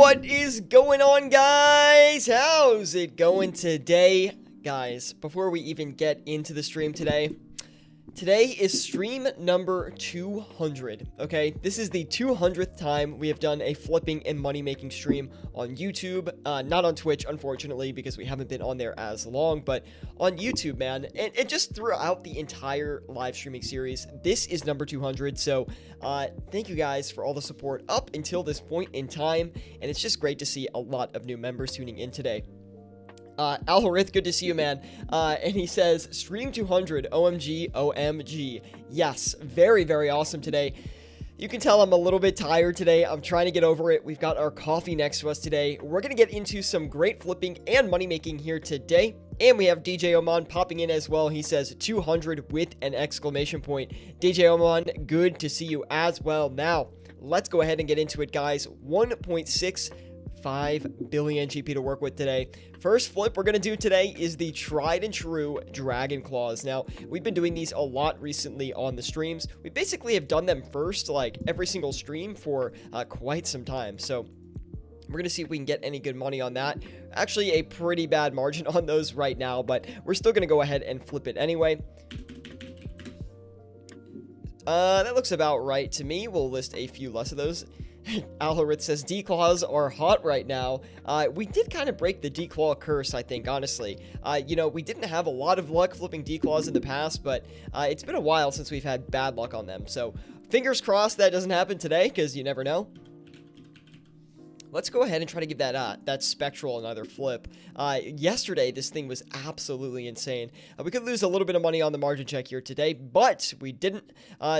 What is going on, guys? How's it going today? Guys, before we even get into the stream today is stream number 200, okay? This is the 200th time we have done a flipping and money-making stream on YouTube. Not on Twitch, unfortunately, because we haven't been on there as long, but on YouTube, man. And just throughout the entire live streaming series, this is number 200, so thank you guys for all the support up until this point in time, and it's just great to see a lot of new members tuning in today. Alharith, good to see you, man. And he says, stream 200, OMG, OMG. Yes, very, very awesome today. You can tell I'm a little bit tired today. I'm trying to get over it. We've got our coffee next to us today. We're going to get into some great flipping and money making here today. And we have DJ Oman popping in as well. He says 200 with an exclamation point. DJ Oman, good to see you as well. Now, let's go ahead and get into it, guys. 1.65 billion GP to work with today. First flip we're going to do today is the tried and true Dragon Claws. Now, we've been doing these a lot recently on the streams. We basically have done them first, like, every single stream for quite some time. So, we're going to see if we can get any good money on that. Actually, a pretty bad margin on those right now, but we're still going to go ahead and flip it anyway. That looks about right to me. We'll list a few less of those. Alharith says D-Claws are hot right now. We did kind of break the D-Claw curse, I think, honestly. You know, we didn't have a lot of luck flipping D-Claws in the past, but it's been a while since we've had bad luck on them. So, fingers crossed that doesn't happen today, because you never know. Let's go ahead and try to give that Spectral another flip. Yesterday, this thing was absolutely insane. We could lose a little bit of money on the margin check here today, but we didn't.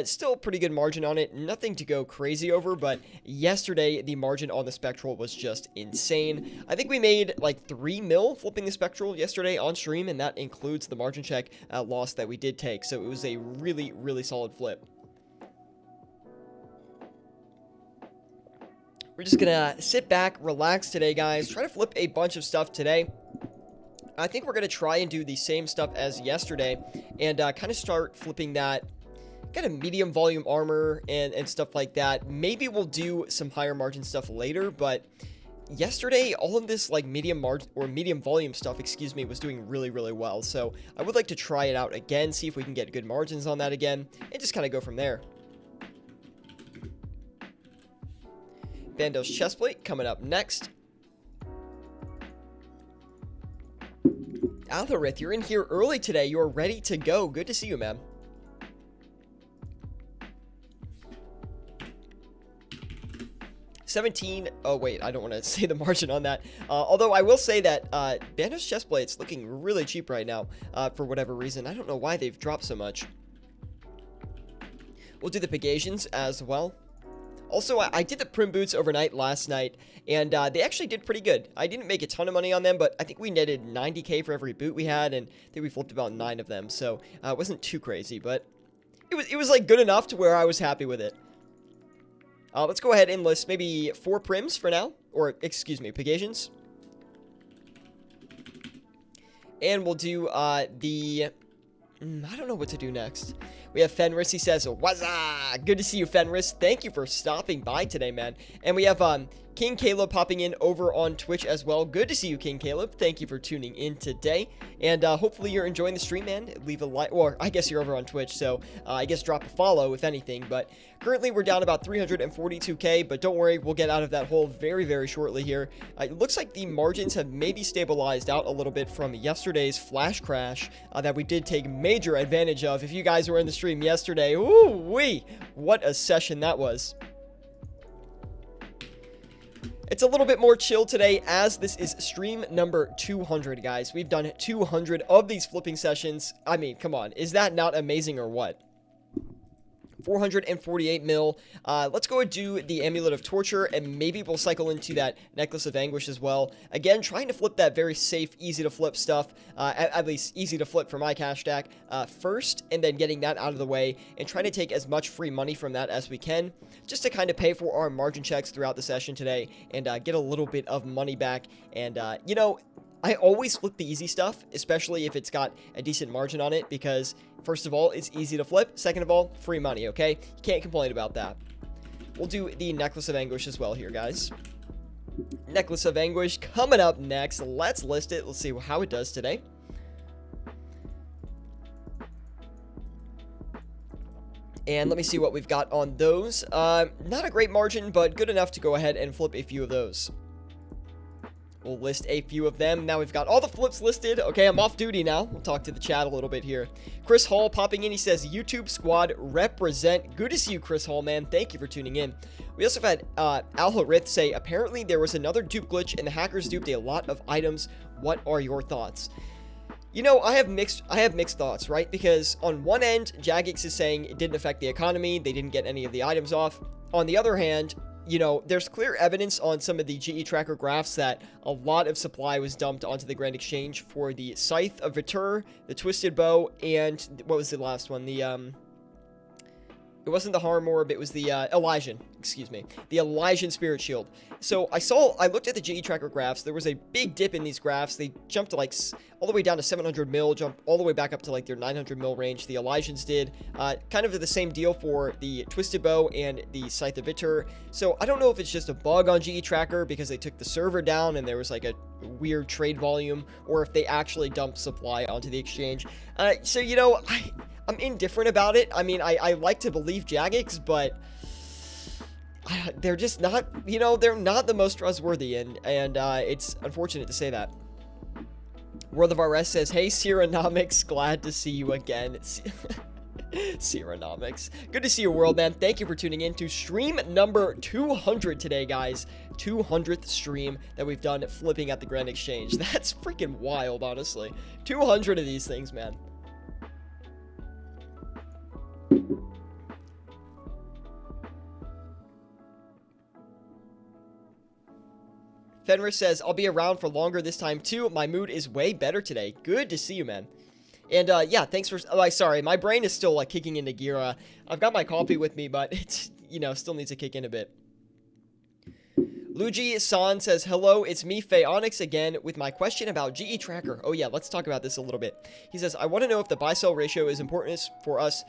Still a pretty good margin on it. Nothing to go crazy over, but yesterday, the margin on the Spectral was just insane. I think we made like 3 mil flipping the Spectral yesterday on stream, and that includes the margin check loss that we did take. So it was a really, really solid flip. We're just gonna sit back, relax today, guys. Try to flip a bunch of stuff today. I think we're gonna try and do the same stuff as yesterday and kind of start flipping that kind of medium volume armor and stuff like that. Maybe we'll do some higher margin stuff later, but yesterday, all of this like medium margin or medium volume stuff, excuse me, was doing really, really well. So I would like to try it out again, see if we can get good margins on that again, and just kind of go from there. Bandos Chestplate coming up next. Altharith, you're in here early today. You're ready to go. Good to see you, man. Oh, wait, I don't want to say the margin on that. Although I will say that Bandos Chestplate's looking really cheap right now for whatever reason. I don't know why they've dropped so much. We'll do the Pegasians as well. Also, I did the Prim Boots overnight last night, and they actually did pretty good. I didn't make a ton of money on them, but I think we netted 90k for every boot we had, and I think we flipped about 9 of them, so it wasn't too crazy, but it was like good enough to where I was happy with it. Let's go ahead and list maybe 4 Prims for now, or excuse me, Pegasians. And we'll do I don't know what to do next. We have Fenris. He says, "Wazza! Good to see you, Fenris. Thank you for stopping by today, man." And we have King Caleb popping in over on Twitch as well. Good to see you, King Caleb. Thank you for tuning in today. And hopefully you're enjoying the stream, man. Leave a like, or I guess you're over on Twitch, so I guess drop a follow if anything. But currently we're down about 342k, but don't worry, we'll get out of that hole very, very shortly here. It looks like the margins have maybe stabilized out a little bit from yesterday's flash crash that we did take major advantage of. If you guys were in the stream yesterday, ooh-wee, what a session that was. It's a little bit more chill today as this is stream number 200, guys. We've done 200 of these flipping sessions. I mean, come on. Is that not amazing or what? 448 mil. Let's go and do the Amulet of Torture, and maybe we'll cycle into that Necklace of Anguish as well. Again, trying to flip that very safe, easy to flip stuff, at least easy to flip for my cash stack first, and then getting that out of the way, and trying to take as much free money from that as we can, just to kind of pay for our margin checks throughout the session today, and get a little bit of money back. And, you know, I always flip the easy stuff, especially if it's got a decent margin on it, because first of all, it's easy to flip. Second of all, free money, okay? You can't complain about that. We'll do the Necklace of Anguish as well here, guys. Necklace of Anguish coming up next. Let's list it. Let's see how it does today. And let me see what we've got on those. Not a great margin, but good enough to go ahead and flip a few of those. We'll list a few of them. Now we've got all the flips listed. Okay, I'm off duty now. We'll talk to the chat a little bit here. Chris Hall popping in. He says, YouTube squad represent. Good to see you, Chris Hall, man. Thank you for tuning in. We also have had Al Harith say, apparently there was another dupe glitch and the hackers duped a lot of items. What are your thoughts? You know, I have mixed thoughts, right? Because on one end, Jagex is saying it didn't affect the economy. They didn't get any of the items off. On the other hand, you know, there's clear evidence on some of the GE tracker graphs that a lot of supply was dumped onto the Grand Exchange for the Scythe of Vitur, the Twisted Bow, and what was the last one? It wasn't the Harm Orb, it was the Elysian, excuse me. The Elysian Spirit Shield. So I looked at the GE tracker graphs. There was a big dip in these graphs. They jumped to like all the way down to 700 mil, jumped all the way back up to like their 900 mil range. The Elysians did. Kind of the same deal for the Twisted Bow and the Scythe of Vitur. So I don't know if it's just a bug on GE tracker because they took the server down and there was like a weird trade volume, or if they actually dumped supply onto the exchange. So, you know, I'm indifferent about it. I mean, I like to believe Jagex, but they're just not, you know, they're not the most trustworthy, and it's unfortunate to say that. World of RS says, hey, Cyronomics, glad to see you again. Cyronomics. Good to see you, World, man. Thank you for tuning in to stream number 200 today, guys. 200th stream that we've done flipping at the Grand Exchange. That's freaking wild, honestly. 200 of these things, man. Fenris says, I'll be around for longer this time too. My mood is way better today. Good to see you, man. And yeah, thanks for, sorry, my brain is still like kicking into gear. I've got my coffee with me, but it's, you know, still needs to kick in a bit. Luigi-san says, hello, it's me, Phaonix, again, with my question about GE Tracker. Oh yeah, let's talk about this a little bit. He says, I want to know if the buy-sell ratio is important for us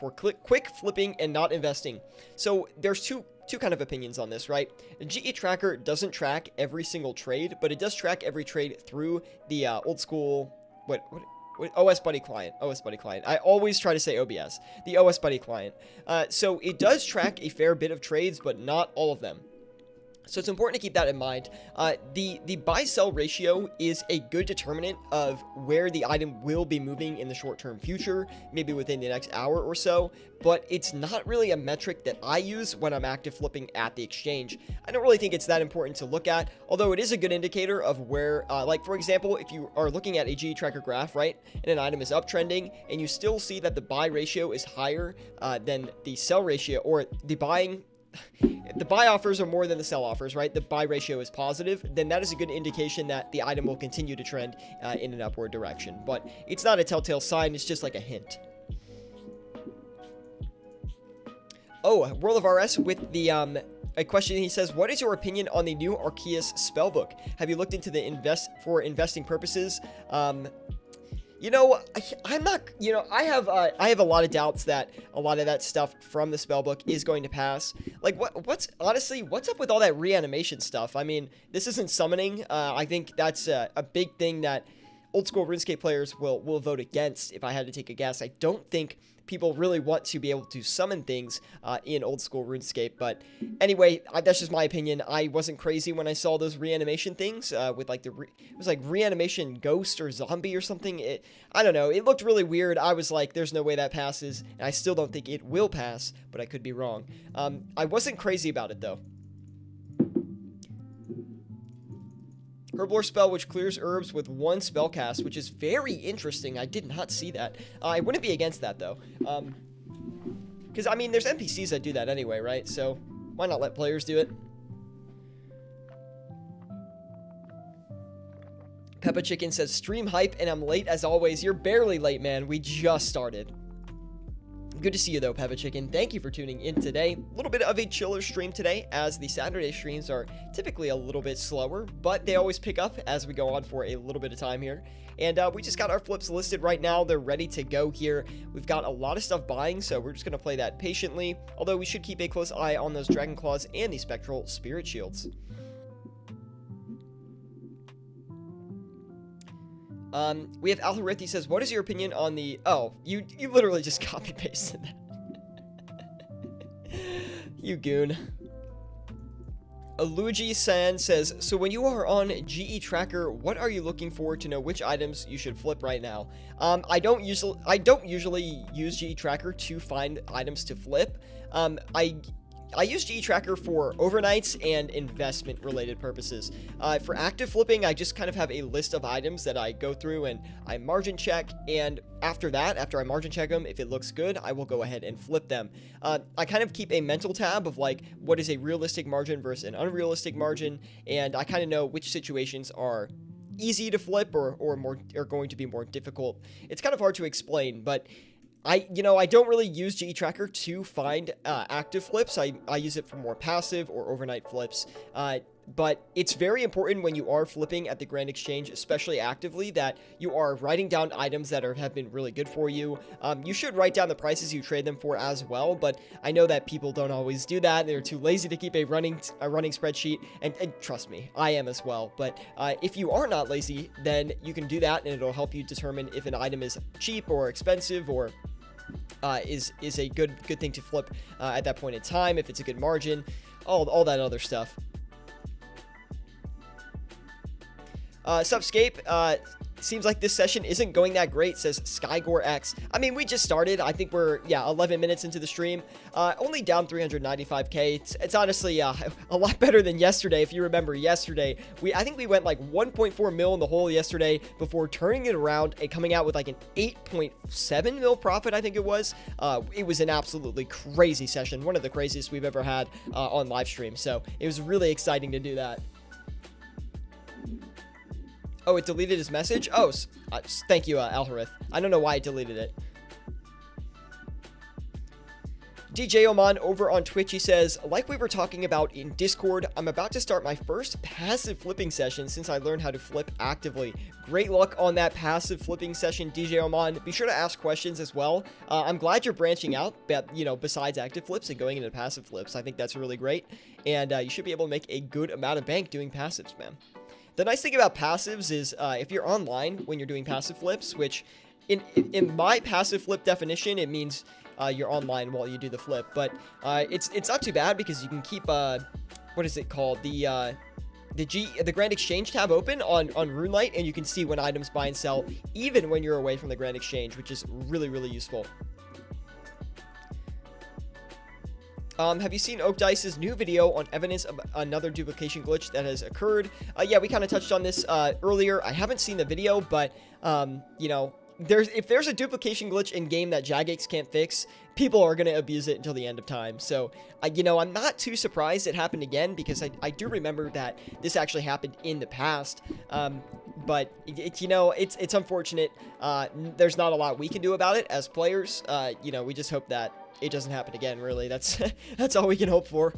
for quick flipping and not investing. So there's two kind of opinions on this, right? GE Tracker doesn't track every single trade, but it does track every trade through the old school, what OS Buddy client. I always try to say OBS. The OS Buddy client. So it does track a fair bit of trades, but not all of them. So it's important to keep that in mind. The buy-sell ratio is a good determinant of where the item will be moving in the short-term future, maybe within the next hour or so, but it's not really a metric that I use when I'm active flipping at the exchange. I don't really think it's that important to look at, although it is a good indicator of where, like for example, if you are looking at a GE tracker graph, right, and an item is uptrending, and you still see that the buy ratio is higher than the sell ratio, or the buy offers are more than the sell offers, right? The buy ratio is positive, then that is a good indication that the item will continue to trend in an upward direction. But it's not a telltale sign, it's just like a hint. Oh, World of RS with the a question. He says, what is your opinion on the new Arceus spellbook? Have you looked into the investing purposes? You know, I'm not, you know, I have a lot of doubts that a lot of that stuff from the spellbook is going to pass. Like, what's up with all that reanimation stuff? I mean, this isn't summoning. I think that's a big thing that old school RuneScape players will vote against, if I had to take a guess. I don't think people really want to be able to summon things in old school RuneScape, but anyway, that's just my opinion. I wasn't crazy when I saw those reanimation things with like it was like reanimation ghost or zombie or something. I don't know, it looked really weird. I was like, there's no way that passes, and I still don't think it will pass, but I could be wrong. I wasn't crazy about it though. Herblore spell which clears herbs with one spell cast, which is very interesting. I did not see that. I wouldn't be against that though. Because I mean, there's NPCs that do that anyway, right? So why not let players do it? Peppa Chicken says, stream hype and I'm late as always. You're barely late, man. We just started. Good to see you though, Peppa Chicken. Thank you for tuning in today. A little bit of a chiller stream today, as the Saturday streams are typically a little bit slower, but they always pick up as we go on for a little bit of time here. And we just got our flips listed right now. They're ready to go here. We've got a lot of stuff buying, so we're just going to play that patiently, although we should keep a close eye on those Dragon Claws and the Spectral Spirit Shields. We have Alharithi says, what is your opinion on the... Oh, you literally just copy-pasted that. You goon. Aluji-san says, so when you are on GE Tracker, what are you looking for to know which items you should flip right now? I don't usually use GE Tracker to find items to flip. I use GE Tracker for overnights and investment related purposes. For active flipping, I just kind of have a list of items that I go through and I margin check, and after I margin check them, if it looks good, I will go ahead and flip them. I kind of keep a mental tab of like what is a realistic margin versus an unrealistic margin, and I kind of know which situations are easy to flip or going to be more difficult. It's kind of hard to explain, but I don't really use GE Tracker to find active flips. I use it for more passive or overnight flips. But it's very important when you are flipping at the Grand Exchange, especially actively, that you are writing down items that have been really good for you. You should write down the prices you trade them for as well, but I know that people don't always do that. They're too lazy to keep a running spreadsheet, and trust me, I am as well. But if you are not lazy, then you can do that, and it'll help you determine if an item is cheap or expensive or is a good thing to flip at that point in time, if it's a good margin, all that other stuff. Subscape, seems like this session isn't going that great, says SkyGoreX. I mean, we just started. I think we're, 11 minutes into the stream. Only down 395k. It's honestly a lot better than yesterday. If you remember yesterday, I think we went like 1.4 mil in the hole yesterday before turning it around and coming out with like an 8.7 mil profit, I think it was. It was an absolutely crazy session. One of the craziest we've ever had on live stream. So it was really exciting to do that. Oh, it deleted his message? Oh, thank you, Alharith. I don't know why it deleted it. DJ Oman over on Twitch, he says, like we were talking about in Discord, I'm about to start my first passive flipping session since I learned how to flip actively. Great luck on that passive flipping session, DJ Oman. Be sure to ask questions as well. I'm glad you're branching out, but, besides active flips and going into passive flips. I think that's really great, and you should be able to make a good amount of bank doing passives, man. The nice thing about passives is if you're online when you're doing passive flips, which in my passive flip definition, it means you're online while you do the flip. But it's not too bad because you can keep, what is it called? The Grand Exchange tab open on RuneLite, and you can see when items buy and sell even when you're away from the Grand Exchange, which is really, really useful. Have you seen Oak Dice's new video on evidence of another duplication glitch that has occurred? Yeah, we kind of touched on this earlier. I haven't seen the video, but, if there's a duplication glitch in game that Jagex can't fix, people are going to abuse it until the end of time. So, I'm not too surprised it happened again because I do remember that this actually happened in the past. But, it's unfortunate. There's not a lot we can do about it as players. We just hope that it doesn't happen again, really. That's all we can hope for.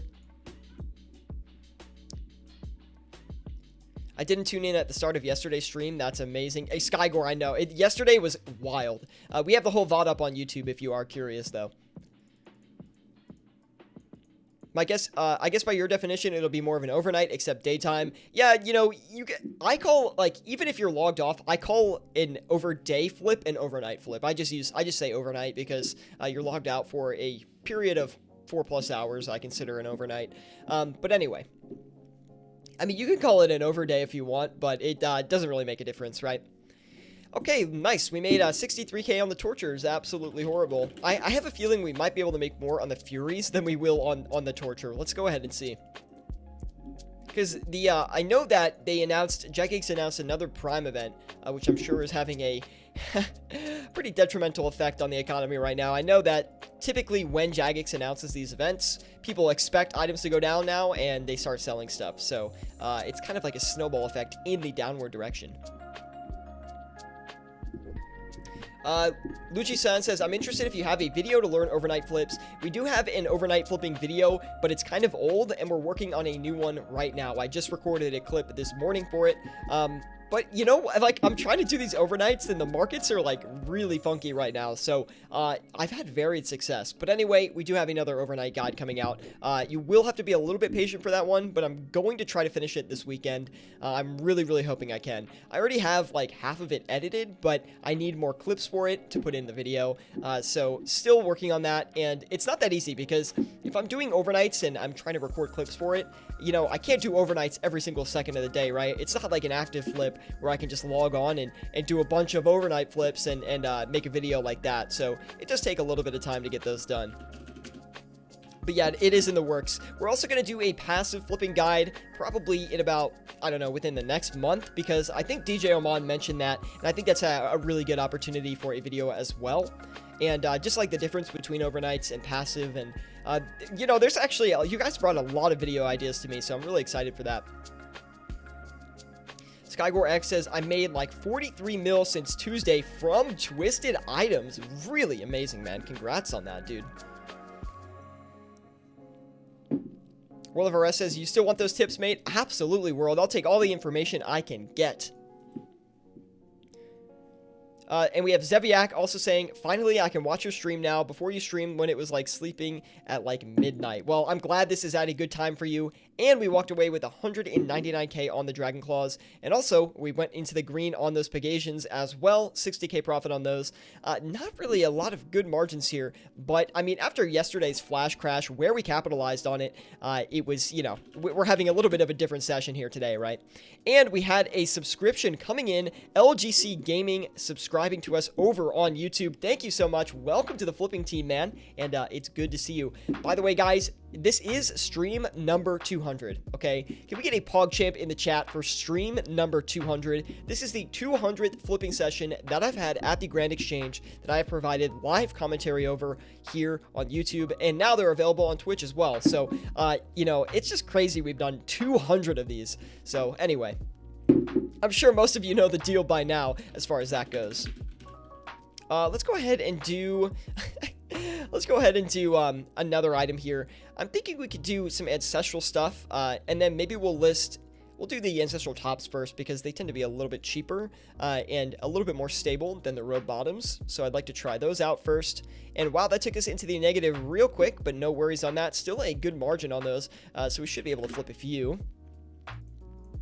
I didn't tune in at the start of yesterday's stream. That's amazing. Hey, Skygore, I know. Yesterday was wild. We have the whole VOD up on YouTube if you are curious, though. I guess by your definition, it'll be more of an overnight, except daytime. Yeah, I call, like, even if you're logged off, I call an overday flip an overnight flip. I just say overnight because you're logged out for a period of 4+ hours. I consider an overnight. But anyway, I mean, you can call it an overday if you want, but it doesn't really make a difference, right? Okay, nice. We made 63k on the Tortures. Absolutely horrible. I have a feeling we might be able to make more on the Furies than we will on the Torture. Let's go ahead and see. Because I know that Jagex announced another Prime event, which I'm sure is having a pretty detrimental effect on the economy right now. I know that typically when Jagex announces these events, people expect items to go down now, and they start selling stuff. So it's kind of like a snowball effect in the downward direction. Luchi-san says, I'm interested if you have a video to learn overnight flips. We do have an overnight flipping video, but it's kind of old, and we're working on a new one right now. I just recorded a clip this morning for it. But, you know, like, I'm trying to do these overnights, and the markets are, like, really funky right now. So, I've had varied success. But anyway, we do have another overnight guide coming out. You will have to be a little bit patient for that one, but I'm going to try to finish it this weekend. I'm really, really hoping I can. I already have, like, half of it edited, but I need more clips for it to put in the video. So, still working on that, and it's not that easy, because if I'm doing overnights and I'm trying to record clips for it, you know, I can't do overnights every single second of the day, right? It's not like an active flip where I can just log on and do a bunch of overnight flips and make a video like that. So it does take a little bit of time to get those done. But yeah, it is in the works. We're also going to do a passive flipping guide probably in about, I don't know, within the next month, because I think DJ Oman mentioned that, and I think that's a really good opportunity for a video as well. And just like the difference between overnights and passive, and you know, there's actually, you guys brought a lot of video ideas to me, so I'm really excited for that. Skygore X says, I made like 43 mil since Tuesday from twisted items. Really amazing, man. Congrats on that, dude. World of OSRS says, you still want those tips, mate? Absolutely, World. I'll take all the information I can get. And we have Zeviak also saying, finally, I can watch your stream now. Before you streamed when it was like sleeping at like midnight. Well, I'm glad this is at a good time for you. And we walked away with 199k on the Dragon Claws. And also, we went into the green on those Pegasians as well. 60k profit on those. Not really a lot of good margins here. But, I mean, after yesterday's flash crash, where we capitalized on it, it was, you know, we're having a little bit of a different session here today, right? And we had a subscription coming in. LGC Gaming subscribing to us over on YouTube. Thank you so much. Welcome to the flipping team, man. And it's good to see you. By the way, guys, this is stream number 200, okay? Can we get a PogChamp in the chat for stream number 200? This is the 200th flipping session that I've had at the Grand Exchange that I have provided live commentary over here on YouTube, and now they're available on Twitch as well. So, you know, it's just crazy we've done 200 of these. So, anyway, I'm sure most of you know the deal by now as far as that goes. Let's go ahead and do... Let's go ahead and do another item here. I'm thinking we could do some ancestral stuff, and then maybe we'll do the ancestral tops first, because they tend to be a little bit cheaper and a little bit more stable than the road bottoms. So I'd like to try those out first. And wow, that took us into the negative real quick, but no worries on that. Still a good margin on those, so we should be able to flip a few.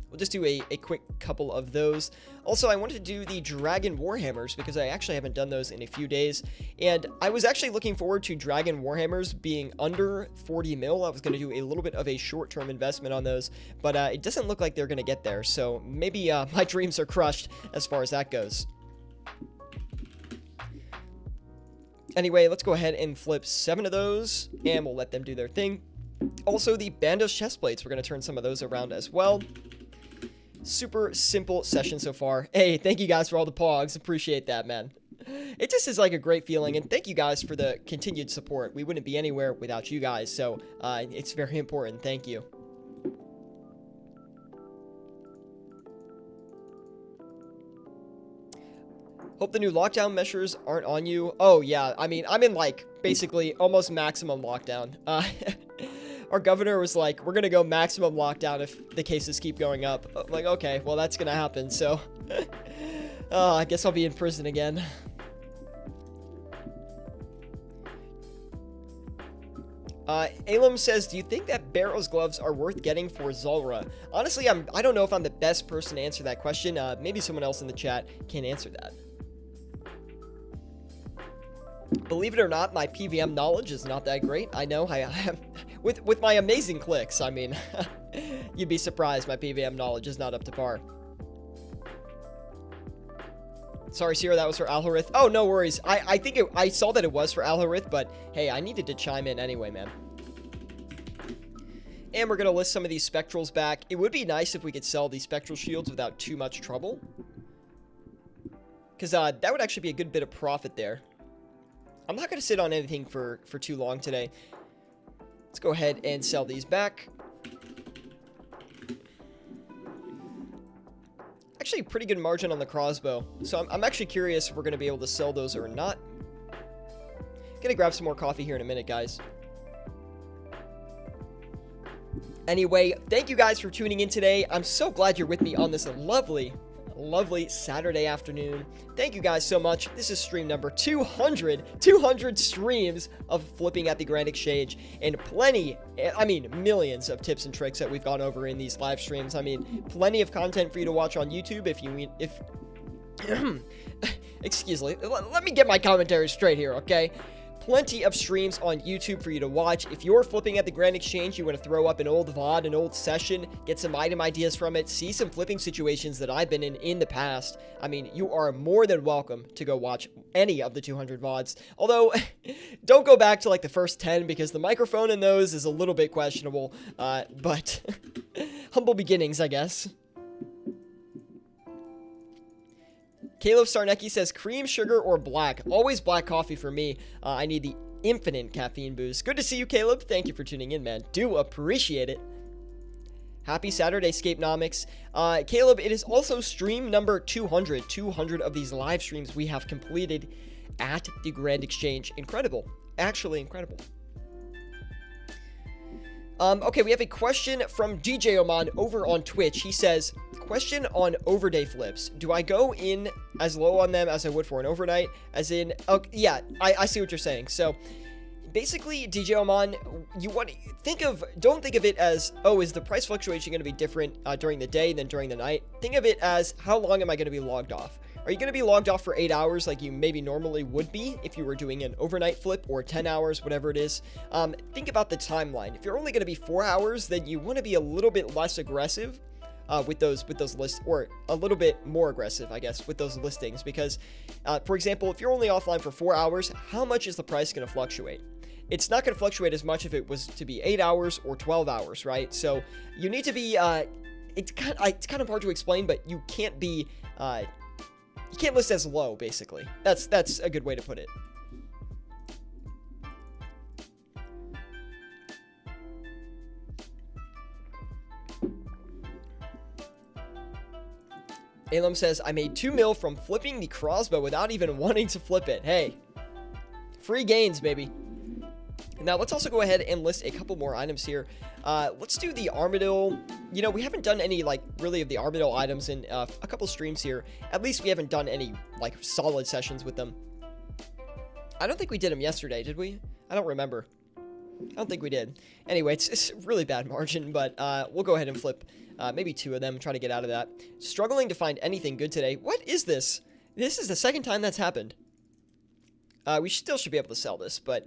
We'll just do a quick couple of those. Also, I wanted to do the Dragon Warhammers because I actually haven't done those in a few days. And I was actually looking forward to Dragon Warhammers being under 40 mil. I was going to do a little bit of a short-term investment on those, but it doesn't look like they're going to get there. So maybe my dreams are crushed as far as that goes. Anyway, let's go ahead and flip 7 of those, and we'll let them do their thing. Also, the Bandos chest plates, we're going to turn some of those around as well. Super simple session so far. Hey, thank you guys for all the pogs. Appreciate that, man. It just is like a great feeling, and thank you guys for the continued support. We wouldn't be anywhere without you guys, so it's very important. Thank you. Hope the new lockdown measures aren't on you. Oh, yeah. I mean, I'm in, like, basically almost maximum lockdown. Our governor was like, we're going to go maximum lockdown if the cases keep going up. I'm like, okay, well, that's going to happen, so... I guess I'll be in prison again. Alum says, do you think that Barrow's gloves are worth getting for Zulrah? Honestly, I don't know if I'm the best person to answer that question. Maybe someone else in the chat can answer that. Believe it or not, my PVM knowledge is not that great. I know I am... With my amazing clicks, I mean, you'd be surprised my PVM knowledge is not up to par. Sorry, Sierra, that was for Alharith. Oh, no worries. I think I saw that it was for Alharith, but hey, I needed to chime in anyway, man. And we're going to list some of these spectrals back. It would be nice if we could sell these spectral shields without too much trouble, because that would actually be a good bit of profit there. I'm not going to sit on anything for too long today. Let's go ahead and sell these back. Actually, pretty good margin on the crossbow. So I'm actually curious if we're going to be able to sell those or not. Gonna grab some more coffee here in a minute, guys. Anyway, thank you guys for tuning in today. I'm so glad you're with me on this lovely lovely Saturday afternoon. Thank you guys so much. This is stream number 200. 200 streams of flipping at the Grand Exchange, and plenty, I mean, millions of tips and tricks that we've gone over in these live streams. I mean, plenty of content for you to watch on YouTube excuse me, let me get my commentary straight here, okay? Plenty of streams on YouTube for you to watch. If you're flipping at the Grand Exchange, you want to throw up an old VOD, an old session, get some item ideas from it, see some flipping situations that I've been in the past. I mean, you are more than welcome to go watch any of the 200 VODs. Although, don't go back to like the first 10 because the microphone in those is a little bit questionable. But humble beginnings, I guess. Caleb Sarnecki says, cream, sugar, or black? Always black coffee for me. I need the infinite caffeine boost. Good to see you, Caleb. Thank you for tuning in, man. Do appreciate it. Happy Saturday, Scapenomics. Caleb, it is also stream number 200. 200 of these live streams we have completed at the Grand Exchange. Incredible. Actually incredible. Okay, we have a question from DJ Oman over on Twitch. He says, question on overday flips. Do I go in as low on them as I would for an overnight? As in, okay, yeah, I see what you're saying. So, basically, DJ Oman, you want to don't think of it as, oh, is the price fluctuation going to be different during the day than during the night? Think of it as, how long am I going to be logged off? Are you going to be logged off for 8 hours like you maybe normally would be if you were doing an overnight flip, or 10 hours, whatever it is? Think about the timeline. If you're only going to be 4 hours, then you want to be a little bit less aggressive with those lists, or a little bit more aggressive, I guess, with those listings. Because, for example, if you're only offline for 4 hours, how much is the price going to fluctuate? It's not going to fluctuate as much if it was to be 8 hours or 12 hours, right? So you need to be, it's kind of hard to explain, but you can't be, you can't list as low, basically. That's a good way to put it. Alum says, I made 2 mil from flipping the crossbow without even wanting to flip it. Hey, free gains, baby. Now, let's also go ahead and list a couple more items here. Let's do the Armadillo. You know, we haven't done any, like, really of the Armadillo items in a couple streams here. At least we haven't done any, like, solid sessions with them. I don't think we did them yesterday, did we? I don't remember. I don't think we did. Anyway, it's really bad margin, but we'll go ahead and flip maybe 2 of them, try to get out of that. Struggling to find anything good today. What is this? This is the second time that's happened. We still should be able to sell this, but,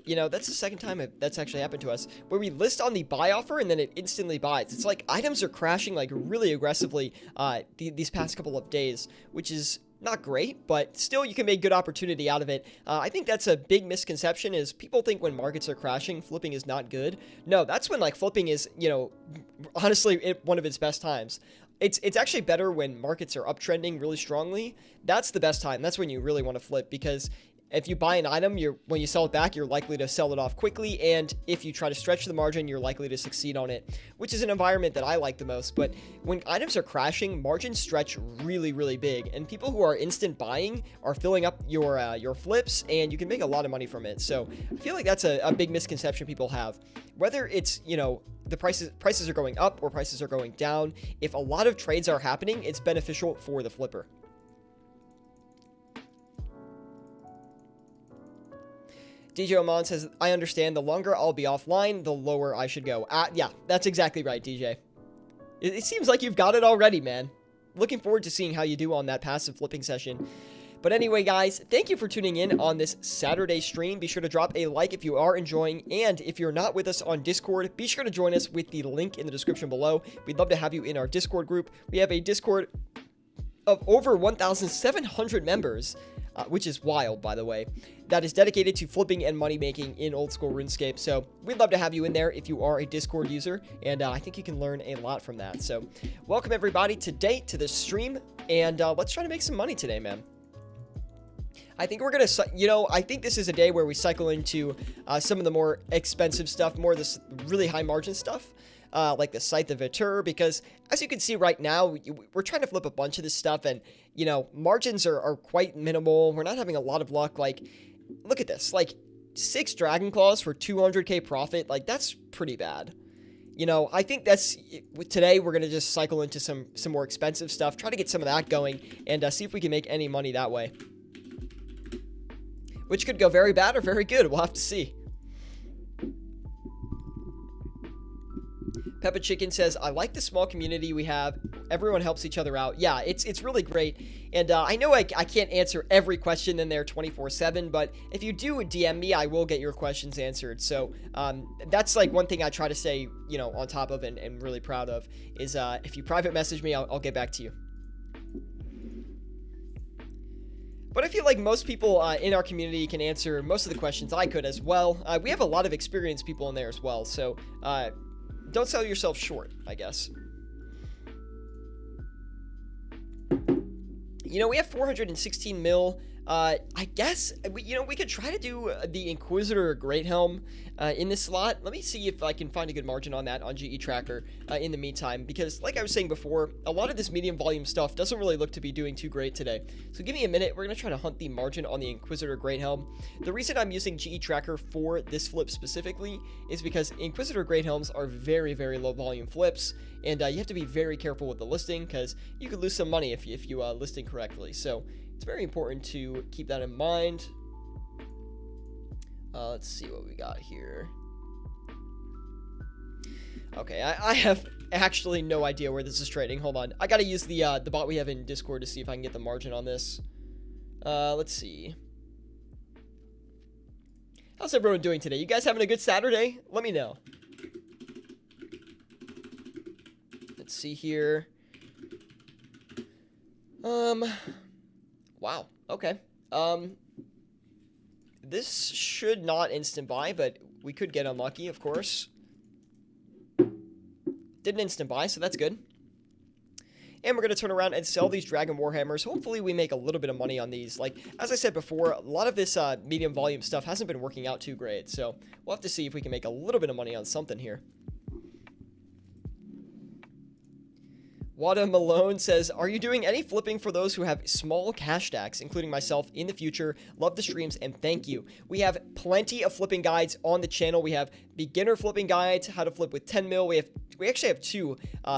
you know, that's the second time that's actually happened to us, where we list on the buy offer and then it instantly buys. It's like items are crashing, like, really aggressively these past couple of days, which is not great, but still you can make good opportunity out of it. I think that's a big misconception, is people think when markets are crashing, flipping is not good. No, that's when, like, flipping is, you know, honestly, one of its best times. It's actually better when markets are uptrending really strongly. That's the best time. That's when you really want to flip, because if you buy an item, when you sell it back, you're likely to sell it off quickly, and if you try to stretch the margin, you're likely to succeed on it, which is an environment that I like the most. But when items are crashing, margins stretch really, really big, and people who are instant buying are filling up your flips, and you can make a lot of money from it. So I feel like that's a big misconception people have. Whether it's, you know, the prices are going up or prices are going down, if a lot of trades are happening, it's beneficial for the flipper. DJ Oman says, I understand. The longer I'll be offline, the lower I should go. Yeah, that's exactly right, DJ. It seems like you've got it already, man. Looking forward to seeing how you do on that passive flipping session. But anyway, guys, thank you for tuning in on this Saturday stream. Be sure to drop a like if you are enjoying. And if you're not with us on Discord, be sure to join us with the link in the description below. We'd love to have you in our Discord group. We have a Discord of over 1,700 members. Which is wild, by the way, that is dedicated to flipping and money making in old school RuneScape. So we'd love to have you in there if you are a Discord user, and I think you can learn a lot from that. So welcome everybody today to the stream, and let's try to make some money today, man. I think we're going to, you know, I think this is a day where we cycle into some of the more expensive stuff, more of this really high margin stuff. Like the Scythe of Vitur, because as you can see right now, we're trying to flip a bunch of this stuff, and, you know, margins are quite minimal. We're not having a lot of luck. Like, look at this, like 6 Dragon Claws for 200k profit. Like, that's pretty bad. you know, I think that's today we're going to just cycle into some more expensive stuff, try to get some of that going, and see if we can make any money that way. Which could go very bad or very good. We'll have to see. Peppa Chicken says, I like the small community we have. Everyone helps each other out. Yeah, it's really great. And I know I can't answer every question in there 24/7, but if you do DM me, I will get your questions answered. So that's like one thing I try to stay, you know, on top of and really proud of is if you private message me, I'll get back to you. But I feel like most people in our community can answer most of the questions I could as well. We have a lot of experienced people in there as well, so don't sell yourself short, I guess. You know, we have 416 mil. I guess, you know, we could try to do the Inquisitor Greathelm in this slot. Let me see if I can find a good margin on that on GE Tracker in the meantime, because like I was saying before, a lot of this medium volume stuff doesn't really look to be doing too great today. So give me a minute. We're going to try to hunt the margin on the Inquisitor Greathelm. The reason I'm using GE Tracker for this flip specifically is because Inquisitor Greathelms are very, very low volume flips, and you have to be very careful with the listing because you could lose some money if you list incorrectly. So it's very important to keep that in mind. Let's see what we got here. Okay, I have actually no idea where this is trading. Hold on. I gotta use the bot we have in Discord to see if I can get the margin on this. Let's see. How's everyone doing today? You guys having a good Saturday? Let me know. Let's see here. Wow. Okay. This should not instant buy, but we could get unlucky, of course. Didn't instant buy, so that's good. And we're going to turn around and sell these Dragon Warhammers. Hopefully we make a little bit of money on these. Like, as I said before, a lot of this medium volume stuff hasn't been working out too great. So we'll have to see if we can make a little bit of money on something here. Wada Malone says, are you doing any flipping for those who have small cash stacks, including myself, in the future? Love the streams and thank you. We have plenty of flipping guides on the channel. We have beginner flipping guides, how to flip with 10 mil. We actually have two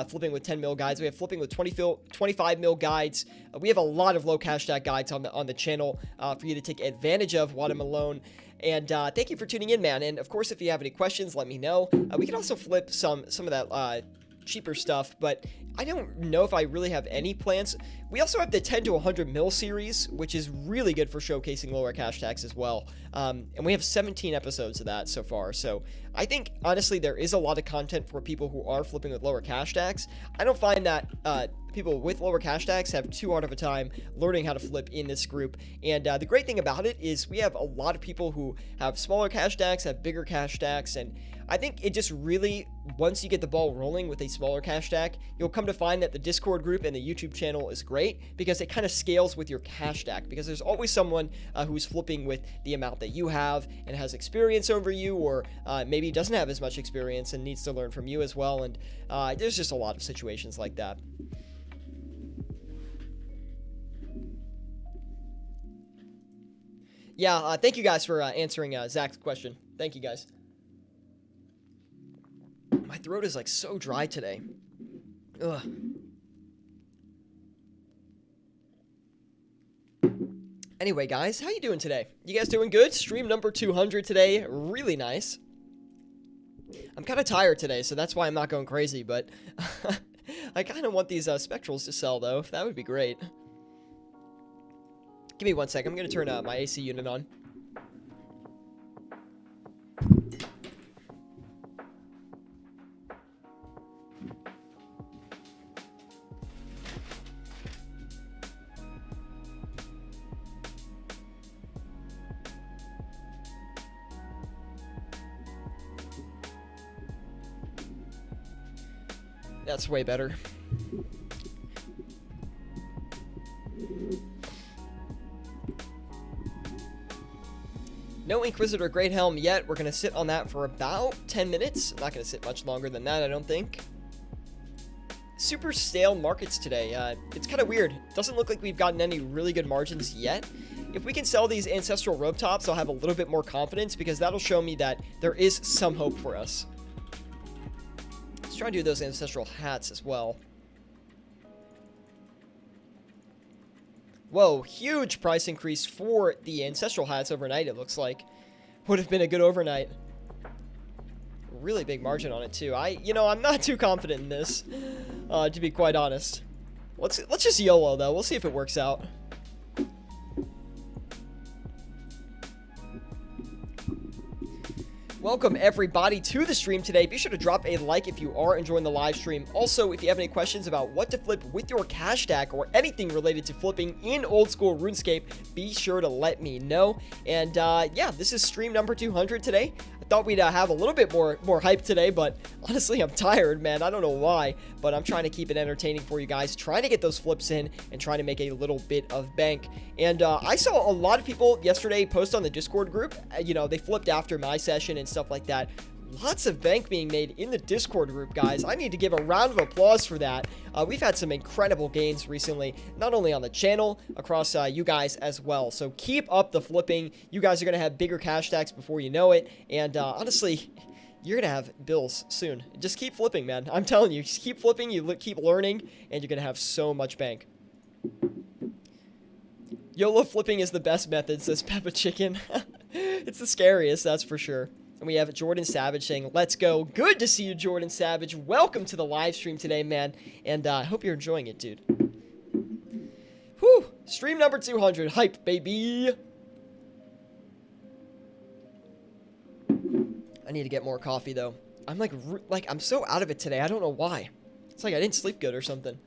flipping with 10 mil guides. We have flipping with 25 mil guides. We have a lot of low cash stack guides on the channel for you to take advantage of, Wada Malone. And thank you for tuning in, man. And of course, if you have any questions, let me know. We can also flip some of that cheaper stuff, but I don't know if I really have any plans. We also have the 10 to 100 mil series, which is really good for showcasing lower cash tax as well. And we have 17 episodes of that so far. So I think, honestly, there is a lot of content for people who are flipping with lower cash tax. I don't find that people with lower cash tax have too hard of a time learning how to flip in this group. And the great thing about it is we have a lot of people who have smaller cash tax, have bigger cash tax, and I think it just really, once you get the ball rolling with a smaller cash stack, you'll come to find that the Discord group and the YouTube channel is great because it kind of scales with your cash stack, because there's always someone who's flipping with the amount that you have and has experience over you, or maybe doesn't have as much experience and needs to learn from you as well. And there's just a lot of situations like that. Yeah, thank you guys for answering Zach's question. Thank you guys. My throat is like so dry today. Ugh. Anyway, guys, how you doing today? You guys doing good? Stream number 200 today. Really nice. I'm kind of tired today, so that's why I'm not going crazy, but I kind of want these spectrals to sell, though. That would be great. Give me 1 second. I'm going to turn my AC unit on. That's way better. No Inquisitor Greathelm yet. We're going to sit on that for about 10 minutes. I'm not going to sit much longer than that, I don't think. Super stale markets today. It's kind of weird. It doesn't look like we've gotten any really good margins yet. If we can sell these Ancestral Robe Tops, I'll have a little bit more confidence, because that'll show me that there is some hope for us. Let's try to do those ancestral hats as well. Whoa, huge price increase for the ancestral hats overnight, it looks like. Would have been a good overnight. Really big margin on it, too. I'm not too confident in this, to be quite honest. Let's just YOLO, though. We'll see if it works out. Welcome everybody to the stream today. Be sure to drop a like if you are enjoying the live stream. Also, if you have any questions about what to flip with your cash stack or anything related to flipping in old school RuneScape, be sure to let me know. And yeah, this is stream number 200 today. I thought we'd have a little bit more hype today, but honestly, I'm tired, man. I don't know why, but I'm trying to keep it entertaining for you guys, trying to get those flips in and trying to make a little bit of bank. And I saw a lot of people yesterday post on the Discord group. They flipped after my session and stuff like that. Lots of bank being made in the Discord group, guys. I need to give a round of applause for that. We've had some incredible gains recently, not only on the channel, across you guys as well. So keep up the flipping. You guys are going to have bigger cash stacks before you know it. And honestly, you're going to have bills soon. Just keep flipping, man. I'm telling you, just keep flipping. You keep learning, and you're going to have so much bank. YOLO flipping is the best method, says Peppa Chicken. It's the scariest, that's for sure. And we have Jordan Savage saying, let's go. Good to see you, Jordan Savage. Welcome to the live stream today, man. And I hope you're enjoying it, dude. Whew. Stream number 200. Hype, baby. I need to get more coffee, though. I'm I'm so out of it today. I don't know why. It's like I didn't sleep good or something.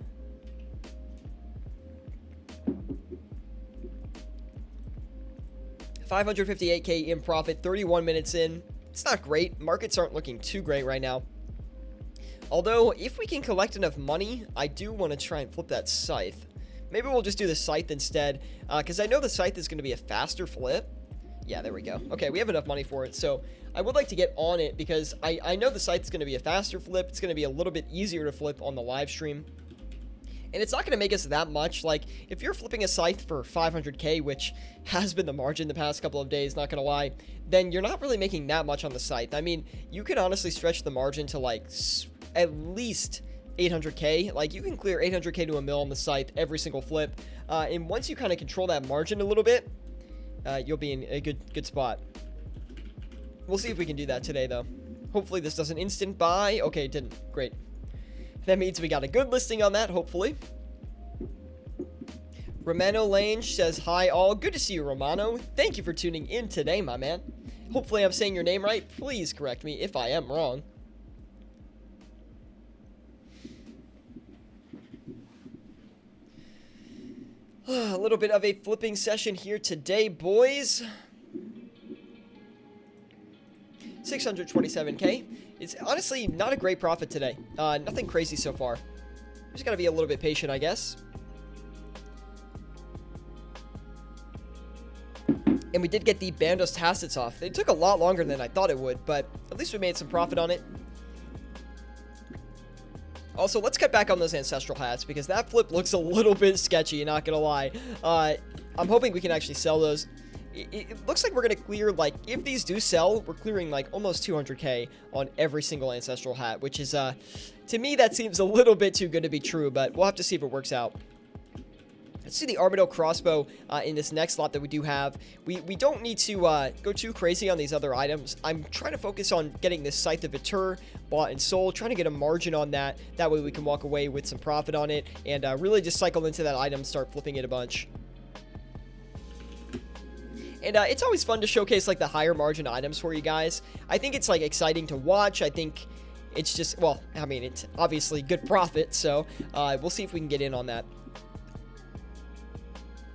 $558K in profit, 31 minutes in. It's not great. Markets aren't looking too great right now. Although, if we can collect enough money, I do want to try and flip that scythe. Maybe we'll just do the scythe instead, because I know the scythe is going to be a faster flip. Yeah, there we go. Okay, we have enough money for it, so I would like to get on it, because I know the scythe is going to be a faster flip. It's going to be a little bit easier to flip on the live stream. And it's not going to make us that much. Like, if you're flipping a scythe for 500K, which has been the margin the past couple of days, not going to lie, then you're not really making that much on the scythe. I mean, you can honestly stretch the margin to, like, at least 800K. Like, you can clear 800K to a mil on the scythe every single flip. And once you kind of control that margin a little bit, you'll be in a good spot. We'll see if we can do that today, though. Hopefully this doesn't instant buy. Okay, it didn't. Great. That means we got a good listing on that, hopefully. Romano Lange says, hi all. Good to see you, Romano. Thank you for tuning in today, my man. Hopefully I'm saying your name right. Please correct me if I am wrong. A little bit of a flipping session here today, boys. 627K. It's honestly not a great profit today. Nothing crazy so far. Just gotta be a little bit patient, I guess. And we did get the Bandos Tacits off. They took a lot longer than I thought it would, but at least we made some profit on it. Also, let's cut back on those ancestral hats, because that flip looks a little bit sketchy, not gonna lie. I'm hoping we can actually sell those. It looks like we're going to clear, like, if these do sell, we're clearing, like, almost 200K on every single ancestral hat, which is, to me, that seems a little bit too good to be true, but we'll have to see if it works out. Let's see the Armadillo Crossbow in this next lot that we do have. We don't need to go too crazy on these other items. I'm trying to focus on getting this Scythe of Vitur bought and sold, trying to get a margin on that. That way we can walk away with some profit on it and really just cycle into that item, start flipping it a bunch. And it's always fun to showcase, like, the higher margin items for you guys. I think it's, like, exciting to watch. I think it's just, well, I mean, it's obviously good profit, so we'll see if we can get in on that.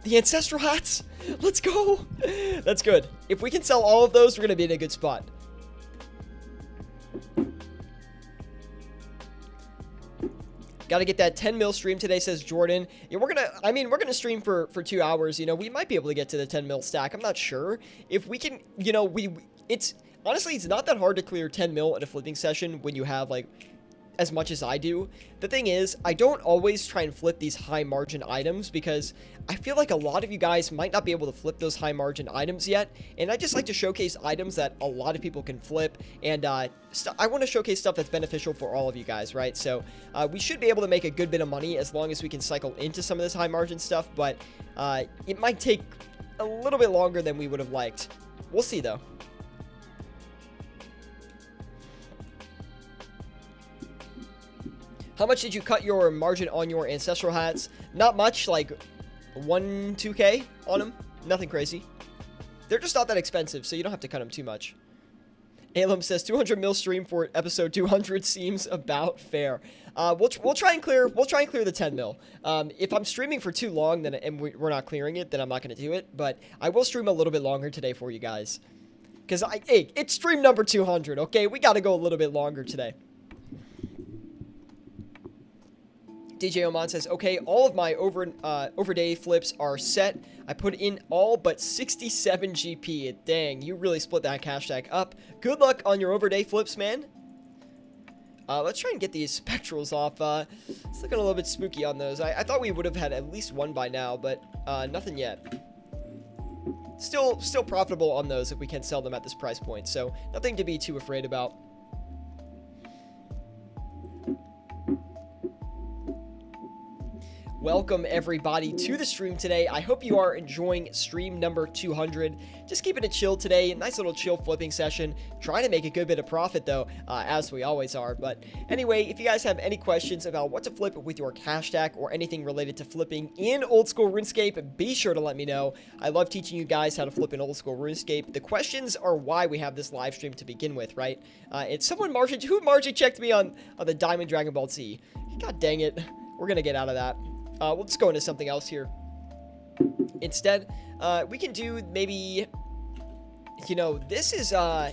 The ancestral hats! Let's go! That's good. If we can sell all of those, we're going to be in a good spot. Gotta get that 10 mil stream today, says Jordan. Yeah, we're gonna stream for 2 hours. You know, we might be able to get to the 10 mil stack. I'm not sure if we can. You know, honestly, it's not that hard to clear 10 mil in a flipping session when you have, like, as much as I do. The thing is, I don't always try and flip these high margin items because I feel like a lot of you guys might not be able to flip those high margin items yet, and I just like to showcase items that a lot of people can flip, and I want to showcase stuff that's beneficial for all of you guys, right? So we should be able to make a good bit of money as long as we can cycle into some of this high margin stuff, but it might take a little bit longer than we would have liked. We'll see though. How much did you cut your margin on your ancestral hats? Not much, like 2K on them. Nothing crazy. They're just not that expensive, so you don't have to cut them too much. Alum says 200 mil stream for episode 200 seems about fair. We'll try and clear the 10 mil. If I'm streaming for too long and we're not clearing it, then I'm not going to do it. But I will stream a little bit longer today for you guys, because hey, it's stream number 200. Okay, we got to go a little bit longer today. DJ Oman says, okay, all of my overday flips are set. I put in all but 67 GP. Dang, you really split that cash stack up. Good luck on your overday flips, man. Let's try and get these spectrals off. It's looking a little bit spooky on those. I thought we would have had at least one by now, but nothing yet. Still profitable on those if we can sell them at this price point, so nothing to be too afraid about. Welcome everybody to the stream today. I hope you are enjoying stream number 200. Just keeping it chill today. Nice little chill flipping session. Trying to make a good bit of profit though, as we always are. But anyway, if you guys have any questions about what to flip with your cash stack or anything related to flipping in old school RuneScape, be sure to let me know. I love teaching you guys how to flip in old school RuneScape. The questions are why we have this live stream to begin with, right? It's who margin checked me on the Diamond Dragon Ball Z. God dang it. We're gonna get out of that. We'll just go into something else here. Instead, we can do maybe, you know, this is a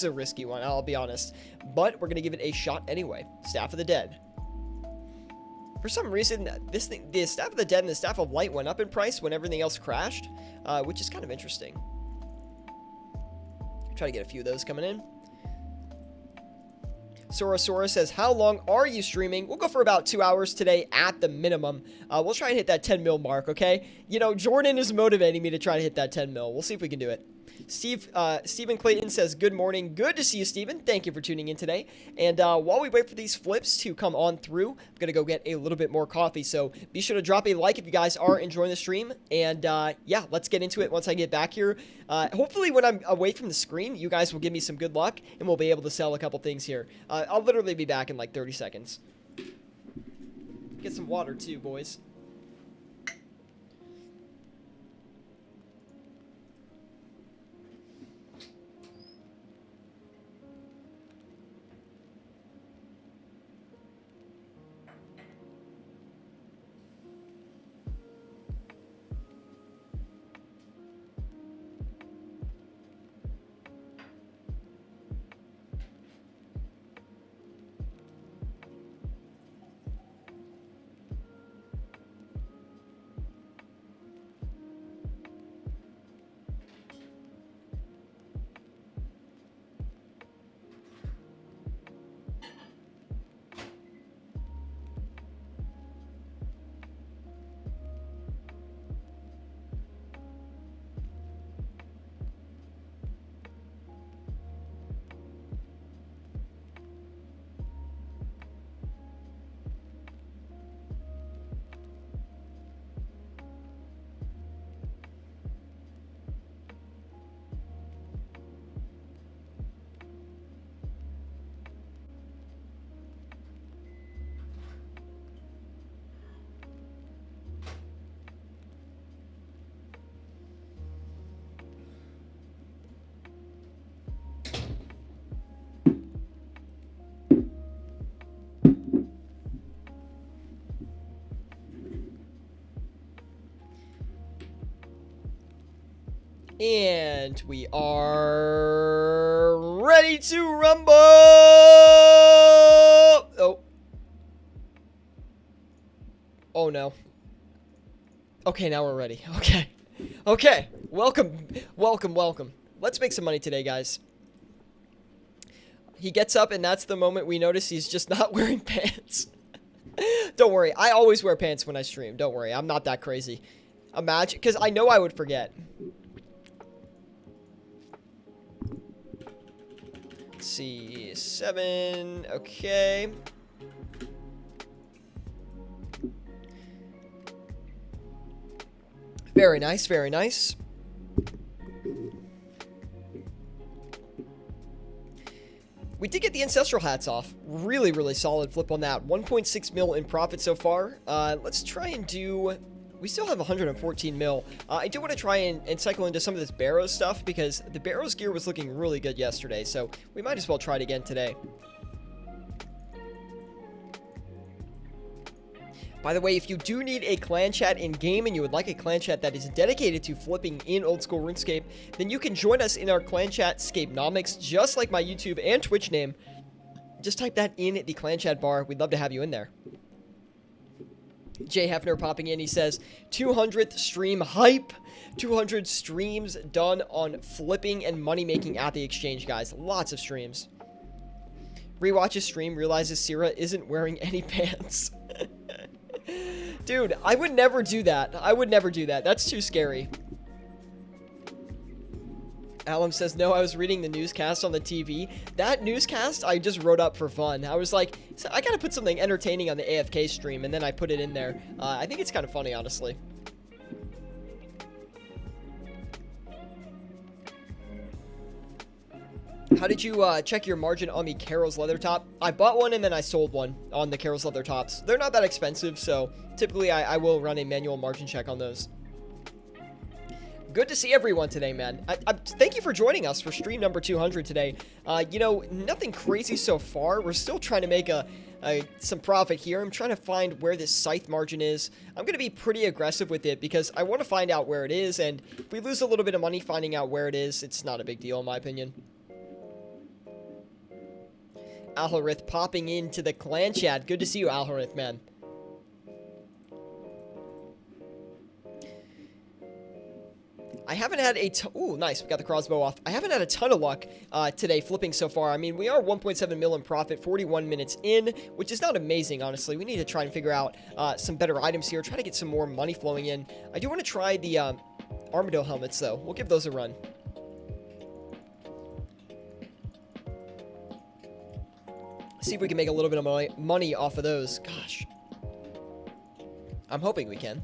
risky one, I'll be honest. But we're going to give it a shot anyway. Staff of the Dead. For some reason, the Staff of the Dead and the Staff of Light went up in price when everything else crashed, which is kind of interesting. Try to get a few of those coming in. Sora says, how long are you streaming? We'll go for about 2 hours today at the minimum. We'll try and hit that 10 mil mark, okay? You know, Jordan is motivating me to try to hit that 10 mil. We'll see if we can do it. Stephen Clayton says, good morning. Good to see you, Stephen. Thank you for tuning in today. And while we wait for these flips to come on through, I'm going to go get a little bit more coffee. So be sure to drop a like if you guys are enjoying the stream. And yeah, let's get into it once I get back here. Hopefully when I'm away from the screen, you guys will give me some good luck and we'll be able to sell a couple things here. I'll literally be back in like 30 seconds. Get some water too, boys. And we are ready to rumble! Oh. Oh no. Okay, now we're ready. Okay. Okay. Welcome. Welcome, welcome. Let's make some money today, guys. He gets up, and that's the moment we notice he's just not wearing pants. Don't worry. I always wear pants when I stream. Don't worry. I'm not that crazy. Imagine, because I know I would forget. Let's see. 7. Okay. Very nice. Very nice. We did get the Ancestral Hats off. Really, really solid flip on that. 1.6 mil in profit so far. Let's try and do... We still have 114 mil. I do want to try and cycle into some of this Barrows stuff because the Barrows gear was looking really good yesterday, so we might as well try it again today. By the way, if you do need a clan chat in-game and you would like a clan chat that is dedicated to flipping in old school RuneScape, then you can join us in our clan chat, Scapenomics, just like my YouTube and Twitch name. Just type that in the clan chat bar. We'd love to have you in there. Jay Hefner popping in. He says, 200th stream hype. 200 streams done on flipping and money making at the exchange, guys. Lots of streams. Rewatches stream, realizes Sierra isn't wearing any pants. Dude, I would never do that. I would never do that. That's too scary. Alum says, no, I was reading the newscast on the TV. That newscast, I just wrote up for fun. I was like, so I gotta put something entertaining on the AFK stream, and then I put it in there. I think it's kind of funny, honestly. How did you check your margin on the Carol's leather top? I bought one and then I sold one on the Carol's leather tops. They're not that expensive, so typically I will run a manual margin check on those. Good to see everyone today, man. Thank you for joining us for stream number 200 today. You know, nothing crazy so far. We're still trying to make some profit here. I'm trying to find where this scythe margin is. I'm going to be pretty aggressive with it because I want to find out where it is, and if we lose a little bit of money finding out where it is, it's not a big deal in my opinion. Alharith popping into the clan chat. Good to see you, Alharith, man. I haven't had a ooh, nice. We got the crossbow off. I haven't had a ton of luck today flipping so far. I mean, we are 1.7 mil in profit, 41 minutes in, which is not amazing, honestly. We need to try and figure out some better items here, try to get some more money flowing in. I do want to try the Armadillo helmets, though. We'll give those a run. See if we can make a little bit of money off of those. Gosh. I'm hoping we can.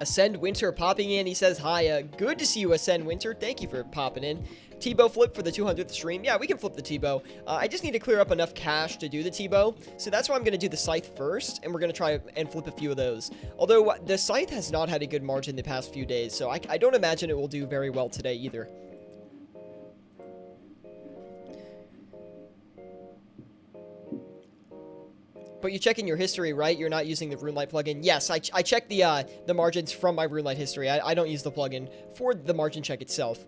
Ascend Winter popping in. He says, hi, good to see you, Ascend Winter. Thank you for popping in. T-bow flip for the 200th stream. Yeah, we can flip the T-bow. I just need to clear up enough cash to do the T-bow. So that's why I'm going to do the scythe first, and we're going to try and flip a few of those. Although the scythe has not had a good margin the past few days, so I don't imagine it will do very well today either. But you check in your history, right? You're not using the RuneLite plugin. Yes, I check the margins from my RuneLite history. I don't use the plugin for the margin check itself.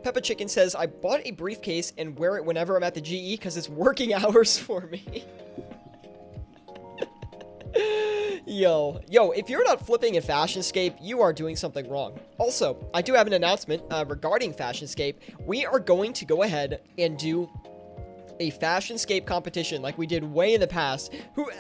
Peppa Chicken says, I bought a briefcase and wear it whenever I'm at the GE because it's working hours for me. Yo, if you're not flipping in Fashionscape, you are doing something wrong. Also, I do have an announcement regarding Fashionscape. We are going to go ahead and do a Fashionscape competition like we did way in the past.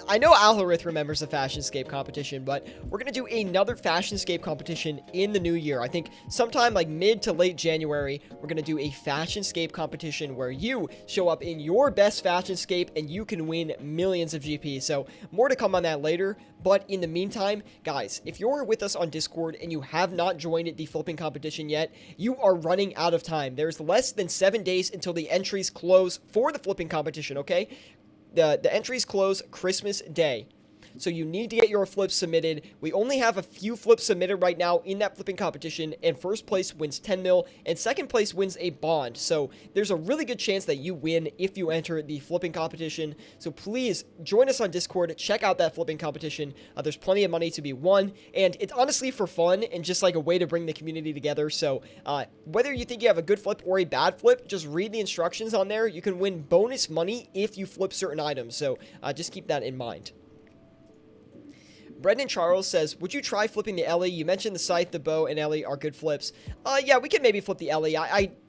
I know Alharith remembers the Fashionscape competition, but we're gonna do another Fashionscape competition in the new year. I think sometime like mid to late January, we're gonna do a Fashionscape competition where you show up in your best Fashionscape and you can win millions of GP. So more to come on that later. But in the meantime, guys, if you're with us on Discord and you have not joined the flipping competition yet, you are running out of time. There's less than 7 days until the entries close for the flipping competition, okay? The entries close Christmas Day. So you need to get your flips submitted. We only have a few flips submitted right now in that flipping competition, and first place wins 10 mil, and second place wins a bond. So there's a really good chance that you win if you enter the flipping competition. So please join us on Discord, check out that flipping competition. There's plenty of money to be won, and it's honestly for fun and just like a way to bring the community together. So whether you think you have a good flip or a bad flip, just read the instructions on there. You can win bonus money if you flip certain items. So just keep that in mind. Brendan Charles says, would you try flipping the Ellie? You mentioned the Scythe, the Bow, and Ellie are good flips. Yeah, we could maybe flip the Ellie.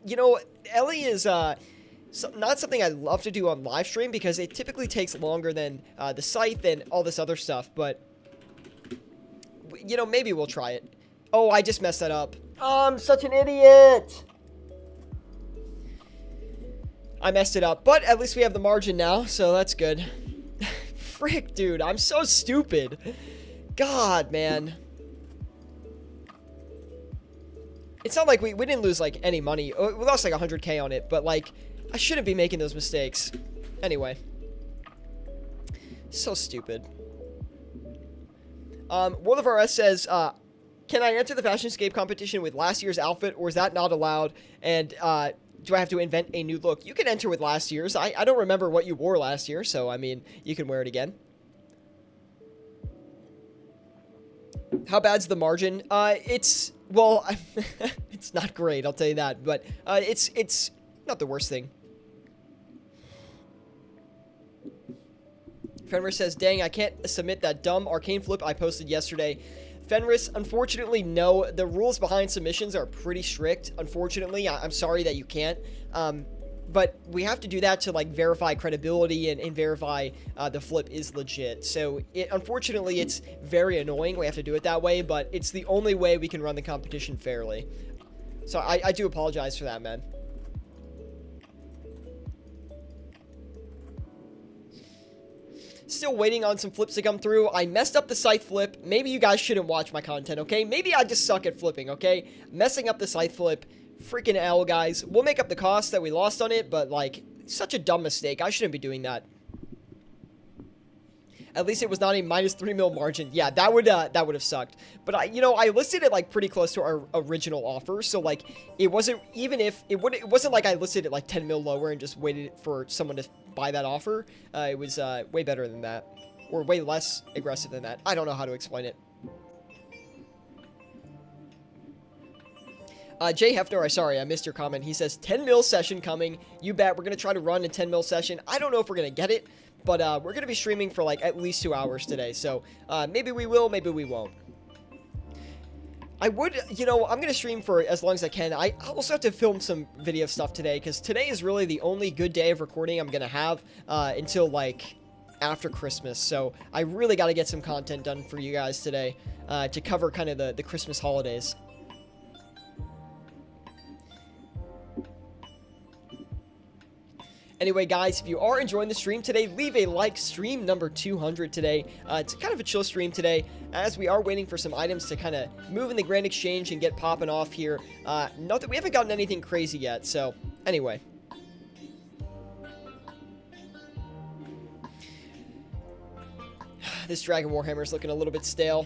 You know, Ellie is, not something I love to do on live stream because it typically takes longer than, the Scythe and all this other stuff, but, you know, maybe we'll try it. Oh, I just messed that up. Oh, I'm such an idiot! I messed it up, but at least we have the margin now, so that's good. Frick, dude, I'm so stupid. God, man. It's not like we didn't lose, like, any money. We lost, like, 100K on it, but, like, I shouldn't be making those mistakes. Anyway. So stupid. World of RS says, can I enter the Fashionscape competition with last year's outfit, or is that not allowed? And, do I have to invent a new look? You can enter with last year's. I don't remember what you wore last year, so, I mean, you can wear it again. How bad's the margin? It's, well, it's not great, I'll tell you that, but, it's not the worst thing. Fenris says, dang, I can't submit that dumb arcane flip I posted yesterday. Fenris, unfortunately, no. The rules behind submissions are pretty strict. Unfortunately, I'm sorry that you can't. But we have to do that to, like, verify credibility and verify the flip is legit. So, unfortunately, it's very annoying. We have to do it that way, but it's the only way we can run the competition fairly. So, I do apologize for that, man. Still waiting on some flips to come through. I messed up the Scythe flip. Maybe you guys shouldn't watch my content, okay? Maybe I just suck at flipping, okay? Messing up the Scythe flip. Freaking L, guys. We'll make up the cost that we lost on it, but, like, such a dumb mistake. I shouldn't be doing that. At least it was not a minus 3 mil margin. Yeah, that would have sucked. But I listed it like pretty close to our original offer, so like it wasn't, even if it wasn't like I listed it like 10 mil lower and just waited for someone to buy that offer. It was way better than that, or way less aggressive than that. I don't know how to explain it. Jay Hefner, sorry, I missed your comment. He says 10 mil session coming. You bet. We're gonna try to run a 10 mil session. I don't know if we're gonna get it, but we're going to be streaming for, like, at least 2 hours today. So, maybe we will, maybe we won't. I would, I'm going to stream for as long as I can. I also have to film some video stuff today, because today is really the only good day of recording I'm going to have until, like, after Christmas. So, I really got to get some content done for you guys today to cover kind of the Christmas holidays. Anyway, guys, if you are enjoying the stream today, leave a like. Stream number 200 today. It's kind of a chill stream today, as we are waiting for some items to kind of move in the Grand Exchange and get popping off here. Not that we haven't gotten anything crazy yet, so anyway. This Dragon Warhammer is looking a little bit stale.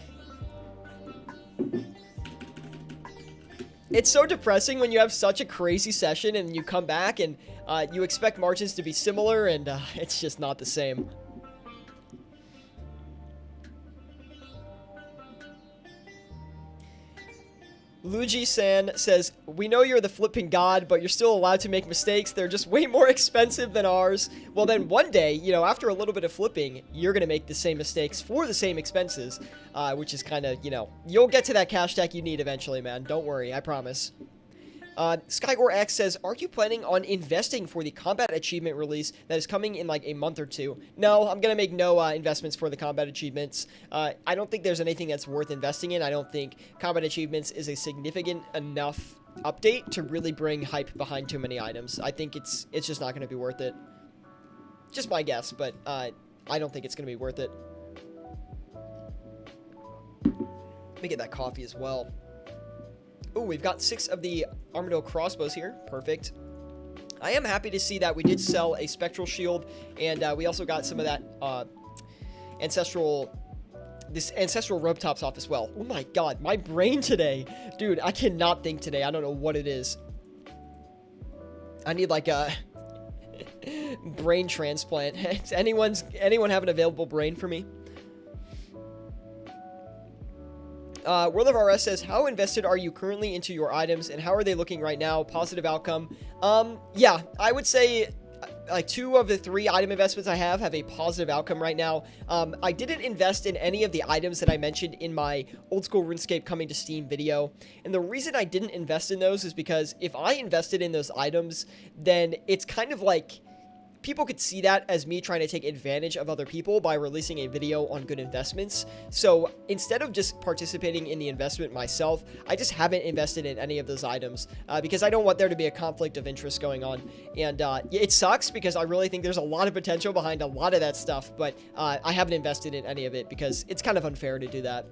It's so depressing when you have such a crazy session and you come back and you expect margins to be similar, and it's just not the same. Luigi-san says, we know you're the flipping god, but you're still allowed to make mistakes. They're just way more expensive than ours. Well, then one day, after a little bit of flipping, you're going to make the same mistakes for the same expenses, which is kind of, you'll get to that cash stack you need eventually, man. Don't worry, I promise. Skygore X says, are you planning on investing for the combat achievement release that is coming in like a month or two? No, I'm gonna make no investments for the combat achievements. I don't think there's anything that's worth investing in. I don't think combat achievements is a significant enough update to really bring hype behind too many items. I think it's just not gonna be worth it. Just my guess, but I don't think it's gonna be worth it. Let me get that coffee as well. Oh, we've got 6 of the Armadillo crossbows here. Perfect. I am happy to see that we did sell a Spectral Shield, and we also got some of that ancestral robe tops off as well. Oh my god, my brain today. Dude, I cannot think today. I don't know what it is. I need like a brain transplant. Anyone have an available brain for me? World of RS says, how invested are you currently into your items, and how are they looking right now? Positive outcome. Yeah, I would say like 2 of the 3 item investments I have a positive outcome right now. I didn't invest in any of the items that I mentioned in my old school RuneScape coming to Steam video. And the reason I didn't invest in those is because if I invested in those items, then it's kind of like people could see that as me trying to take advantage of other people by releasing a video on good investments. So instead of just participating in the investment myself, I just haven't invested in any of those items because I don't want there to be a conflict of interest going on. And it sucks because I really think there's a lot of potential behind a lot of that stuff, but I haven't invested in any of it because it's kind of unfair to do that.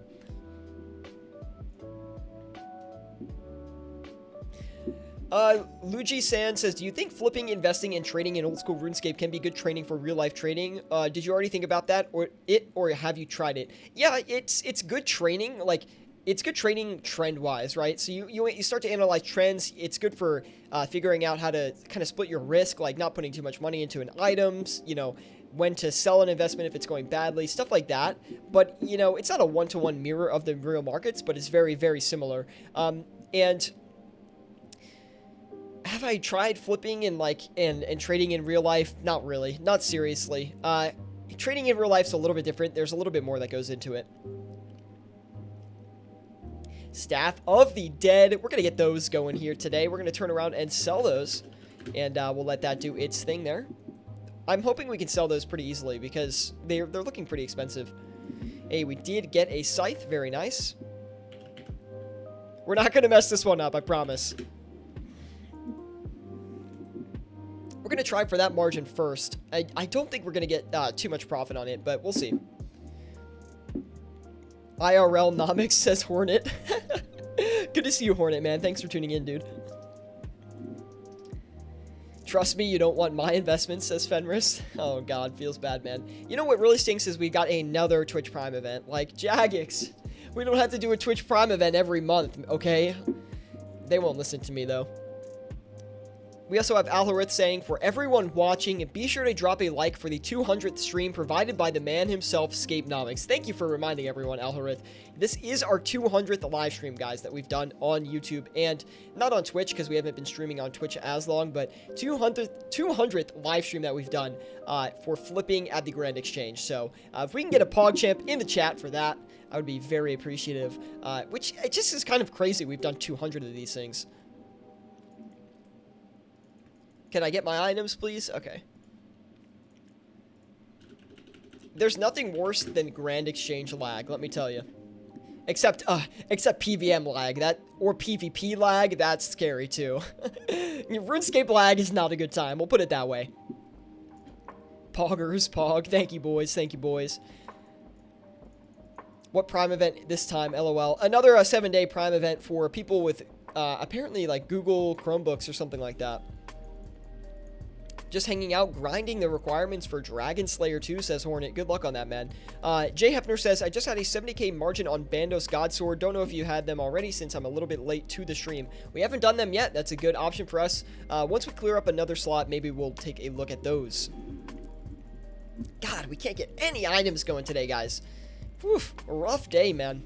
Luigi San says, do you think flipping, investing, and trading in old school RuneScape can be good training for real life trading? Did you already think about that, or have you tried it? Yeah, it's good training. Like, it's good training trend wise, right? So you start to analyze trends. It's good for figuring out how to kind of split your risk, like not putting too much money into an items, you know, when to sell an investment if it's going badly, stuff like that. But, you know, it's not a one-to-one mirror of the real markets, but it's very, very similar. And have I tried flipping and trading in real life? Not really. Not seriously. Trading in real life's a little bit different. There's a little bit more that goes into it. Staff of the Dead. We're going to get those going here today. We're going to turn around and sell those. And we'll let that do its thing there. I'm hoping we can sell those pretty easily because they're looking pretty expensive. Hey, we did get a scythe. Very nice. We're not going to mess this one up, I promise. We're going to try for that margin first. I don't think we're going to get too much profit on it, but we'll see. IRL Nomics says Hornet. Good to see you, Hornet, man. Thanks for tuning in, dude. Trust me, you don't want my investments, says Fenris. Oh, God, feels bad, man. You know what really stinks is we got another Twitch Prime event. Like, Jagex. We don't have to do a Twitch Prime event every month, okay? They won't listen to me, though. We also have Alharith saying, for everyone watching, be sure to drop a like for the 200th stream provided by the man himself, Scapenomics. Thank you for reminding everyone, Alharith. This is our 200th live stream, guys, that we've done on YouTube and not on Twitch because we haven't been streaming on Twitch as long, but 200th live stream that we've done for flipping at the Grand Exchange. So if we can get a PogChamp in the chat for that, I would be very appreciative, which it just is kind of crazy. We've done 200 of these things. Can I get my items, please? Okay. There's nothing worse than Grand Exchange lag, let me tell you. Except PVM lag, or PvP lag, that's scary too. RuneScape lag is not a good time, we'll put it that way. Poggers, Pog, thank you boys, thank you boys. What Prime event this time, LOL. Another 7-day Prime event for people with, apparently like Google Chromebooks or something like that. Just hanging out, grinding the requirements for Dragon Slayer 2, says Hornet. Good luck on that, man. Jay Hefner says, I just had a 70k margin on Bandos Godsword. Don't know if you had them already since I'm a little bit late to the stream. We haven't done them yet. That's a good option for us. Once we clear up another slot, maybe we'll take a look at those. God, we can't get any items going today, guys. Whew, a rough day, man.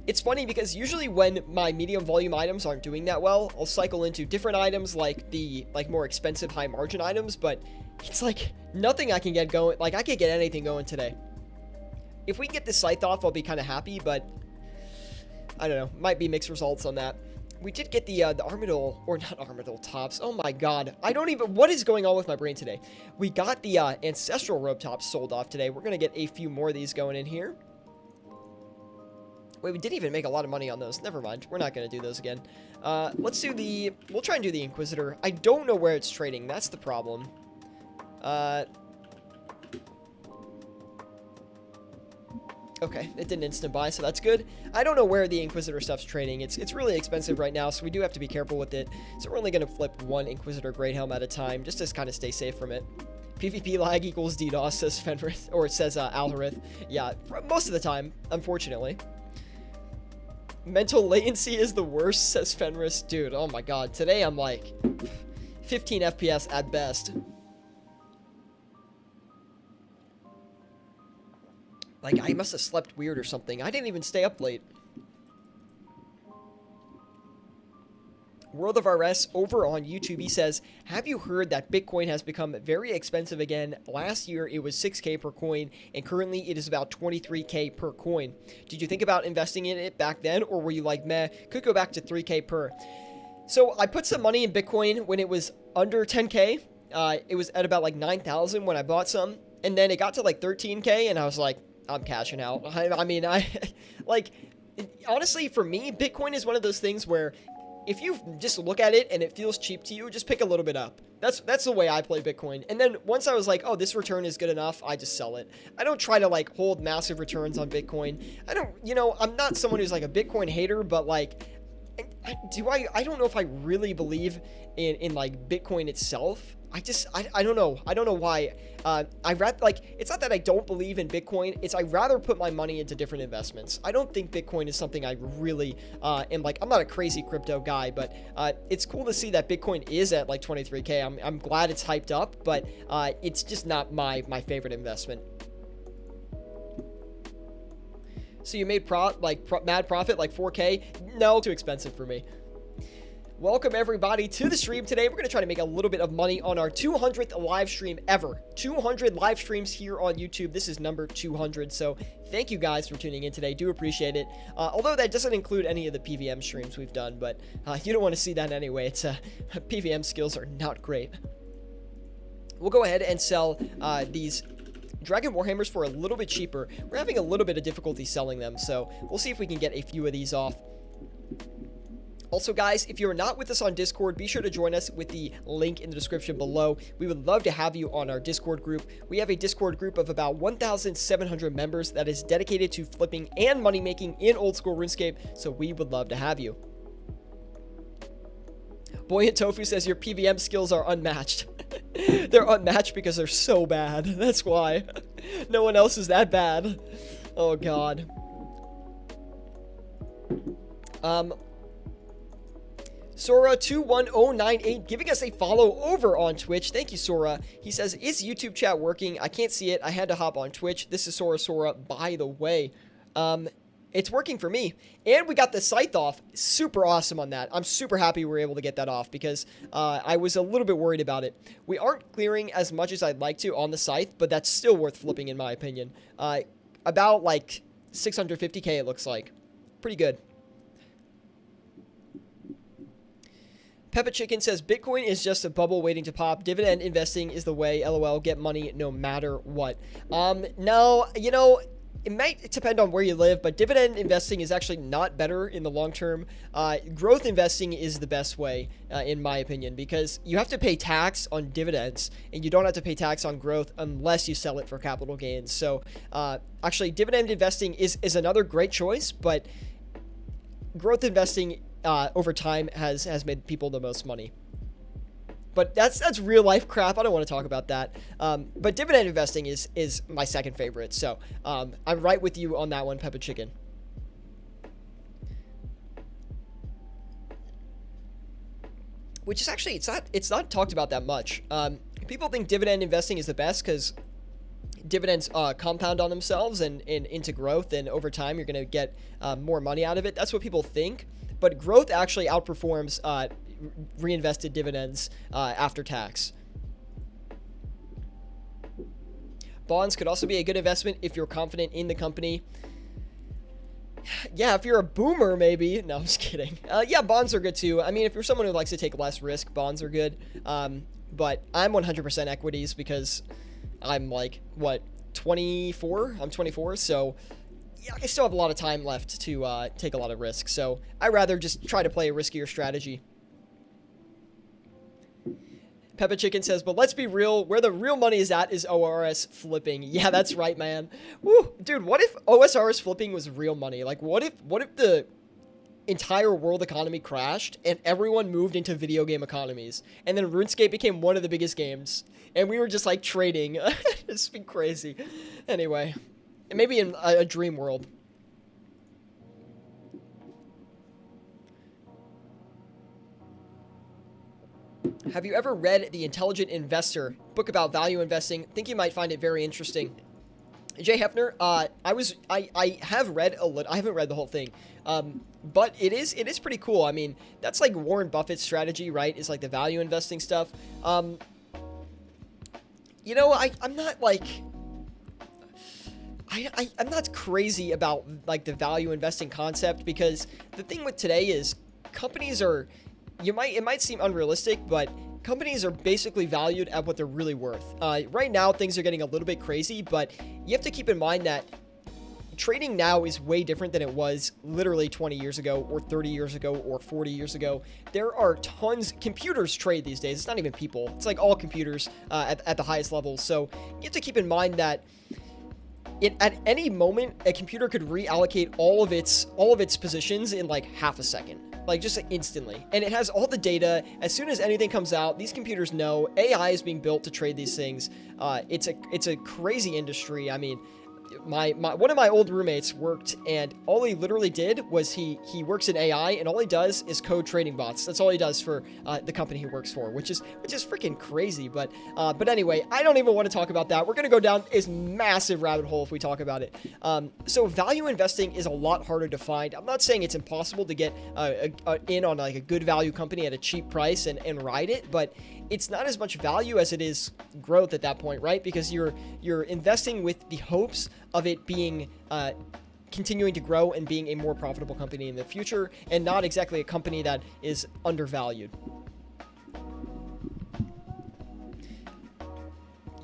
It's funny because usually when my medium volume items aren't doing that well, I'll cycle into different items like the more expensive high margin items, but it's like nothing I can get going. Like I can't get anything going today. If we can get this scythe off, I'll be kind of happy, but I don't know. Might be mixed results on that. We did get the Armadil, or not Armadil tops. Oh my god. I don't even, what is going on with my brain today? We got the Ancestral robe tops sold off today. We're going to get a few more of these going in here. Wait, we didn't even make a lot of money on those. Never mind. We're not going to do those again. Let's do the... We'll try and do the Inquisitor. I don't know where it's trading. That's the problem. Okay, it didn't instant buy, so that's good. I don't know where the Inquisitor stuff's trading. It's really expensive right now, so we do have to be careful with it. So we're only going to flip one Inquisitor Great Helm at a time, just to kind of stay safe from it. PvP lag equals DDoS, says Fenris, or it says Alharith. Yeah, most of the time, unfortunately. Mental latency is the worst, says Fenris. Dude, oh my god. Today I'm like 15 FPS at best. Like, I must have slept weird or something. I didn't even stay up late. World of RS over on YouTube, he says, have you heard that Bitcoin has become very expensive again? Last year it was 6K per coin, and currently it is about 23K per coin. Did you think about investing in it back then, or were you like, meh, could go back to 3K per? So I put some money in Bitcoin when it was under 10K. It was at about like 9,000 when I bought some, and then it got to like 13K, and I was like, I'm cashing out. I mean, like, honestly, for me, Bitcoin is one of those things where if you just look at it and it feels cheap to you, just pick a little bit up. That's the way I play Bitcoin. And then once I was like, oh, this return is good enough, I just sell it. I don't try to like hold massive returns on Bitcoin. I don't, I'm not someone who's like a Bitcoin hater, but like, I don't know if I really believe in like Bitcoin itself. I don't know. I don't know why. It's not that I don't believe in Bitcoin. It's I'd rather put my money into different investments. I don't think Bitcoin is something I really am like. I'm not a crazy crypto guy, but it's cool to see that Bitcoin is at like 23K. I'm glad it's hyped up, but it's just not my favorite investment. So you made mad profit, like 4K? No, too expensive for me. Welcome everybody to the stream today. We're going to try to make a little bit of money on our 200th live stream ever. 200 live streams here on YouTube. This is number 200. So thank you guys for tuning in today. Do appreciate it. Although that doesn't include any of the PVM streams we've done, but you don't want to see that anyway. It's PVM skills are not great. We'll go ahead and sell these Dragon Warhammers for a little bit cheaper. We're having a little bit of difficulty selling them, so we'll see if we can get a few of these off. Also, guys, if you're not with us on Discord, be sure to join us with the link in the description below. We would love to have you on our Discord group. We have a Discord group of about 1,700 members that is dedicated to flipping and money making in old school RuneScape, so we would love to have you. Buoyant Tofu says your PVM skills are unmatched. They're unmatched because they're so bad. That's why. No one else is that bad. Oh, God. Sora21098 giving us a follow over on Twitch. Thank you, Sora. He says, is YouTube chat working? I can't see it. I had to hop on Twitch. This is Sora, by the way. It's working for me. And we got the scythe off. Super awesome on that. I'm super happy we were able to get that off because I was a little bit worried about it. We aren't clearing as much as I'd like to on the scythe, but that's still worth flipping in my opinion. About like 650k it looks like. Pretty good. Peppa Chicken says, Bitcoin is just a bubble waiting to pop. Dividend investing is the way. LOL, get money no matter what. No, it might depend on where you live, but dividend investing is actually not better in the long term. Growth investing is the best way, in my opinion, because you have to pay tax on dividends, and you don't have to pay tax on growth unless you sell it for capital gains. So, actually, dividend investing is another great choice, but growth investing over time has made people the most money. But that's real life crap. I don't want to talk about that. But dividend investing is my second favorite. So I'm right with you on that one, Peppa Chicken. Which is actually, it's not talked about that much. People think dividend investing is the best because dividends compound on themselves and into growth, and over time you're going to get more money out of it. That's what people think. But growth actually outperforms reinvested dividends after tax. Bonds could also be a good investment if you're confident in the company. Yeah, if you're a boomer, maybe. No, I'm just kidding. Yeah, bonds are good too. I mean, if you're someone who likes to take less risk, bonds are good. But I'm 100% equities because I'm like, what, 24? I'm 24, so yeah, I still have a lot of time left to take a lot of risks. So I'd rather just try to play a riskier strategy. Peppa Chicken says, but let's be real, where the real money is at is OSRS flipping. Yeah, that's right, man. Woo, dude, what if OSRS flipping was real money? Like, what if the entire world economy crashed and everyone moved into video game economies, and then RuneScape became one of the biggest games, and we were just like trading? It's been crazy. Anyway, maybe in a dream world. Have you ever read The Intelligent Investor, book about value investing? Think you might find it very interesting. Jay Hefner, I have read a little. I haven't read the whole thing, but it is pretty cool. I mean, that's like Warren Buffett's strategy, right? Is like the value investing stuff. I'm not like I'm not crazy about like the value investing concept, because the thing with today is companies are, it might seem unrealistic, but companies are basically valued at what they're really worth. Right now, things are getting a little bit crazy, but you have to keep in mind that trading now is way different than it was literally 20 years ago or 30 years ago or 40 years ago. There are tons, computers trade these days. It's not even people. It's like all computers at the highest levels. So you have to keep in mind that at any moment, a computer could reallocate all of its positions in like half a second, like just instantly. And it has all the data. As soon as anything comes out, these computers know AI is being built to trade these things. It's a crazy industry. I mean, one of my old roommates worked, and all he literally did was he works in AI, and all he does is code trading bots. That's all he does for the company he works for, which is freaking crazy. But anyway, I don't even want to talk about that. We're gonna go down this massive rabbit hole if we talk about it. So value investing is a lot harder to find. I'm not saying it's impossible to get in on like a good value company at a cheap price and ride it, but it's not as much value as it is growth at that point, right? Because you're investing with the hopes of it being continuing to grow and being a more profitable company in the future, and not exactly a company that is undervalued.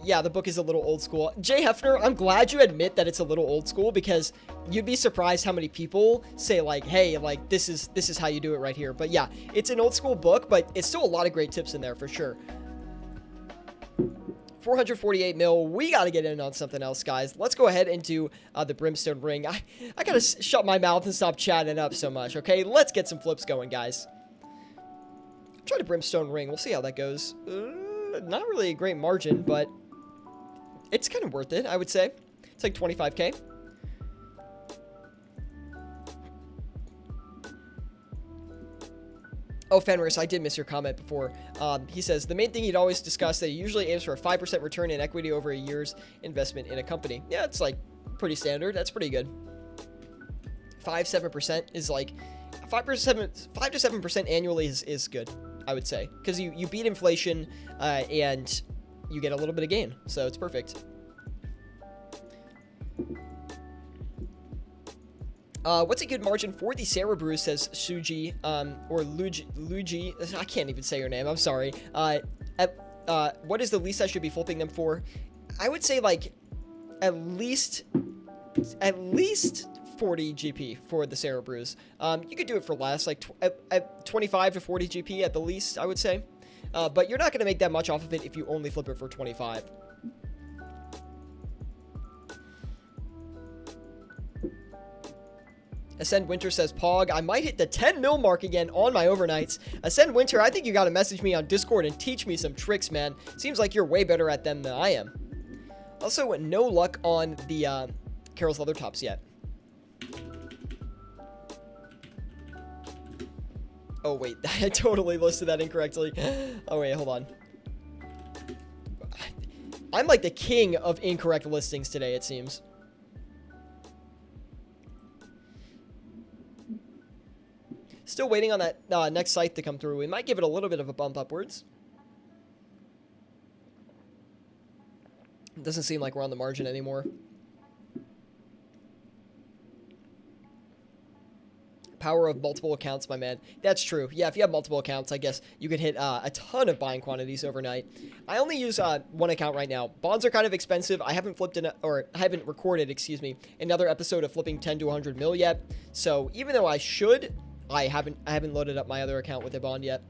Yeah, the book is a little old school. Jay Hefner, I'm glad you admit that it's a little old school, because you'd be surprised how many people say like, hey, like this is how you do it right here. But yeah, it's an old school book, but it's still a lot of great tips in there for sure. 448 mil. We got to get in on something else, guys. Let's go ahead and do the Brimstone Ring. I got to shut my mouth and stop chatting up so much, okay? Let's get some flips going, guys. Try the Brimstone Ring. We'll see how that goes. Not really a great margin, but it's kind of worth it, I would say. It's like 25K. Oh, Fenris, I did miss your comment before. He says, the main thing he'd always discuss that he usually aims for a 5% return in equity over a year's investment in a company. Yeah, it's like pretty standard. That's pretty good. 5-7% is like 5 to 7% annually is good, I would say, because you beat inflation and you get a little bit of gain, so it's perfect. What's a good margin for the Sarah Brew, says Suji, or Luigi, I can't even say her name, I'm sorry. What is the least I should be flipping them for? I would say like at least 40 GP for the Sarah Brews. You could do it for less, like at 25 to 40 GP at the least, I would say. But you're not going to make that much off of it if you only flip it for 25. Ascend Winter says, Pog, I might hit the 10 mil mark again on my overnights. Ascend Winter, I think you got to message me on Discord and teach me some tricks, man. Seems like you're way better at them than I am. Also, no luck on the Carol's Leather Tops yet. Oh, wait, I totally listed that incorrectly. Oh, wait, hold on. I'm like the king of incorrect listings today, it seems. Still waiting on that next site to come through. We might give it a little bit of a bump upwards. It doesn't seem like we're on the margin anymore. Power of multiple accounts, my man. That's true. Yeah, if you have multiple accounts, I guess you could hit a ton of buying quantities overnight. I only use one account right now. Bonds are kind of expensive. I haven't I haven't recorded, excuse me, another episode of flipping 10 to 100 mil yet. So even though I should, I haven't loaded up my other account with a bond yet.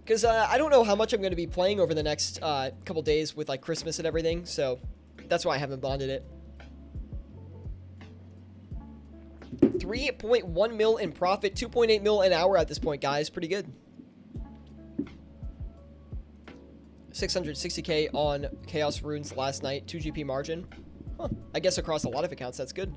Because I don't know how much I'm going to be playing over the next couple days with like Christmas and everything. So that's why I haven't bonded it. 3.1 mil in profit, 2.8 mil an hour at this point, guys. Pretty good. 660K on Chaos Runes last night, 2 GP margin. Huh. I guess across a lot of accounts, that's good.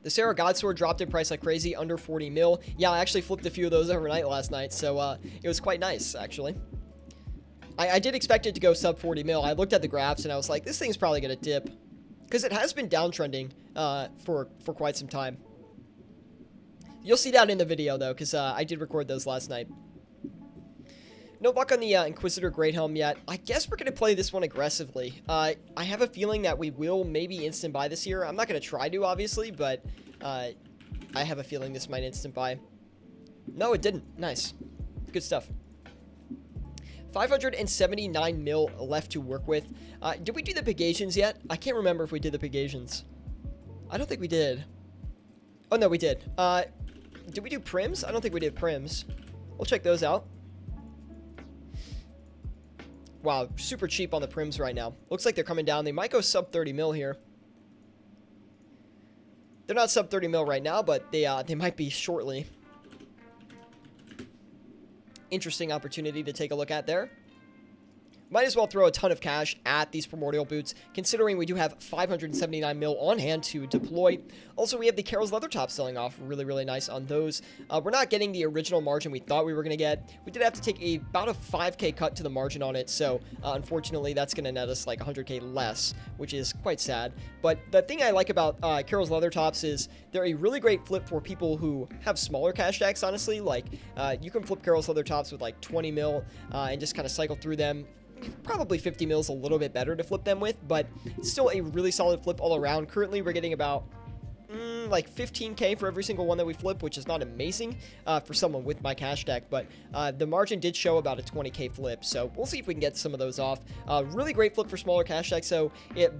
The Sarah Godsword dropped in price like crazy, under 40 mil. Yeah, I actually flipped a few of those overnight last night, so it was quite nice, actually. I did expect it to go sub 40 mil. I looked at the graphs and I was like, this thing's probably going to dip. Because it has been downtrending for quite some time. You'll see that in the video, though, because I did record those last night. No luck on the Inquisitor Great Helm yet. I guess we're going to play this one aggressively. I have a feeling that we will maybe instant buy this here. I'm not going to try to, obviously, but I have a feeling this might instant buy. No, it didn't. Nice. Good stuff. 579 mil left to work with. Did we do the Pegasions yet? I can't remember if we did the Pegasions. I don't think we did. Oh, no, we did. Did we do Prims? I don't think we did Prims. We'll check those out. Wow, super cheap on the Prims right now. Looks like they're coming down. They might go sub 30 mil here. They're not sub 30 mil right now, but they might be shortly. Interesting opportunity to take a look at there. Might as well throw a ton of cash at these Primordial Boots, considering we do have 579 mil on hand to deploy. Also, we have the Carol's Leather Top selling off really, really nice on those. We're not getting the original margin we thought we were going to get. We did have to take about a 5K cut to the margin on it, so unfortunately, that's going to net us like 100K less, which is quite sad. But the thing I like about Carol's Leather Tops is they're a really great flip for people who have smaller cash stacks, honestly. Like, you can flip Carol's Leather Tops with like 20 mil and just kind of cycle through them. Probably 50 mil is a little bit better to flip them with, but still a really solid flip all around. Currently, we're getting about like 15K for every single one that we flip, which is not amazing for someone with my cash stack, but the margin did show about a 20K flip, so we'll see if we can get some of those off. Really great flip for smaller cash stacks, so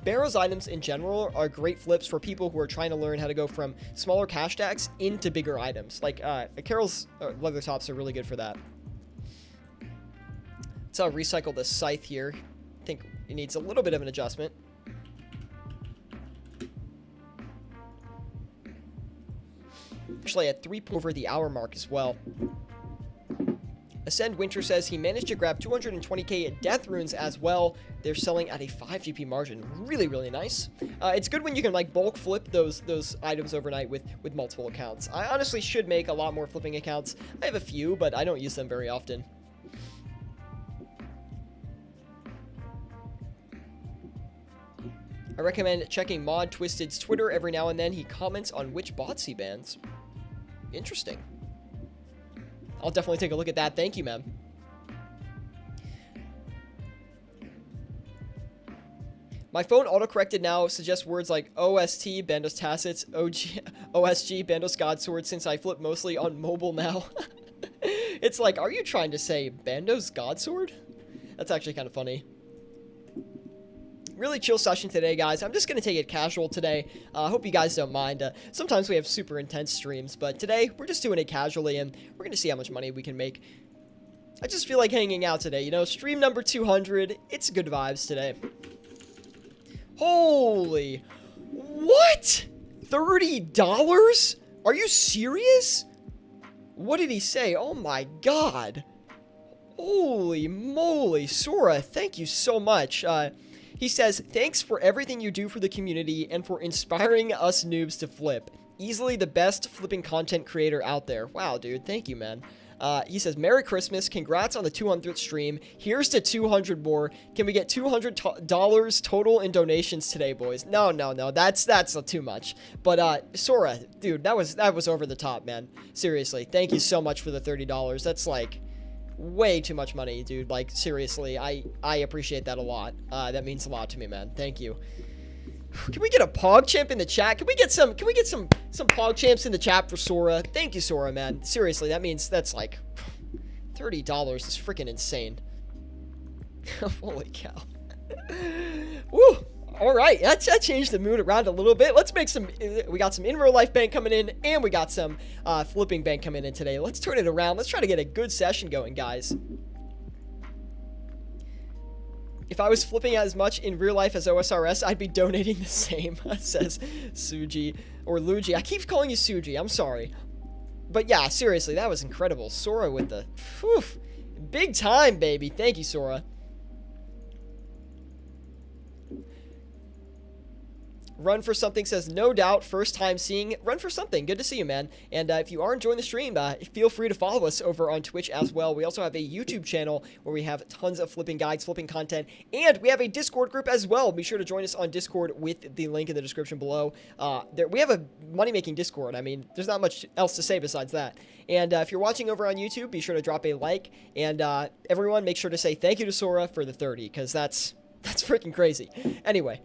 Barrow's items in general are great flips for people who are trying to learn how to go from smaller cash stacks into bigger items. Like, Carol's Leather Tops are really good for that. So I'll recycle the Scythe here. I think it needs a little bit of an adjustment. Actually, at 3 over the hour mark as well. Ascend Winter says he managed to grab 220K Death Runes as well. They're selling at a 5 GP margin. Really, really nice. It's good when you can like bulk flip those items overnight with multiple accounts. I honestly should make a lot more flipping accounts. I have a few, but I don't use them very often. I recommend checking Mod Twisted's Twitter every now and then. He comments on which bots he bans. Interesting. I'll definitely take a look at that. Thank you, man. My phone autocorrected now suggests words like OST, Bandos Tacits, OSG, Bandos Godsword, since I flip mostly on mobile now. It's like, are you trying to say Bandos Godsword? That's actually kind of funny. Really chill session today, guys. I'm just going to take it casual today. I hope you guys don't mind. Sometimes we have super intense streams, but today we're just doing it casually, and we're going to see how much money we can make. I just feel like hanging out today, you know? Stream number 200. It's good vibes today. Holy... What? $30? Are you serious? What did he say? Oh my god. Holy moly. Sora, thank you so much. He says, thanks for everything you do for the community and for inspiring us noobs to flip. Easily the best flipping content creator out there. Wow, dude. Thank you, man. He says, Merry Christmas. Congrats on the 200th stream. Here's to 200 more. Can we get $200 total in donations today, boys? No. That's too much. But, Sora, dude, that was over the top, man. Seriously. Thank you so much for the $30. That's like... way too much money, dude. Like, seriously, I appreciate that a lot. That means a lot to me, man. Thank you. Can we get a PogChamp in the chat? Can we get some PogChamps in the chat for Sora? Thank you, Sora, man. Seriously, that's like $30 is freaking insane. Holy cow. Woo! All right, that changed the mood around a little bit. Let's make some, we got some in real life bank coming in, and we got some flipping bank coming in today. Let's turn it around. Let's try to get a good session going, guys. If I was flipping as much in real life as OSRS, I'd be donating the same, says Suji, or Luigi. I keep calling you Suji, I'm sorry. But yeah, seriously, that was incredible. Sora with the, whew, big time, baby. Thank you, Sora. Run for Something says, no doubt, first time seeing Run for Something. Good to see you, man. And if you are enjoying the stream, feel free to follow us over on Twitch as well. We also have a YouTube channel where we have tons of flipping guides, flipping content, and we have a Discord group as well. Be sure to join us on Discord with the link in the description below. We have a money-making Discord. I mean, there's not much else to say besides that. And if you're watching over on YouTube, be sure to drop a like. And everyone, make sure to say thank you to Sora for the 30, because that's freaking crazy. Anyway.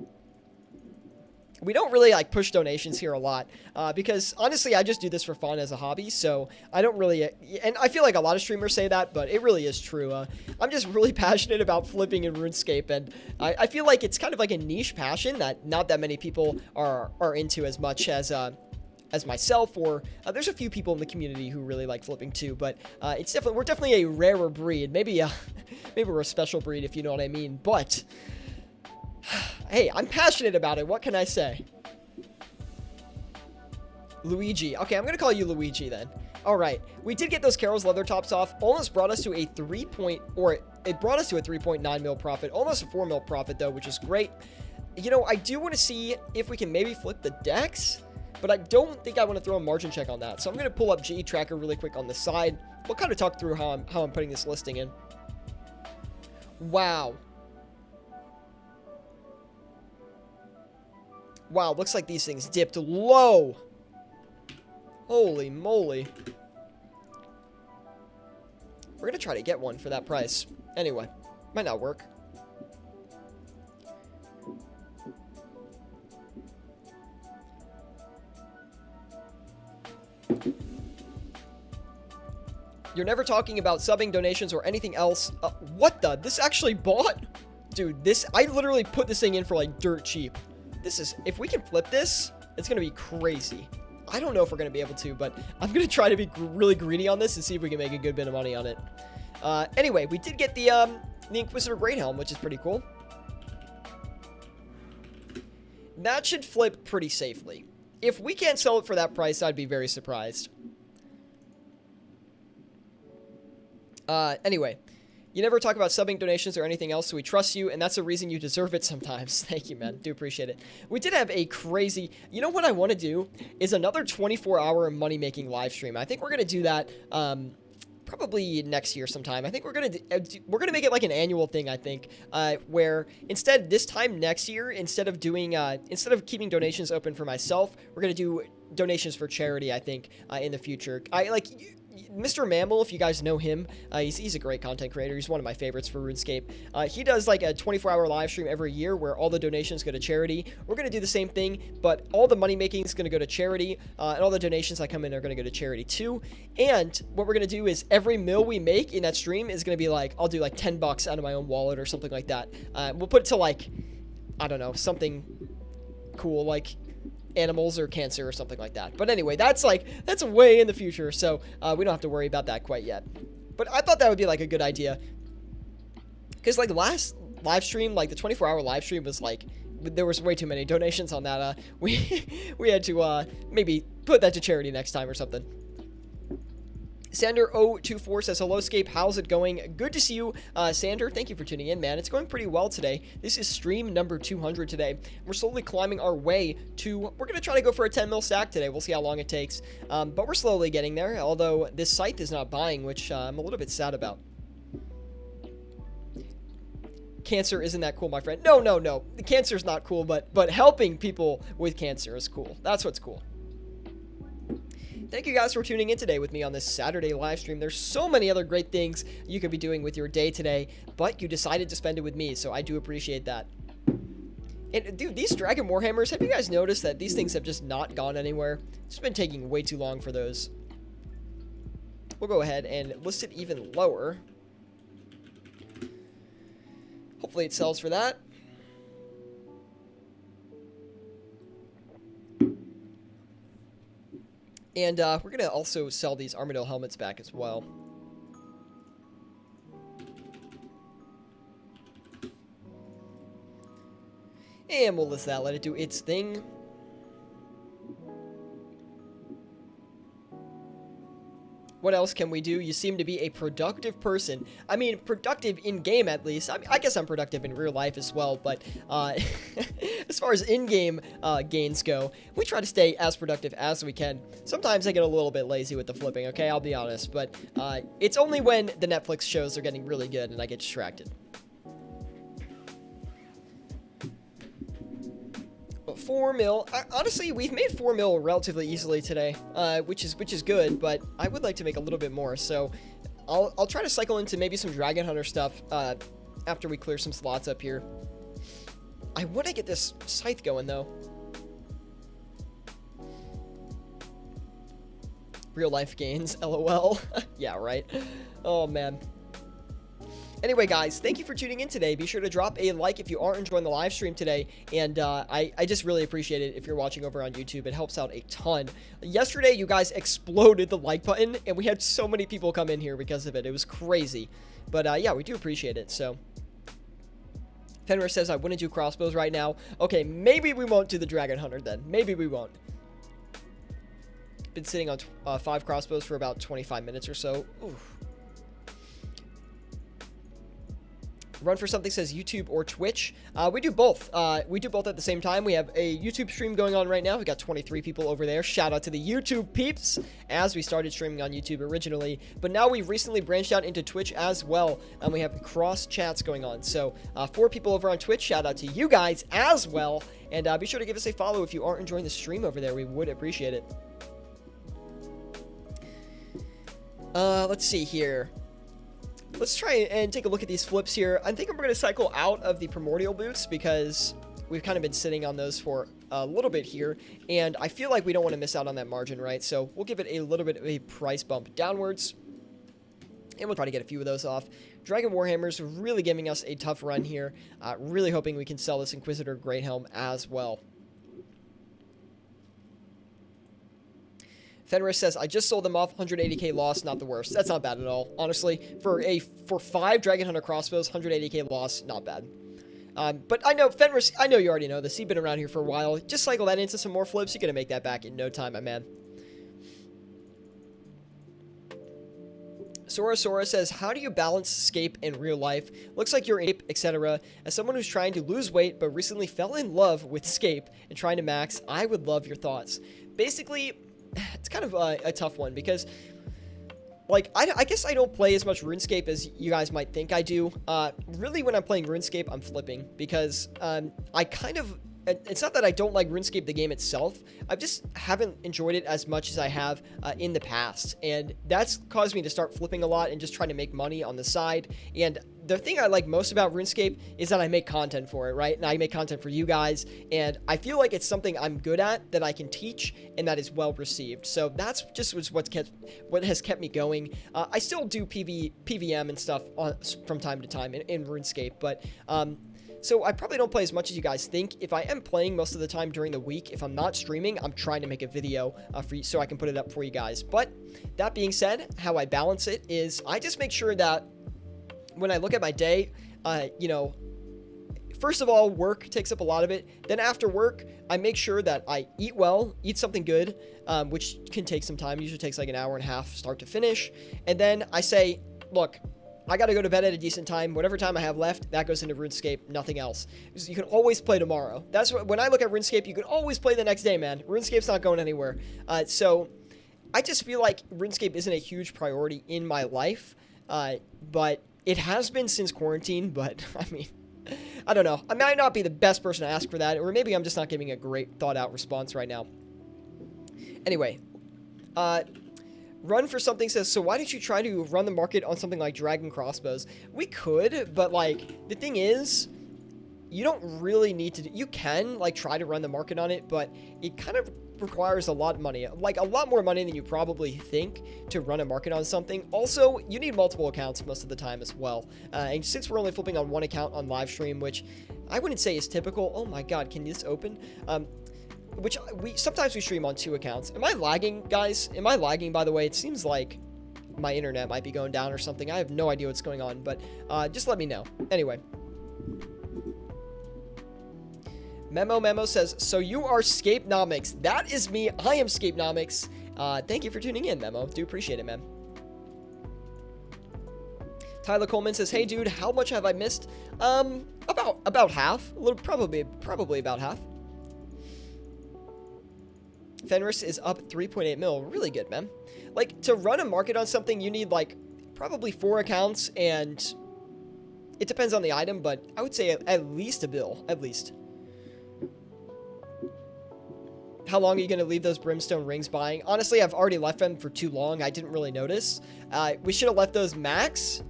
We don't really, like, push donations here a lot, because, honestly, I just do this for fun as a hobby, so I don't really, and I feel like a lot of streamers say that, but it really is true. I'm just really passionate about flipping in RuneScape, and I feel like it's kind of like a niche passion that not that many people are into as much as myself, or there's a few people in the community who really like flipping too, but we're definitely a rarer breed. Maybe we're a special breed, if you know what I mean, but hey, I'm passionate about it. What can I say? Luigi. Okay, I'm going to call you Luigi then. All right. We did get those Carol's leather tops off. Almost brought us to a 3.9 mil profit. Almost a 4 mil profit, though, which is great. You know, I do want to see if we can maybe flip the decks, but I don't think I want to throw a margin check on that. So I'm going to pull up GE Tracker really quick on the side. We'll kind of talk through how I'm putting this listing in. Wow. Wow, looks like these things dipped low. Holy moly. We're going to try to get one for that price. Anyway, might not work. You're never talking about subbing, donations, or anything else. What the? This actually bought? Dude, I literally put this thing in for, like, dirt cheap. If we can flip this, it's going to be crazy. I don't know if we're going to be able to, but I'm going to try to be really greedy on this and see if we can make a good bit of money on it. Anyway, we did get the Inquisitor Great Helm, which is pretty cool. That should flip pretty safely. If we can't sell it for that price, I'd be very surprised. Anyway. You never talk about subbing, donations, or anything else, so we trust you, and that's the reason you deserve it sometimes. Thank you, man. Do appreciate it. We did have a crazy... You know what I want to do? Is another 24-hour money-making live stream. I think we're going to do that probably next year sometime. I think we're going to make it like an annual thing, I think, where instead, this time next year, instead of keeping donations open for myself, we're going to do donations for charity, I think, in the future. Mr. Mammal, if you guys know him, he's a great content creator. He's one of my favorites for RuneScape. He does like a 24-hour live stream every year where all the donations go to charity. We're going to do the same thing, but all the money making is going to go to charity, and all the donations that come in are going to go to charity too. And what we're going to do is every mil we make in that stream is going to be like, I'll do like $10 out of my own wallet or something like that. We'll put it to like, I don't know, something cool like animals or cancer or something like that. But anyway, that's way in the future, so we don't have to worry about that quite yet. But I thought that would be like a good idea, because like the last live stream, like the 24-hour live stream, was like there was way too many donations on that. We had to maybe put that to charity next time or something. Sander024 says, hello, Scape. How's it going? Good to see you, Sander. Thank you for tuning in, man. It's going pretty well today. This is stream number 200 today. We're slowly climbing our way to... We're going to try to go for a 10 mil stack today. We'll see how long it takes. But we're slowly getting there, although this scythe is not buying, which I'm a little bit sad about. Cancer isn't that cool, my friend. No. The cancer's not cool, but helping people with cancer is cool. That's what's cool. Thank you guys for tuning in today with me on this Saturday live stream. There's so many other great things you could be doing with your day today, but you decided to spend it with me, so I do appreciate that. And dude, these Dragon Warhammers, have you guys noticed that these things have just not gone anywhere? It's been taking way too long for those. We'll go ahead and list it even lower. Hopefully it sells for that. And we're going to also sell these Armadillo helmets back as well. And we'll list that, let it do its thing. What else can we do? You seem to be a productive person. I mean, productive in-game at least. I guess I'm productive in real life as well, but as far as in-game gains go, we try to stay as productive as we can. Sometimes I get a little bit lazy with the flipping, okay? I'll be honest, but it's only when the Netflix shows are getting really good and I get distracted. 4 mil. Honestly, we've made 4 mil relatively easily today, which is good, but I would like to make a little bit more, so I'll try to cycle into maybe some Dragon Hunter stuff after we clear some slots up here. I want to get this scythe going, though. Real life gains, lol. Yeah, right. Oh, man. Anyway, guys, thank you for tuning in today. Be sure to drop a like if you are enjoying the live stream today, and I just really appreciate it if you're watching over on YouTube. It helps out a ton. Yesterday, you guys exploded the like button, and we had so many people come in here because of it. It was crazy. But, yeah, we do appreciate it, so... Fenrir says, I wouldn't do crossbows right now. Okay, maybe we won't do the Dragon Hunter then. Maybe we won't. Been sitting on 5 crossbows for about 25 minutes or so. Oof. Run for Something says YouTube or Twitch. We do both. We do both at the same time. We have a YouTube stream going on right now. We got 23 people over there. Shout out to the YouTube peeps, as we started streaming on YouTube originally. But now we've recently branched out into Twitch as well, and we have cross chats going on. So 4 people over on Twitch. Shout out to you guys as well. And be sure to give us a follow if you are enjoying the stream over there. We would appreciate it. Let's see here. Let's try and take a look at these flips here. I think we're going to cycle out of the primordial boots because we've kind of been sitting on those for a little bit here, and I feel like we don't want to miss out on that margin, right? So we'll give it a little bit of a price bump downwards, and we'll try to get a few of those off. Dragon Warhammer's really giving us a tough run here. Really hoping we can sell this Inquisitor Great Helm as well. Fenris says, I just sold them off, 180k loss, not the worst. That's not bad at all, honestly. For 5 Dragon Hunter crossbows, 180k loss, not bad. But I know, Fenris, I know you already know this. You've been around here for a while. Just cycle that into some more flips. You're going to make that back in no time, my man. Sora says, how do you balance escape in real life? Looks like you're an ape, etc. As someone who's trying to lose weight but recently fell in love with escape and trying to max, I would love your thoughts. Basically, it's kind of a tough one because, like, I guess I don't play as much RuneScape as you guys might think I do. Really, when I'm playing RuneScape, I'm flipping because I kind of... It's not that I don't like RuneScape, the game itself. I just haven't enjoyed it as much as I have in the past. And that's caused me to start flipping a lot and just trying to make money on the side. And the thing I like most about RuneScape is that I make content for it, right? And I make content for you guys. And I feel like it's something I'm good at, that I can teach, and that is well received. So that's just what has kept me going. I still do PVM and stuff from time to time in RuneScape, but... So I probably don't play as much as you guys think. If I am playing most of the time during the week, if I'm not streaming, I'm trying to make a video for you so I can put it up for you guys. But that being said, how I balance it is I just make sure that when I look at my day, you know, first of all, work takes up a lot of it. Then after work, I make sure that I eat well, eat something good, which can take some time. It usually takes like an hour and a half start to finish. And then I say, look, I gotta go to bed at a decent time. Whatever time I have left, that goes into RuneScape, nothing else. You can always play tomorrow. That's what, when I look at RuneScape, you can always play the next day, man. RuneScape's not going anywhere. So I just feel like RuneScape isn't a huge priority in my life, but it has been since quarantine, but I mean, I don't know. I might not be the best person to ask for that, or maybe I'm just not giving a great thought out response right now. Anyway, Run for Something says, so why don't you try to run the market on something like Dragon Crossbows? We could, but, like, the thing is, you don't really need to... You can, like, try to run the market on it, but it kind of requires a lot of money. Like, a lot more money than you probably think to run a market on something. Also, you need multiple accounts most of the time as well. And since we're only flipping on one account on live stream, which I wouldn't say is typical... Oh, my God, can this open? Which sometimes we stream on 2 accounts. Am I lagging, guys? Am I lagging, by the way? It seems like my internet might be going down or something. I have no idea what's going on, but just let me know. Anyway. Memo says, so you are Scapenomics. That is me. I am Scapenomics. Thank you for tuning in, Memo. Do appreciate it, man. Tyler Coleman says, hey dude, how much have I missed? About half. A little, probably about half. Fenris is up 3.8 mil. Really good, man. Like, to run a market on something, you need, like, probably 4 accounts, and it depends on the item, but I would say at least a bill. At least. How long are you going to leave those brimstone rings buying? Honestly, I've already left them for too long. I didn't really notice. We should have left those max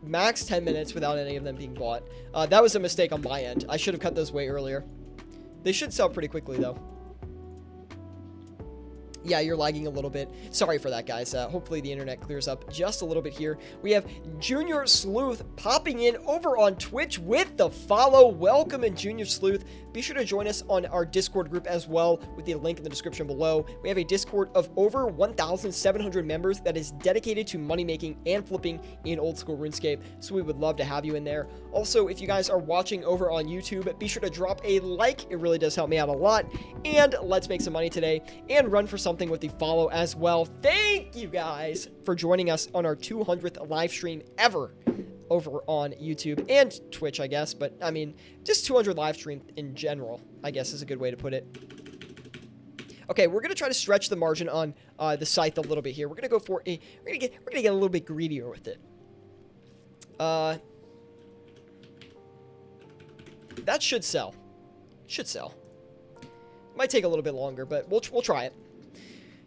10 minutes without any of them being bought. That was a mistake on my end. I should have cut those way earlier. They should sell pretty quickly, though. Yeah, you're lagging a little bit. Sorry for that, guys. Hopefully the internet clears up just a little bit here. We have Junior Sleuth popping in over on Twitch with the follow. Welcome in, Junior Sleuth. Be sure to join us on our Discord group as well with the link in the description below. We have a Discord of over 1,700 members that is dedicated to money making and flipping in old school RuneScape, so we would love to have you in there. Also, if you guys are watching over on YouTube, be sure to drop a like. It really does help me out a lot. And let's make some money today and run for something with the follow as well. Thank you guys for joining us on our 200th live stream ever over on YouTube and Twitch, I guess. But I mean, just 200 live stream in general, I guess is a good way to put it. Okay, we're gonna try to stretch the margin on the scythe a little bit here. We're gonna go for a we're gonna get a little bit greedier with it. That should sell. Should sell. Might take a little bit longer, but we'll try it.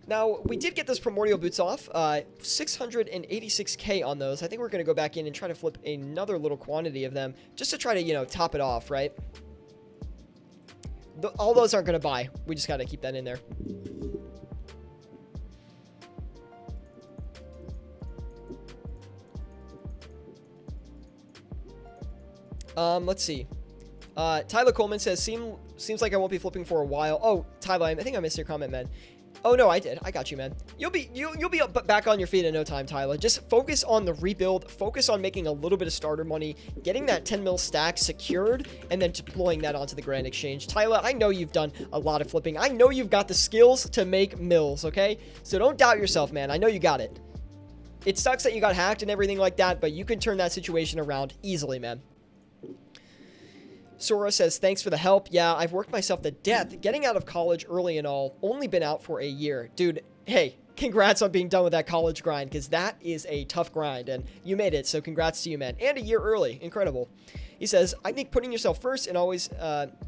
Now, we did get those primordial boots off, 686k on those. I think we're going to go back in and try to flip another little quantity of them, just to try to, you know, top it off, right? All those aren't going to buy. We just got to keep that in there. Let's see. Tyler Coleman says, seems like I won't be flipping for a while. Oh, Tyler, I think I missed your comment, man. Oh, no, I did. I got you, man. You'll be back on your feet in no time, Tyler. Just focus on the rebuild. Focus on making a little bit of starter money, getting that 10 mil stack secured, and then deploying that onto the Grand Exchange. Tyler, I know you've done a lot of flipping. I know you've got the skills to make mills, okay? So don't doubt yourself, man. I know you got it. It sucks that you got hacked and everything like that, but you can turn that situation around easily, man. Sora says, thanks for the help. Yeah, I've worked myself to death. Getting out of college early and all. Only been out for a year. Dude, hey, congrats on being done with that college grind, because that is a tough grind, and you made it, so congrats to you, man. And a year early. Incredible. He says, I think putting yourself first and always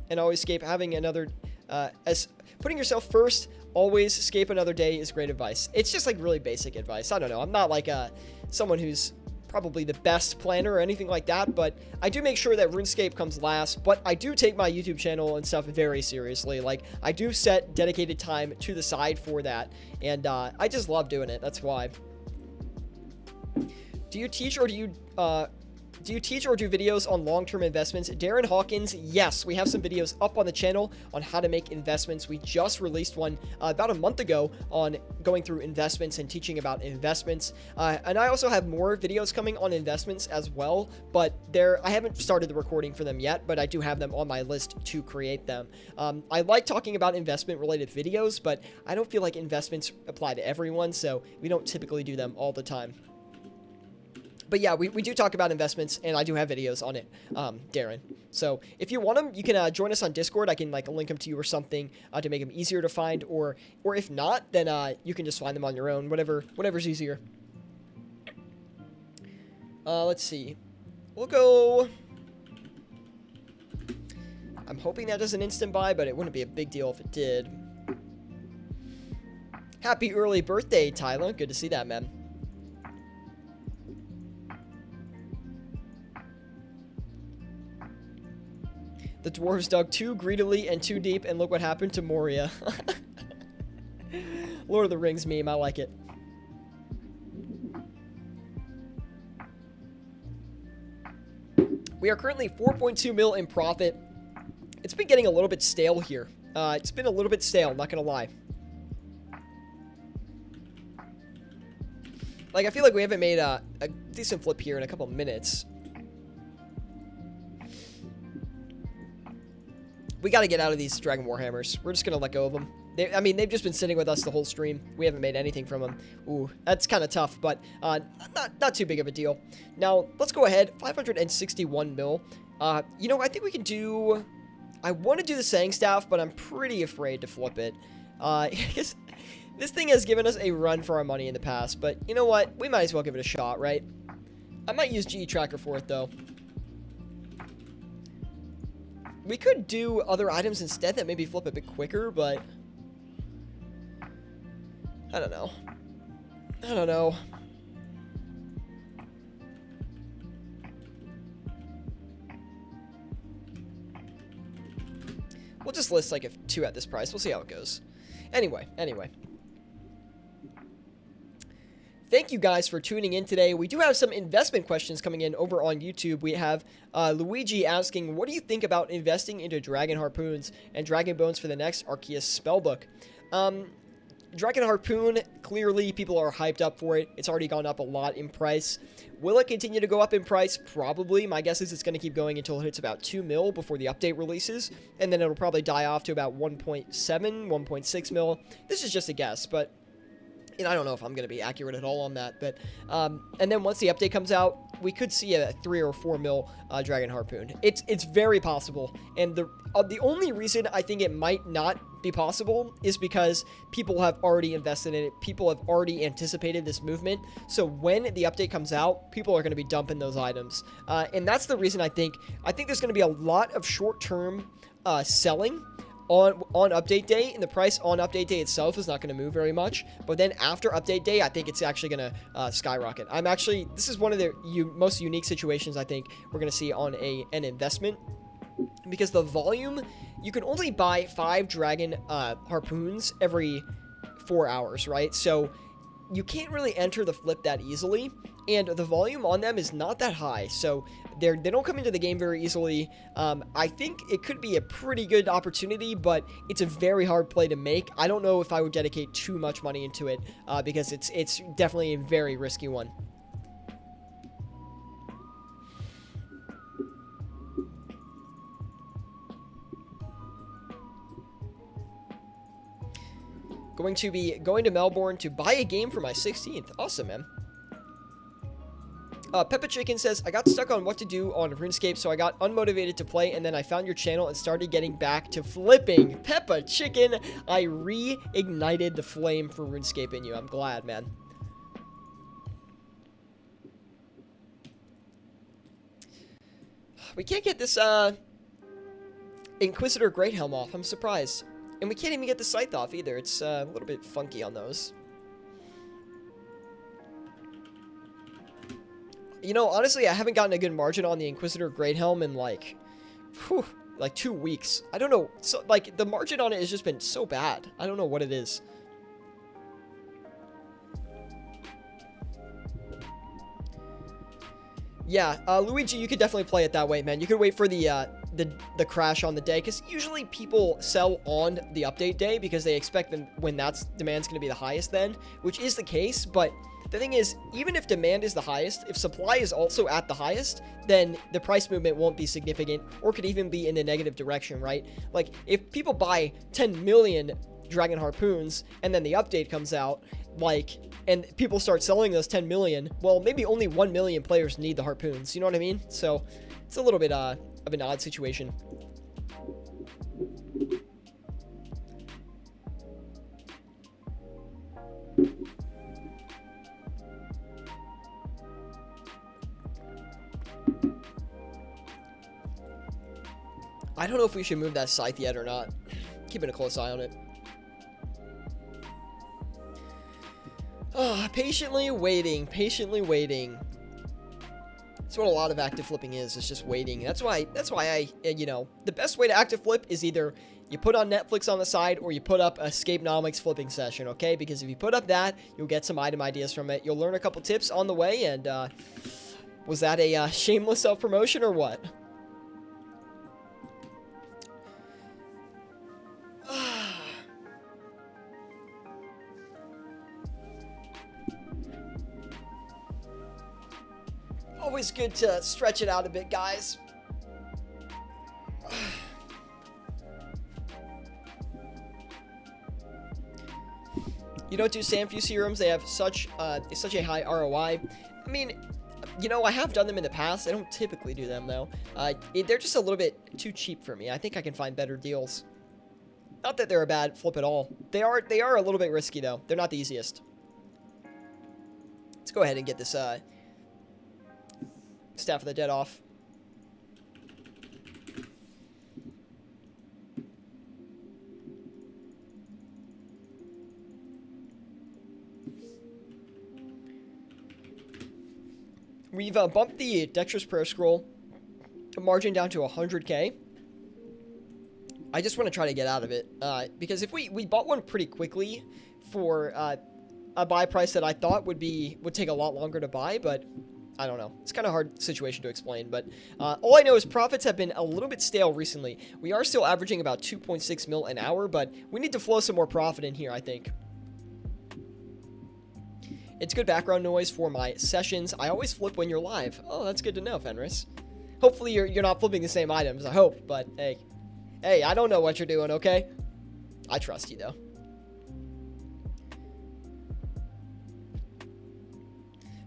escape having another... putting yourself first, always escape another day is great advice. It's just, like, really basic advice. I don't know. I'm not, like, someone who's probably the best planner or anything like that, but I do make sure that RuneScape comes last. But I do take my YouTube channel and stuff very seriously. Like, I do set dedicated time to the side for that, and I just love doing it. That's why. Do you teach or do videos on long-term investments? Darren Hawkins, yes, we have some videos up on the channel on how to make investments. We just released one about a month ago on going through investments and teaching about investments. And I also have more videos coming on investments as well, but I haven't started the recording for them yet, but I do have them on my list to create them. I like talking about investment-related videos, but I don't feel like investments apply to everyone, so we don't typically do them all the time. But yeah, we do talk about investments, and I do have videos on it, Darren. So if you want them, you can join us on Discord. I can like link them to you or something to make them easier to find, or if not, then you can just find them on your own, whatever's easier. Let's see. We'll go... I'm hoping that does an instant buy, but it wouldn't be a big deal if it did. Happy early birthday, Tyler. Good to see that, man. The dwarves dug too greedily and too deep, and look what happened to Moria. Lord of the Rings meme, I like it. We are currently 4.2 mil in profit. It's been getting a little bit stale here. It's been a little bit stale, not gonna lie. Like, I feel like we haven't made a decent flip here in a couple minutes. We got to get out of these Dragon Warhammers. We're just going to let go of them. I mean, they've just been sitting with us the whole stream. We haven't made anything from them. Ooh, that's kind of tough, but not too big of a deal. Now, let's go ahead. 561 mil. You know, I think we can do... I want to do the Sang Staff, but I'm pretty afraid to flip it. Because this thing has given us a run for our money in the past, but you know what? We might as well give it a shot, right? I might use GE Tracker for it, though. We could do other items instead that maybe flip a bit quicker, but... I don't know. I don't know. We'll just list like 2 at this price. We'll see how it goes. Anyway. Thank you guys for tuning in today. We do have some investment questions coming in over on YouTube. We have Luigi asking, what do you think about investing into Dragon Harpoons and Dragon Bones for the next Arceus Spellbook? Dragon Harpoon, clearly people are hyped up for it. It's already gone up a lot in price. Will it continue to go up in price? Probably. My guess is it's going to keep going until it hits about 2 mil before the update releases, and then it'll probably die off to about 1.7, 1.6 mil. This is just a guess, but and I don't know if I'm going to be accurate at all on that, but and then once the update comes out, we could see a 3 or 4 mil Dragon Harpoon. It's very possible, and the only reason I think it might not be possible is because people have already invested in it. People have already anticipated this movement, so when the update comes out, people are going to be dumping those items, and that's the reason I think there's going to be a lot of short-term selling on update day, and the price on update day itself is not going to move very much, but then after update day, I think it's actually going to skyrocket. This is one of the most unique situations I think we're going to see on an investment, because the volume, you can only buy 5 Dragon Harpoons every 4 hours, right? So you can't really enter the flip that easily, and the volume on them is not that high, so they don't come into the game very easily. I think it could be a pretty good opportunity, but it's a very hard play to make. I don't know if I would dedicate too much money into it, because it's definitely a very risky one. Going to be going to Melbourne to buy a game for my 16th. Awesome, man. Peppa Chicken says, I got stuck on what to do on RuneScape, so I got unmotivated to play, and then I found your channel and started getting back to flipping. Peppa Chicken, I reignited the flame for RuneScape in you. I'm glad, man. We can't get this, Inquisitor Greathelm off. I'm surprised. And we can't even get the Scythe off either. It's a little bit funky on those. You know, honestly, I haven't gotten a good margin on the Inquisitor Greathelm in like 2 weeks. I don't know. So, like, the margin on it has just been so bad. I don't know what it is. Yeah, Luigi, you could definitely play it that way, man. You could wait for the crash on the day, because usually people sell on the update day because they expect them when demand's going to be the highest then, which is the case, but the thing is, even if demand is the highest, if supply is also at the highest, then the price movement won't be significant, or could even be in the negative direction, right? Like, if people buy 10 million Dragon Harpoons, and then the update comes out, like, and people start selling those 10 million, well, maybe only 1 million players need the Harpoons, you know what I mean? So, it's a little bit, of an odd situation. I don't know if we should move that Scythe yet or not. Keeping a close eye on it. Oh, patiently waiting, patiently waiting. That's what a lot of active flipping is. It's just waiting. That's why you know, the best way to active flip is either you put on Netflix on the side or you put up a Scapenomics flipping session, okay? Because if you put up that, you'll get some item ideas from it. You'll learn a couple tips on the way, and was that a shameless self-promotion or what? Always good to stretch it out a bit, guys. You don't do Sanfu serums. They have such a high ROI. I mean, you know, I have done them in the past. I don't typically do them, though. They're just a little bit too cheap for me. I think I can find better deals. Not that they're a bad flip at all. They are a little bit risky, though. They're not the easiest. Let's go ahead and get this Staff of the Dead off. We've bumped the Dexterous Prayer Scroll margin down to 100k. I just want to try to get out of it, because if we bought one pretty quickly for a buy price that I thought would take a lot longer to buy, but I don't know. It's kind of a hard situation to explain, but all I know is profits have been a little bit stale recently. We are still averaging about 2.6 mil an hour, but we need to flow some more profit in here, I think. It's good background noise for my sessions. I always flip when you're live. Oh, that's good to know, Fenris. Hopefully you're not flipping the same items, I hope, but hey. Hey, I don't know what you're doing, okay? I trust you, though.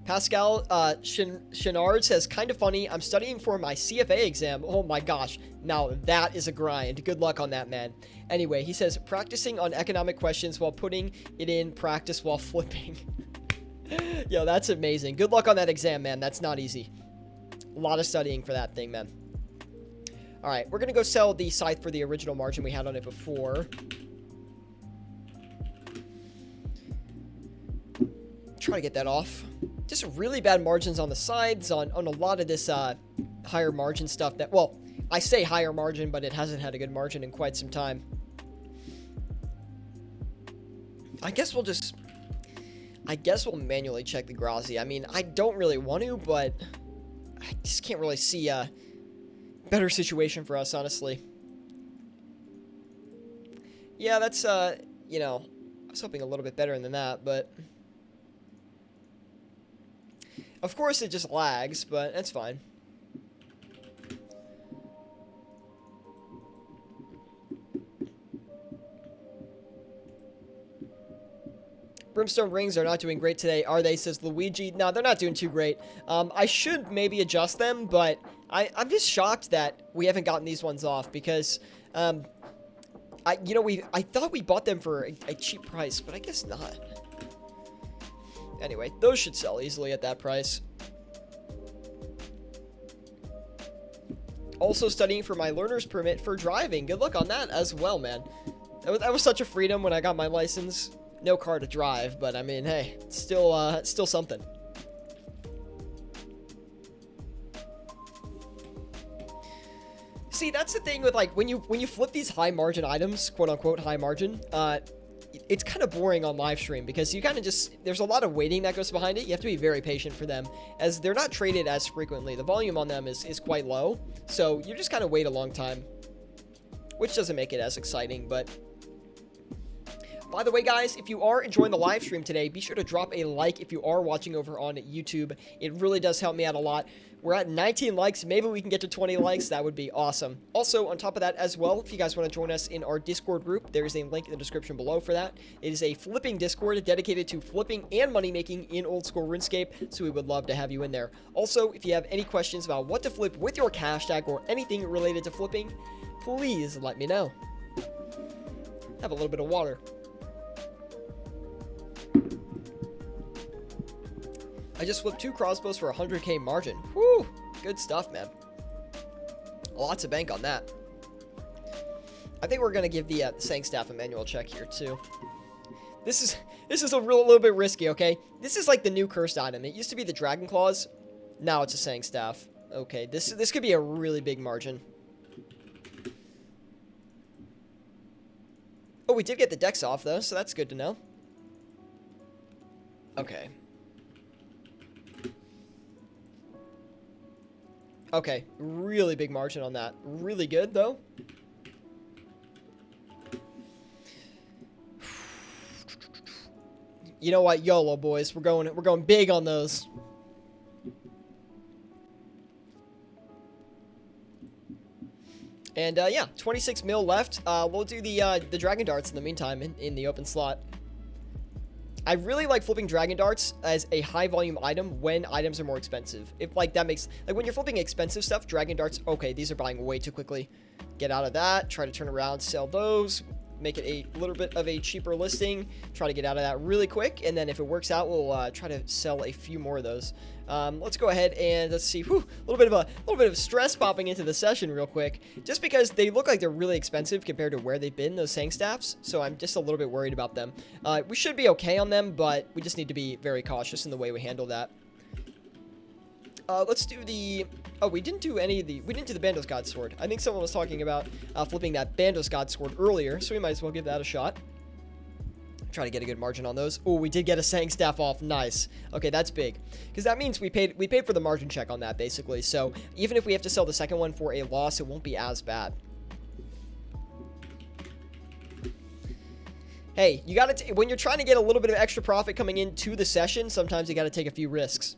Pascal Chenard says, kind of funny, I'm studying for my CFA exam. Oh my gosh, now that is a grind. Good luck on that, man. Anyway, he says, practicing on economic questions while putting it in practice while flipping. Yo, that's amazing. Good luck on that exam, man. That's not easy. A lot of studying for that thing, man. All right, we're going to go sell the scythe for the original margin we had on it before. Try to get that off. Just really bad margins on the sides on a lot of this higher margin stuff that, well, I say higher margin, but it hasn't had a good margin in quite some time. I guess we'll manually check the Grazi. I mean, I don't really want to, but I just can't really see a better situation for us, honestly. Yeah, that's, you know, I was hoping a little bit better than that, but of course it just lags, but that's fine. Brimstone rings are not doing great today, are they? Says Luigi. No, they're not doing too great. I should maybe adjust them, but I'm just shocked that we haven't gotten these ones off because, I thought we bought them for a cheap price, but I guess not. Anyway, those should sell easily at that price. Also studying for my learner's permit for driving. Good luck on that as well, man. That was such a freedom when I got my license. No car to drive, but I mean, hey, it's still something. See, that's the thing with, like, when you flip these high margin items, quote unquote high margin, it's kind of boring on live stream because you kind of there's a lot of waiting that goes behind it. You have to be very patient for them as they're not traded as frequently. The volume on them is quite low, so you just kind of wait a long time, which doesn't make it as exciting. But by the way, guys, if you are enjoying the live stream today, be sure to drop a like if you are watching over on YouTube. It really does help me out a lot. We're at 19 likes. Maybe we can get to 20 likes. That would be awesome. Also, on top of that as well, if you guys want to join us in our Discord group, there is a link in the description below for that. It is a flipping Discord dedicated to flipping and money making in old school RuneScape, so we would love to have you in there. Also, if you have any questions about what to flip with your cash tag or anything related to flipping, please let me know. Have a little bit of water. I just flipped 2 crossbows for 100k margin. Woo! Good stuff, man. Lots of bank on that. I think we're gonna give the Sang Staff a manual check here too. This is a little bit risky, okay? This is like the new cursed item. It used to be the Dragon Claws. Now it's a Sang Staff. Okay, this could be a really big margin. Oh, we did get the dex off though, so that's good to know. Okay. Okay, really big margin on that. Really good, though. You know what? YOLO, boys. We're going big on those. And, yeah, 26 mil left. We'll do the Dragon Darts in the meantime in the open slot. I really like flipping dragon darts as a high volume item when items are more expensive. If like that makes, like when you're flipping expensive stuff, dragon darts, okay, these are buying way too quickly. Get out of that, try to turn around, sell those, make it a little bit of a cheaper listing, try to get out of that really quick, and then if it works out, we'll try to sell a few more of those. Let's go ahead and let's see. Whew, a little bit of stress popping into the session real quick, just because they look like they're really expensive compared to where they've been, those Sang staffs. So I'm just a little bit worried about them. We should be okay on them, but we just need to be very cautious in the way we handle that. Let's do the... Oh, we didn't do any of the... We didn't do the Bandos God Sword. I think someone was talking about flipping that Bandos God Sword earlier, so we might as well give that a shot. Try to get a good margin on those. Oh, we did get a Sang staff off. Nice. Okay, that's big. Because that means we paid for the margin check on that, basically. So even if we have to sell the second one for a loss, it won't be as bad. Hey, you got to... When you're trying to get a little bit of extra profit coming into the session, sometimes you got to take a few risks.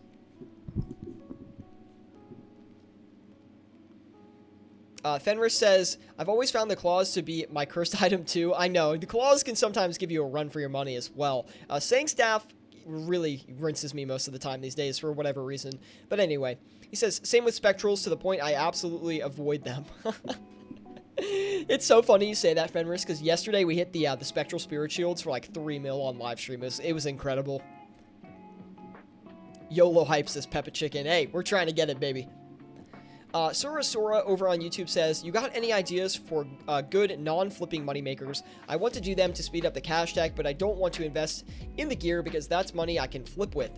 Fenris says, I've always found the claws to be my cursed item too. I know, the claws can sometimes give you a run for your money as well. Sang staff really rinses me most of the time these days for whatever reason. But anyway, he says, same with spectrals to the point I absolutely avoid them. It's so funny you say that, Fenris, because yesterday we hit the spectral spirit shields for like 3 mil on live stream. It was incredible. YOLO hype says Peppa Chicken. Hey, we're trying to get it, baby. Sora over on YouTube says, you got any ideas for good non-flipping moneymakers? I want to do them to speed up the cash stack, but I don't want to invest in the gear because that's money I can flip with.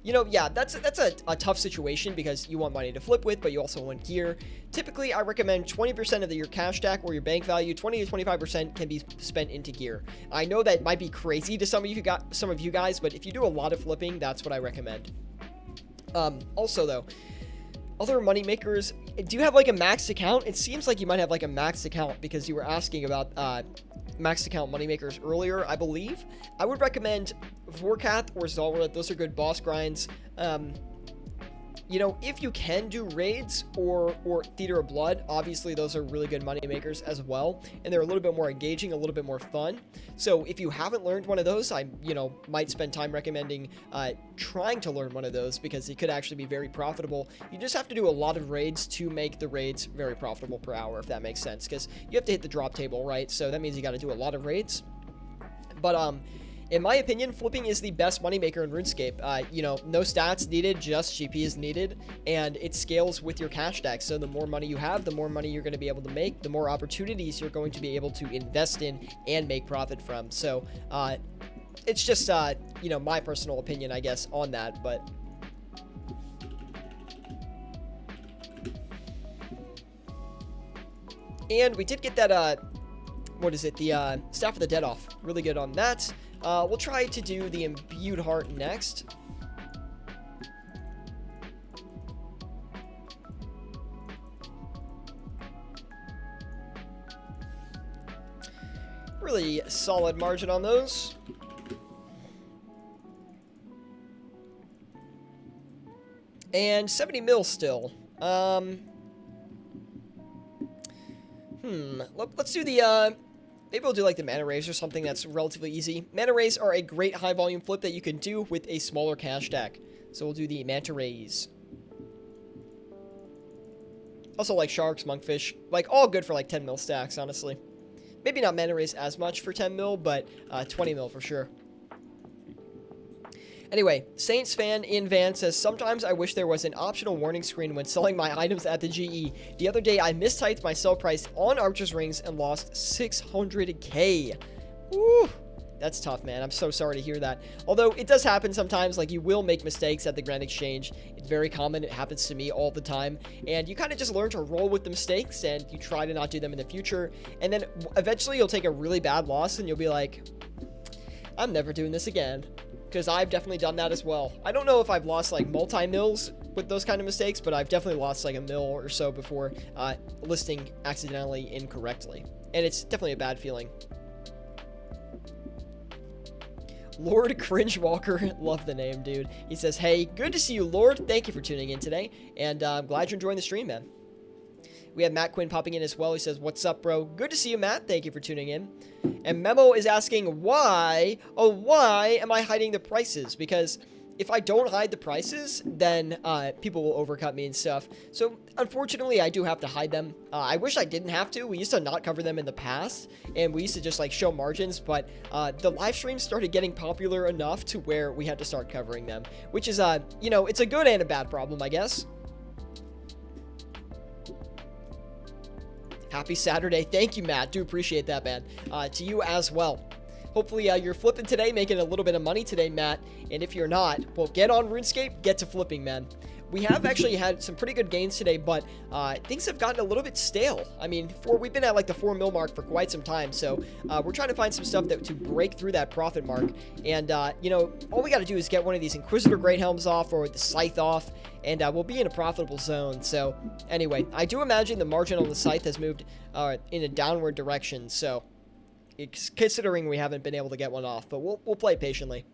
You know, yeah, that's a tough situation because you want money to flip with, but you also want gear. Typically, I recommend 20% of your cash stack or your bank value, 20 to 25% can be spent into gear. I know that might be crazy to some of you guys, but if you do a lot of flipping, that's what I recommend. Also though, other money makers, do you have like a maxed account? It seems like you might have like a maxed account because you were asking about maxed account money makers earlier, I believe. I would recommend Vorkath or Zalra. Those are good boss grinds. You know, if you can do raids or Theater of Blood, obviously those are really good money makers as well, and they're a little bit more engaging, a little bit more fun. So if you haven't learned one of those, I might spend time recommending trying to learn one of those because it could actually be very profitable. You just have to do a lot of raids to make the raids very profitable per hour, if that makes sense, because you have to hit the drop table, right? So that means you got to do a lot of raids. But in my opinion, flipping is the best moneymaker in RuneScape. You know, no stats needed, just GP is needed, and it scales with your cash stack. So the more money you have, the more money you're going to be able to make, the more opportunities you're going to be able to invest in and make profit from. So it's just, you know, my personal opinion, I guess, on that, but... And we did get that, what is it, the Staff of the Dead off. Really good on that. We'll try to do the Imbued Heart next. Really solid margin on those. And 70 mil still. Let's do the, maybe we'll do like the Mana Rays or something that's relatively easy. Mana Rays are a great high volume flip that you can do with a smaller cash stack. So we'll do the Manta Rays. Also like Sharks, Monkfish, like all good for like 10 mil stacks, honestly. Maybe not Mana Rays as much for 10 mil, but 20 mil for sure. Anyway, Saints fan in Van says, sometimes I wish there was an optional warning screen when selling my items at the GE. The other day, I mistyped my sell price on Archer's Rings and lost 600k. Woo! That's tough, man. I'm so sorry to hear that. Although, it does happen sometimes. Like, you will make mistakes at the Grand Exchange. It's very common. It happens to me all the time. And you kind of just learn to roll with the mistakes, and you try to not do them in the future. And then, eventually, you'll take a really bad loss, and you'll be like, I'm never doing this again. Because I've definitely done that as well. I don't know if I've lost like multi-mils with those kind of mistakes, but I've definitely lost like a mil or so before listing accidentally incorrectly. And it's definitely a bad feeling. Lord Cringewalker, love the name, dude. He says, hey, good to see you, Lord. Thank you for tuning in today. And I'm glad you're enjoying the stream, man. We have Matt Quinn popping in as well. He says, what's up, bro? Good to see you, Matt. Thank you for tuning in. And Memo is asking, why am I hiding the prices? Because if I don't hide the prices, then people will overcut me and stuff. So, unfortunately, I do have to hide them. I wish I didn't have to. We used to not cover them in the past, and we used to just, like, show margins, but the live streams started getting popular enough to where we had to start covering them, which is, you know, it's a good and a bad problem, I guess. Happy Saturday. Thank you, Matt. Do appreciate that, man. To you as well. Hopefully, you're flipping today, making a little bit of money today, Matt. And if you're not, well, get on RuneScape, get to flipping, man. We have actually had some pretty good gains today, but things have gotten a little bit stale. I mean, we've been at like the 4 mil mark for quite some time, so we're trying to find some stuff to break through that profit mark. And, you know, all we got to do is get one of these Inquisitor Great Helms off or the Scythe off, and we'll be in a profitable zone. So, anyway, I do imagine the margin on the Scythe has moved in a downward direction, so considering we haven't been able to get one off, but we'll play patiently.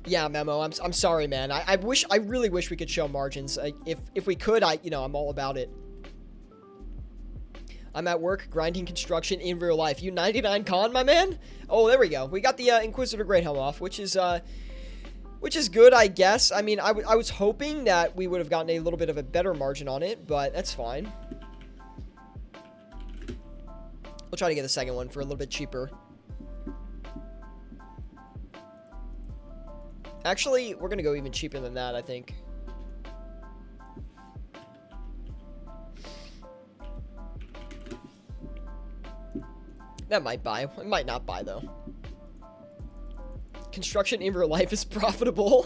Yeah, Memo, I'm sorry, man. I really wish we could show margins. If we could, you know, I'm all about it. I'm at work grinding construction in real life. You 99 con, my man? Oh, there we go. We got the Inquisitor Great Helm off, which is good, I guess. I mean, I was hoping that we would have gotten a little bit of a better margin on it, but that's fine. We'll try to get the second one for a little bit cheaper. Actually, we're going to go even cheaper than that, I think. That might buy. It might not buy, though. Construction in real life is profitable.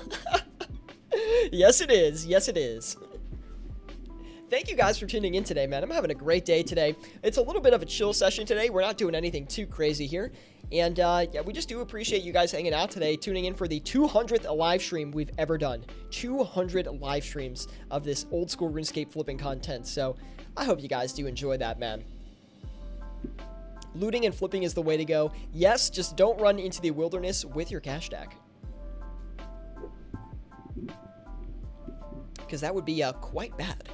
Yes, it is. Yes, it is. Thank you guys for tuning in today, man. I'm having a great day today. It's a little bit of a chill session today. We're not doing anything too crazy here. And, yeah, we just do appreciate you guys hanging out today, tuning in for the 200th live stream we've ever done. 200 live streams of this old school RuneScape flipping content. So, I hope you guys do enjoy that, man. Looting and flipping is the way to go. Yes, just don't run into the wilderness with your cash stack. Because that would be quite bad.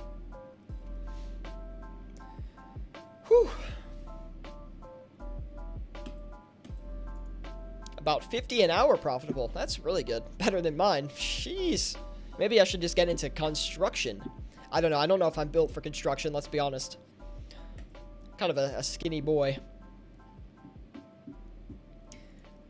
Whew. About 50 an hour profitable. That's really good. Better than mine. Jeez. Maybe I should just get into construction. I don't know. I don't know if I'm built for construction, let's be honest. Kind of a skinny boy.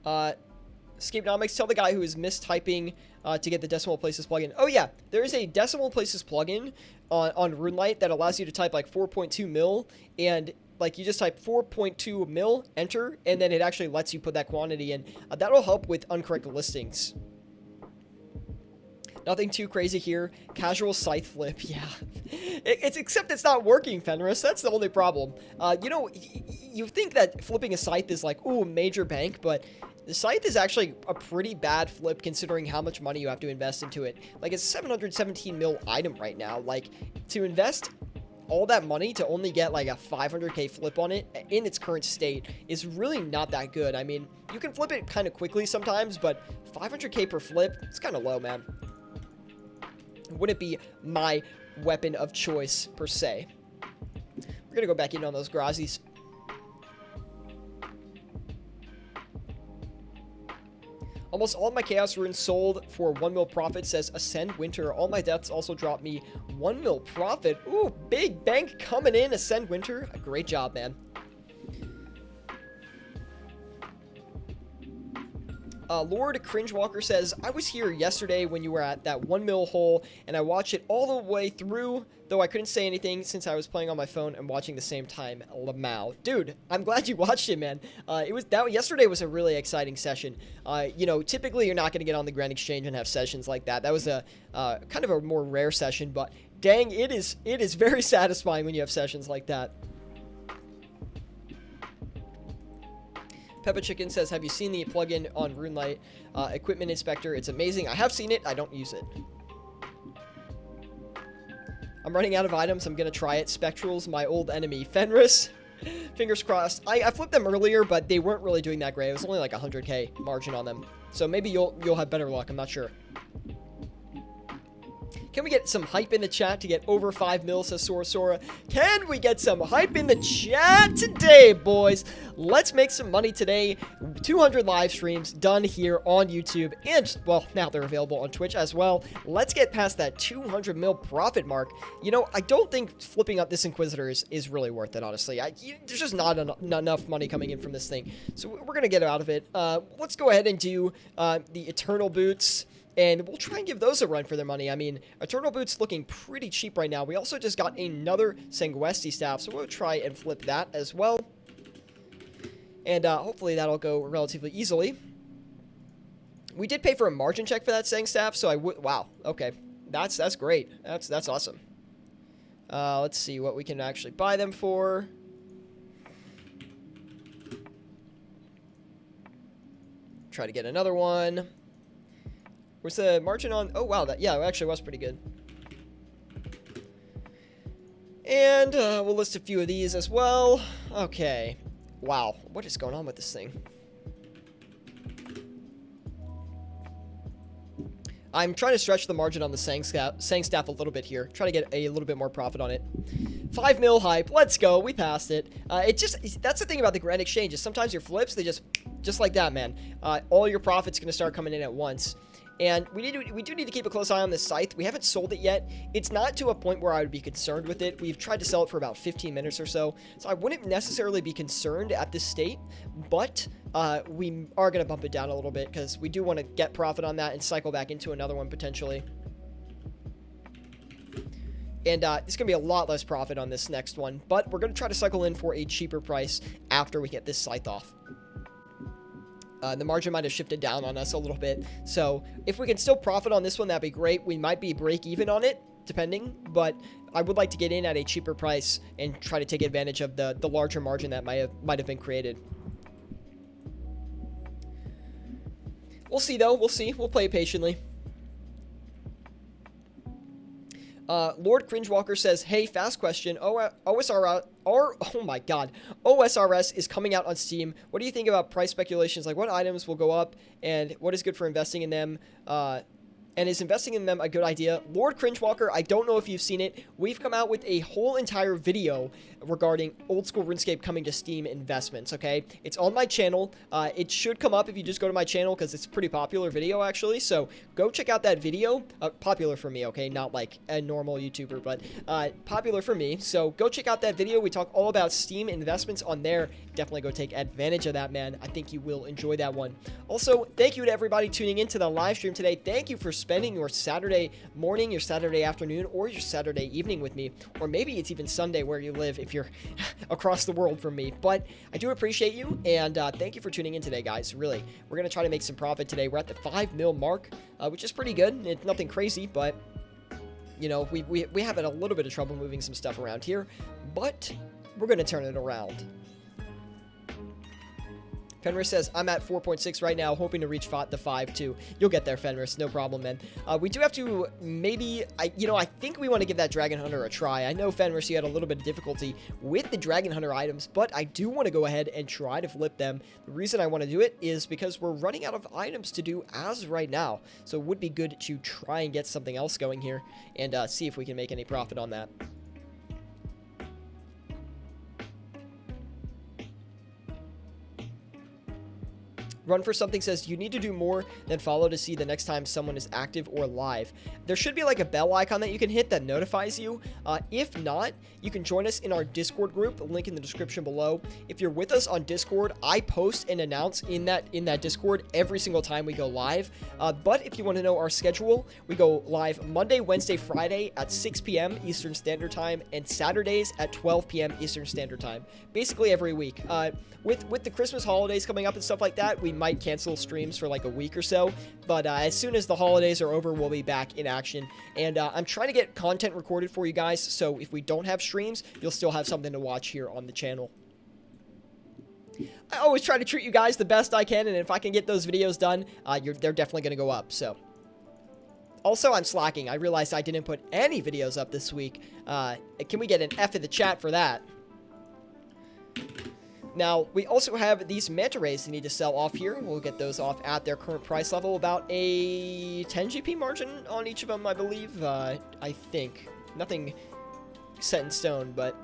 Escapenomics, tell the guy who is mistyping to get the decimal places plugin. Oh yeah, there is a decimal places plugin on RuneLite that allows you to type like 4.2 mil, and like you just type 4.2 mil, enter, and then it actually lets you put that quantity in. That'll help with uncorrect listings. Nothing too crazy here. Casual scythe flip, yeah. Except it's not working, Fenris. That's the only problem. You know, you think that flipping a scythe is like, ooh, major bank, but the scythe is actually a pretty bad flip considering how much money you have to invest into it. Like, it's a 717 mil item right now. Like, to invest all that money to only get like a 500k flip on it in its current state is really not that good. I mean, you can flip it kind of quickly sometimes, but 500k per flip, it's kind of low, man. Wouldn't be my weapon of choice, per se. We're gonna go back in on those Grazis. Almost all my Chaos Runes sold for 1 mil profit, says Ascend Winter. All my deaths also dropped me 1 mil profit. Ooh, big bank coming in, Ascend Winter. Great job, man. Lord Cringewalker says, I was here yesterday when you were at that 1 mil hole, and I watched it all the way through, though I couldn't say anything since I was playing on my phone and watching the same time. Lamau. Dude, I'm glad you watched it, man. Yesterday was a really exciting session. You know, typically you're not going to get on the Grand Exchange and have sessions like that. That was a kind of a more rare session, but dang, it is very satisfying when you have sessions like that. Peppa Chicken says, have you seen the plugin on RuneLite Equipment Inspector? It's amazing. I have seen it. I don't use it. I'm running out of items. I'm going to try it. Spectral's my old enemy. Fenris, fingers crossed. I flipped them earlier, but they weren't really doing that great. It was only like 100k margin on them. So maybe you'll have better luck. I'm not sure. Can we get some hype in the chat to get over 5 mil, says Sora? Can we get some hype in the chat today, boys? Let's make some money today. 200 live streams done here on YouTube, and, well, now they're available on Twitch as well. Let's get past that 200 mil profit mark. You know, I don't think flipping up this Inquisitor is really worth it, honestly. There's just not enough money coming in from this thing, so we're gonna get out of it. Let's go ahead and do the Eternal Boots, and we'll try and give those a run for their money. I mean, Eternal Boots looking pretty cheap right now. We also just got another Sanguesti staff, so we'll try and flip that as well. And hopefully that'll go relatively easily. We did pay for a margin check for that Sang staff, so I would... Wow, okay. That's great. That's awesome. Let's see what we can actually buy them for. Try to get another one. Where's the margin on? Oh, wow. Yeah, it actually was pretty good. And we'll list a few of these as well. Okay. Wow. What is going on with this thing? I'm trying to stretch the margin on the Sang staff a little bit here. Try to get a little bit more profit on it. 5 mil hype. Let's go. We passed it. That's the thing about the Grand Exchange is sometimes your flips, they just like that, man. All your profits going to start coming in at once. And we do need to keep a close eye on this scythe. We haven't sold it yet. It's not to a point where I would be concerned with it. We've tried to sell it for about 15 minutes or so. So I wouldn't necessarily be concerned at this state. But we are going to bump it down a little bit because we do want to get profit on that and cycle back into another one potentially. And it's going to be a lot less profit on this next one. But we're going to try to cycle in for a cheaper price after we get this scythe off. The margin might have shifted down on us a little bit. So if we can still profit on this one, that'd be great. We might be break even on it, depending. But I would like to get in at a cheaper price and try to take advantage of the larger margin that might have been created. We'll see, though. We'll see. We'll play it patiently. Lord Cringewalker says, hey, fast question. OSRS, oh my god. OSRS is coming out on Steam. What do you think about price speculations? Like, what items will go up and what is good for investing in them? And is investing in them a good idea? Lord Cringewalker, I don't know if you've seen it. We've come out with a whole entire video regarding old school RuneScape coming to Steam investments, okay? It's on my channel. It should come up if you just go to my channel because it's a pretty popular video, actually. So go check out that video. Popular for me, okay? Not like a normal YouTuber, but popular for me. So go check out that video. We talk all about Steam investments on there. Definitely go take advantage of that, man. I think you will enjoy that one. Also, thank you to everybody tuning into the live stream today. Thank you for spending your Saturday morning, your Saturday afternoon, or your Saturday evening with me. Or maybe it's even Sunday where you live if you're across the world from me. But I do appreciate you, and thank you for tuning in today, guys. Really, we're going to try to make some profit today. We're at the 5 mil mark, which is pretty good. It's nothing crazy, but, you know, we have had a little bit of trouble moving some stuff around here. But we're going to turn it around. Fenris says, I'm at 4.6 right now, hoping to reach the 5 too. You'll get there, Fenris. No problem, man. We do have to maybe, I think we want to give that Dragon Hunter a try. I know, Fenris, you had a little bit of difficulty with the Dragon Hunter items, but I do want to go ahead and try to flip them. The reason I want to do it is because we're running out of items to do as right now. So it would be good to try and get something else going here and see if we can make any profit on that. Run for Something says, you need to do more than follow to see the next time someone is active or live. There should be like a bell icon that you can hit that notifies you. If not, you can join us in our Discord group, the link in the description below. If you're with us on Discord, I post and announce in that Discord every single time we go live. But if you want to know our schedule, we go live Monday, Wednesday, Friday at 6 p.m. Eastern Standard Time and Saturdays at 12 p.m. Eastern Standard Time. Basically every week. With the Christmas holidays coming up and stuff like that, we might cancel streams for like a week or so, but as soon as the holidays are over, we'll be back in action. And I'm trying to get content recorded for you guys, so if we don't have streams, you'll still have something to watch here on the channel. I always try to treat you guys the best I can, and if I can get those videos done, they're definitely going to go up. So also, I'm slacking. I realized I didn't put any videos up this week. Can we get an F in the chat for that? Now, we also have these manta rays that need to sell off here. We'll get those off at their current price level. About a 10 GP margin on each of them, I believe. I think. Nothing set in stone, but...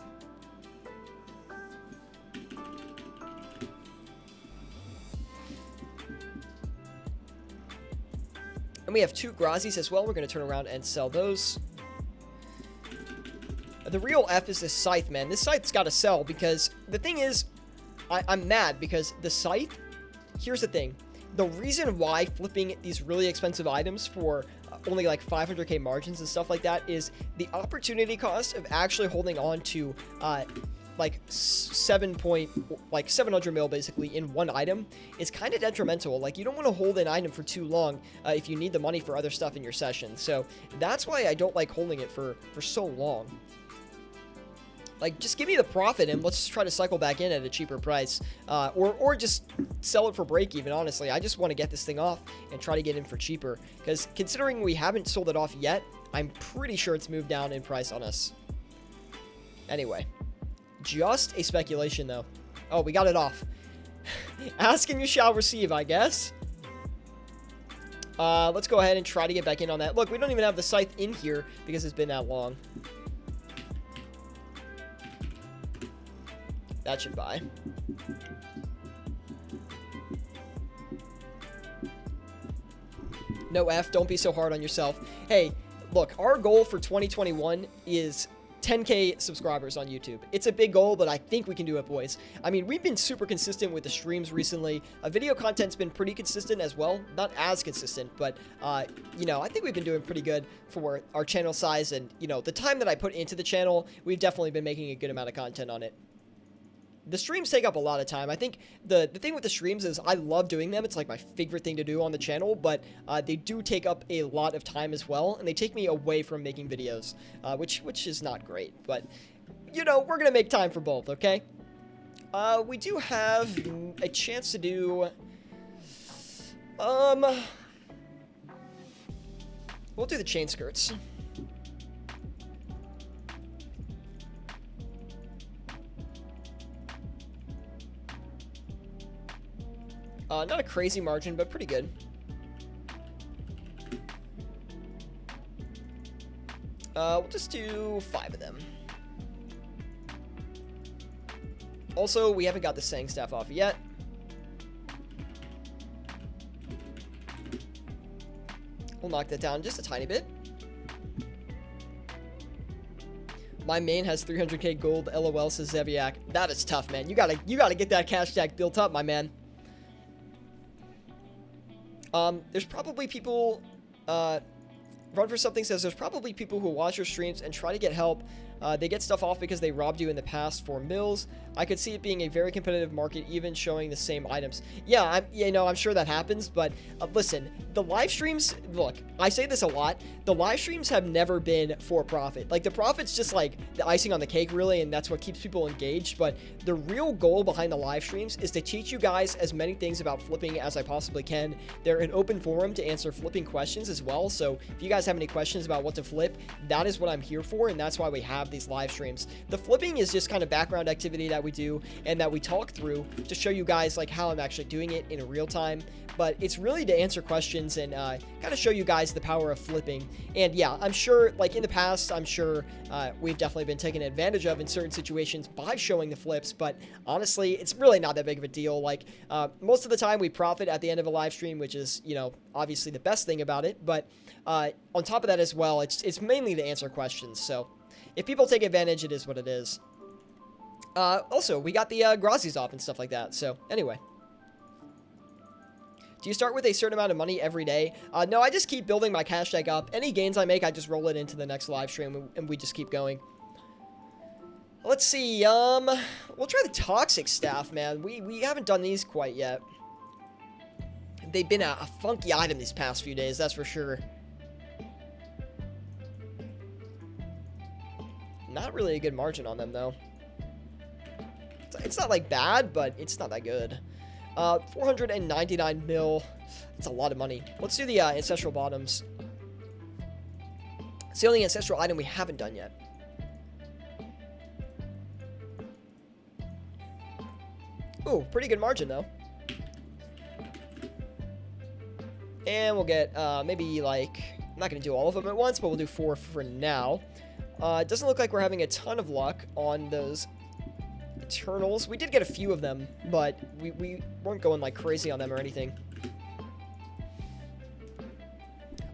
And we have 2 Grazis as well. We're going to turn around and sell those. The real F is this Scythe, man. This Scythe's got to sell because the thing is, I'm mad because the Scythe, here's the thing. The reason why flipping these really expensive items for only like 500k margins and stuff like that is the opportunity cost of actually holding on to like 700 mil basically in one item is kind of detrimental. Like, you don't want to hold an item for too long if you need the money for other stuff in your session. So that's why I don't like holding it for so long. Like, just give me the profit and let's try to cycle back in at a cheaper price. Or just sell it for break even, honestly. I just want to get this thing off and try to get in for cheaper. Because considering we haven't sold it off yet, I'm pretty sure it's moved down in price on us. Anyway. Just a speculation, though. Oh, we got it off. Ask and you shall receive, I guess. Let's go ahead and try to get back in on that. Look, we don't even have the Scythe in here because it's been that long. That should buy. No F, don't be so hard on yourself. Hey, look, our goal for 2021 is 10k subscribers on YouTube. It's a big goal, but I think we can do it, boys. I mean, we've been super consistent with the streams recently. Video content's been pretty consistent as well. Not as consistent, but, you know, I think we've been doing pretty good for our channel size. And, you know, the time that I put into the channel, we've definitely been making a good amount of content on it. The streams take up a lot of time. I think the thing with the streams is I love doing them. It's like my favorite thing to do on the channel, but they do take up a lot of time as well, and they take me away from making videos, which is not great. But, you know, we're going to make time for both, okay? We do have a chance to do... We'll do the chain skirts. Not a crazy margin, but pretty good. We'll just do 5 of them. Also, we haven't got the Sang staff off yet. We'll knock that down just a tiny bit. My main has 300k gold, LOL, says Zeviak. That is tough, man. You gotta get that cash stack built up, my man. There's probably people, Run for Something says there's probably people who watch your streams and try to get help. They get stuff off because they robbed you in the past for mills. I could see it being a very competitive market, even showing the same items. Yeah, I'm sure that happens, but listen, the live streams, look, I say this a lot, the live streams have never been for profit. Like, the profit's just like the icing on the cake, really, and that's what keeps people engaged, but the real goal behind the live streams is to teach you guys as many things about flipping as I possibly can. They're an open forum to answer flipping questions as well, so if you guys have any questions about what to flip, that is what I'm here for, and that's why we have these live streams. The flipping is just kind of background activity that we do and that we talk through to show you guys like how I'm actually doing it in real time, but it's really to answer questions and kind of show you guys the power of flipping. And yeah, I'm sure, like in the past, I'm sure we've definitely been taken advantage of in certain situations by showing the flips, but honestly, it's really not that big of a deal. Like, most of the time we profit at the end of a live stream, which is, you know, obviously the best thing about it, but on top of that as well, it's mainly to answer questions. So if people take advantage, it is what it is. Also, we got the Grazis off and stuff like that. So anyway, do you start with a certain amount of money every day? No, I just keep building my cash tag up. Any gains I make, I just roll it into the next live stream, and we just keep going. Let's see. We'll try the toxic staff, man. We haven't done these quite yet. They've been a funky item these past few days, that's for sure. Not really a good margin on them, though. It's not, like, bad, but it's not that good. 499 mil. That's a lot of money. Let's do the Ancestral Bottoms. It's the only Ancestral item we haven't done yet. Ooh, pretty good margin, though. And we'll get, maybe, like, I'm not going to do all of them at once, but we'll do 4 for now. It doesn't look like we're having a ton of luck on those Eternals. We did get a few of them, but we weren't going, like, crazy on them or anything.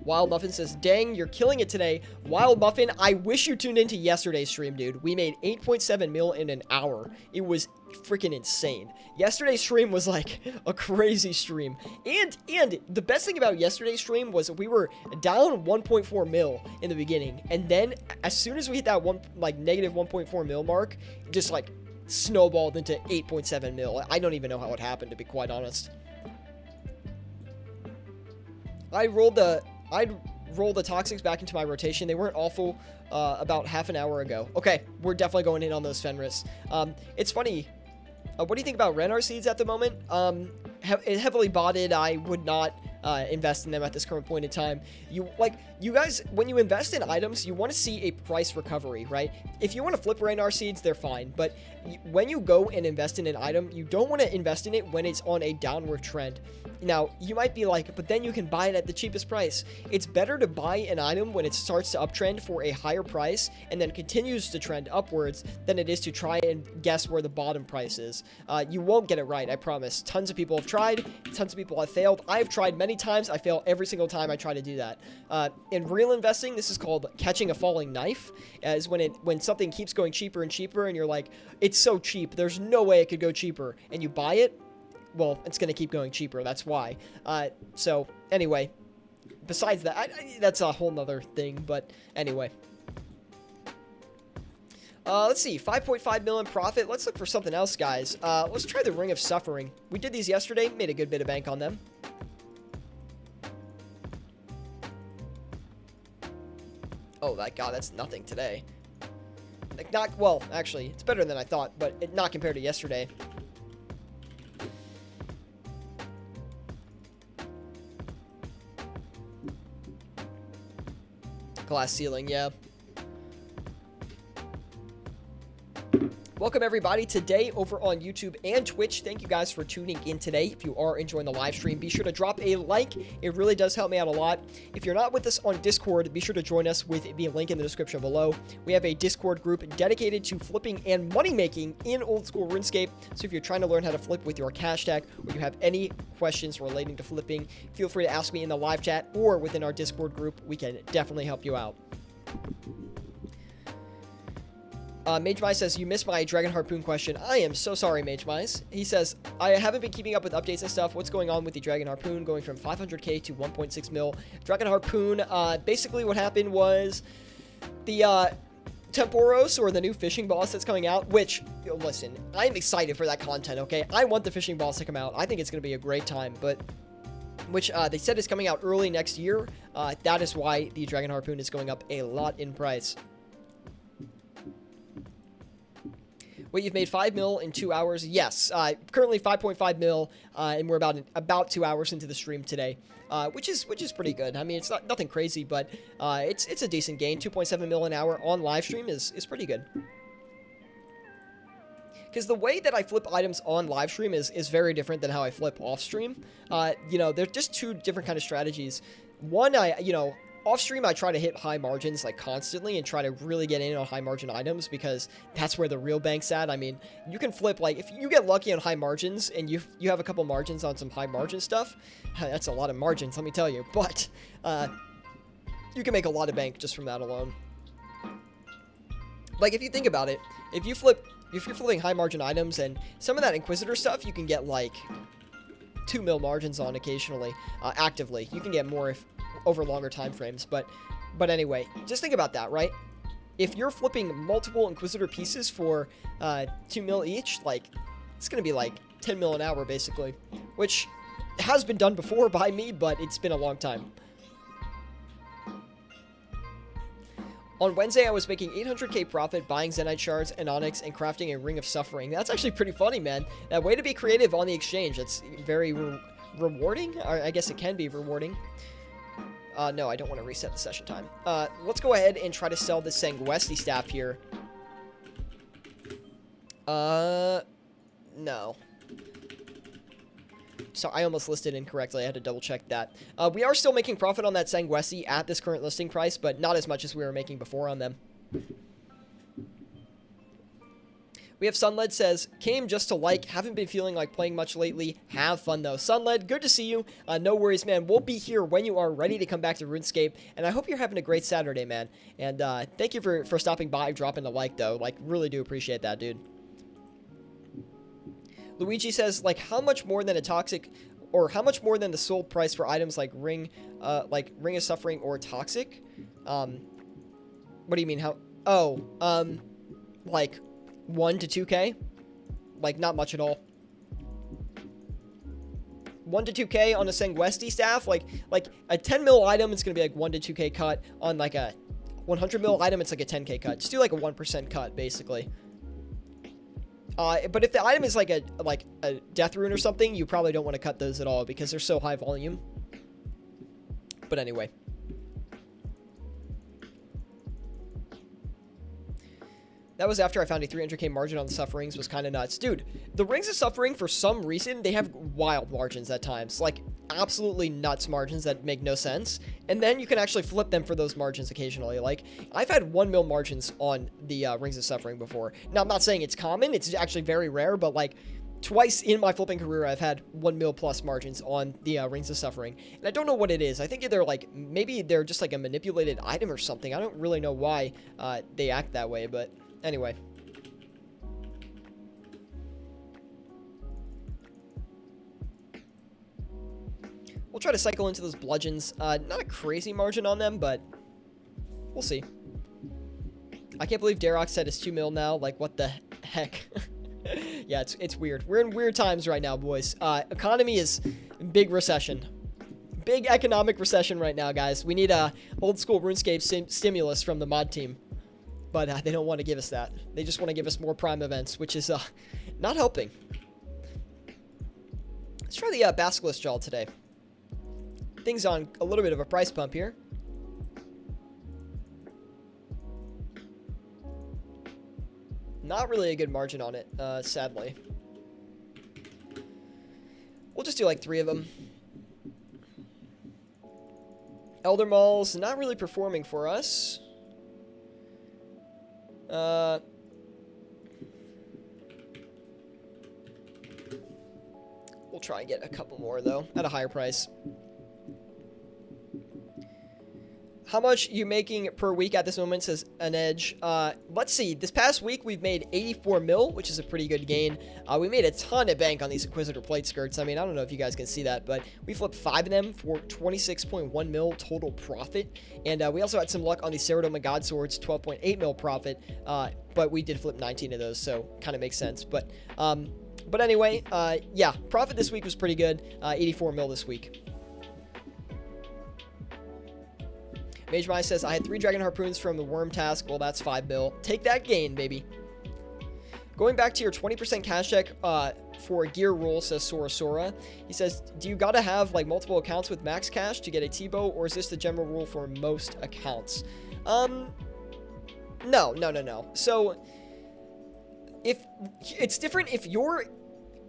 Wild Muffin says, dang, you're killing it today. Wild Muffin, I wish you tuned into yesterday's stream, dude. We made 8.7 mil in an hour. It was freaking insane. Yesterday's stream was like a crazy stream. And the best thing about yesterday's stream was we were down 1.4 mil in the beginning. And then as soon as we hit that negative 1.4 mil mark, just like snowballed into 8.7 mil. I don't even know how it happened, to be quite honest. I'd roll the Toxics back into my rotation. They weren't awful about half an hour ago. Okay, we're definitely going in on those Fenris. It's funny. What do you think about Renar seeds at the moment? Heavily botted. I would not invest in them at this current point in time. You guys, when you invest in items, you want to see a price recovery, right? If you want to flip Renar seeds, they're fine. But when you go and invest in an item, you don't want to invest in it when it's on a downward trend. Now, you might be like, but then you can buy it at the cheapest price. It's better to buy an item when it starts to uptrend for a higher price and then continues to trend upwards than it is to try and guess where the bottom price is. You won't get it right, I promise. Tons of people have tried. Tons of people have failed. I've tried many times. I fail every single time I try to do that. In real investing, this is called catching a falling knife. Is when something keeps going cheaper and cheaper and you're like, it's so cheap. There's no way it could go cheaper. And you buy it. Well, it's going to keep going cheaper. That's why. So, anyway. Besides that, that's a whole nother thing. But, anyway. Let's see. 5.5 million profit. Let's look for something else, guys. Let's try the Ring of Suffering. We did these yesterday. Made a good bit of bank on them. Oh, my God. That's nothing today. Like, well, actually, it's better than I thought. But not compared to yesterday. Glass ceiling, yeah. Welcome everybody today over on YouTube and Twitch. Thank you guys for tuning in today. If you are enjoying the live stream, be sure to drop a like. It really does help me out a lot. If you're not with us on Discord, be sure to join us with the link in the description below. We have a Discord group dedicated to flipping and money making in old school RuneScape. So if you're trying to learn how to flip with your cash stack, or you have any questions relating to flipping, feel free to ask me in the live chat or within our Discord group. We can definitely help you out. Mage Mice says, you missed my Dragon Harpoon question. I am so sorry, Mage Mice. He says, I haven't been keeping up with updates and stuff. What's going on with the Dragon Harpoon going from 500k to 1.6 mil? Dragon Harpoon, basically what happened was the Temporos, or the new fishing boss that's coming out, which, listen, I'm excited for that content, okay? I want the fishing boss to come out. I think it's going to be a great time, but which they said is coming out early next year. That is why the Dragon Harpoon is going up a lot in price. Wait, you've made 5 mil in 2 hours? Yes, currently 5.5 mil, and we're about 2 hours into the stream today, which is pretty good. I mean, it's nothing crazy, but it's a decent gain. 2.7 mil an hour on live stream is pretty good. Because the way that I flip items on live stream is very different than how I flip off stream. You know, they're just two different kind of strategies. One, off stream, I try to hit high margins like constantly and try to really get in on high margin items because that's where the real bank's at. I mean, you can flip, like, if you get lucky on high margins and you have a couple margins on some high margin stuff, that's a lot of margins, let me tell you. But you can make a lot of bank just from that alone. Like, if you think about it, if you're flipping high margin items and some of that Inquisitor stuff, you can get like 2 mil margins on occasionally, actively. You can get more if over longer time frames, but anyway, just think about that, right? If you're flipping multiple Inquisitor pieces for 2 mil each, like, it's gonna be like 10 mil an hour basically, which has been done before by me, but it's been a long time. On Wednesday, I was making 800k profit buying Zenite shards and Onyx and crafting a Ring of Suffering. That's actually pretty funny, man. That way to be creative on the exchange. It's very rewarding. I guess it can be rewarding. No, I don't want to reset the session time. Let's go ahead and try to sell this Sanguesti staff here. No. So I almost listed incorrectly. I had to double check that. We are still making profit on that Sanguesi at this current listing price, but not as much as we were making before on them. We have Sunled says, came just to like, haven't been feeling like playing much lately. Have fun though. Sunled, good to see you. No worries, man. We'll be here when you are ready to come back to RuneScape, and I hope you're having a great Saturday, man. And thank you for stopping by, dropping the like though. Like, really do appreciate that, dude. Luigi says, like, how much more than a toxic, or how much more than the sold price for items like Ring of Suffering or Toxic? What do you mean? How? Oh, like 1 to 2K? Like, not much at all. 1 to 2K on a Sanguesti staff? Like a 10 mil item, it's gonna be like 1 to 2K cut. On like a 100 mil item, it's like a 10K cut. Just do like a 1% cut, basically. But if the item is like a death rune or something, you probably don't want to cut those at all because they're so high volume. But anyway. That was after I found a 300k margin on the Sufferings. Was kind of nuts. Dude, the Rings of Suffering, for some reason, they have wild margins at times. Like, absolutely nuts margins that make no sense. And then you can actually flip them for those margins occasionally. Like, I've had 1 mil margins on the Rings of Suffering before. Now, I'm not saying it's common. It's actually very rare. But, like, twice in my flipping career, I've had 1 mil plus margins on the Rings of Suffering. And I don't know what it is. I think they're, like, maybe they're just, like, a manipulated item or something. I don't really know why they act that way, but... Anyway. We'll try to cycle into those bludgeons. Not a crazy margin on them, but we'll see. I can't believe Darroch said it's 2 mil now. Like, what the heck? Yeah, it's weird. We're in weird times right now, boys. Economy is big recession. Big economic recession right now, guys. We need a old school RuneScape stimulus from the mod team. But they don't want to give us that. They just want to give us more Prime events, which is not helping. Let's try the Basilisk Jaw today. Things on a little bit of a price bump here. Not really a good margin on it, sadly. We'll just do like 3 of them. Elder Mall's not really performing for us. We'll try and get a couple more, though, at a higher price. How much you making per week at this moment, says an edge. Let's see. This past week, we've made 84 mil, which is a pretty good gain. We made a ton of bank on these Inquisitor plate skirts. I mean, I don't know if you guys can see that, but we flipped 5 of them for 26.1 mil total profit. And we also had some luck on the Ceratoma God Swords, 12.8 mil profit. But we did flip 19 of those, so kind of makes sense. But anyway, yeah, profit this week was pretty good. 84 mil this week. Mage Mai says, I had 3 Dragon Harpoons from the Worm task. Well, that's 5 mil. Take that gain, baby. Going back to your 20% cash check for a gear rule, says Sora Sora. He says, do you gotta have like multiple accounts with max cash to get a T-bow, or is this the general rule for most accounts? No. So, if it's different if you're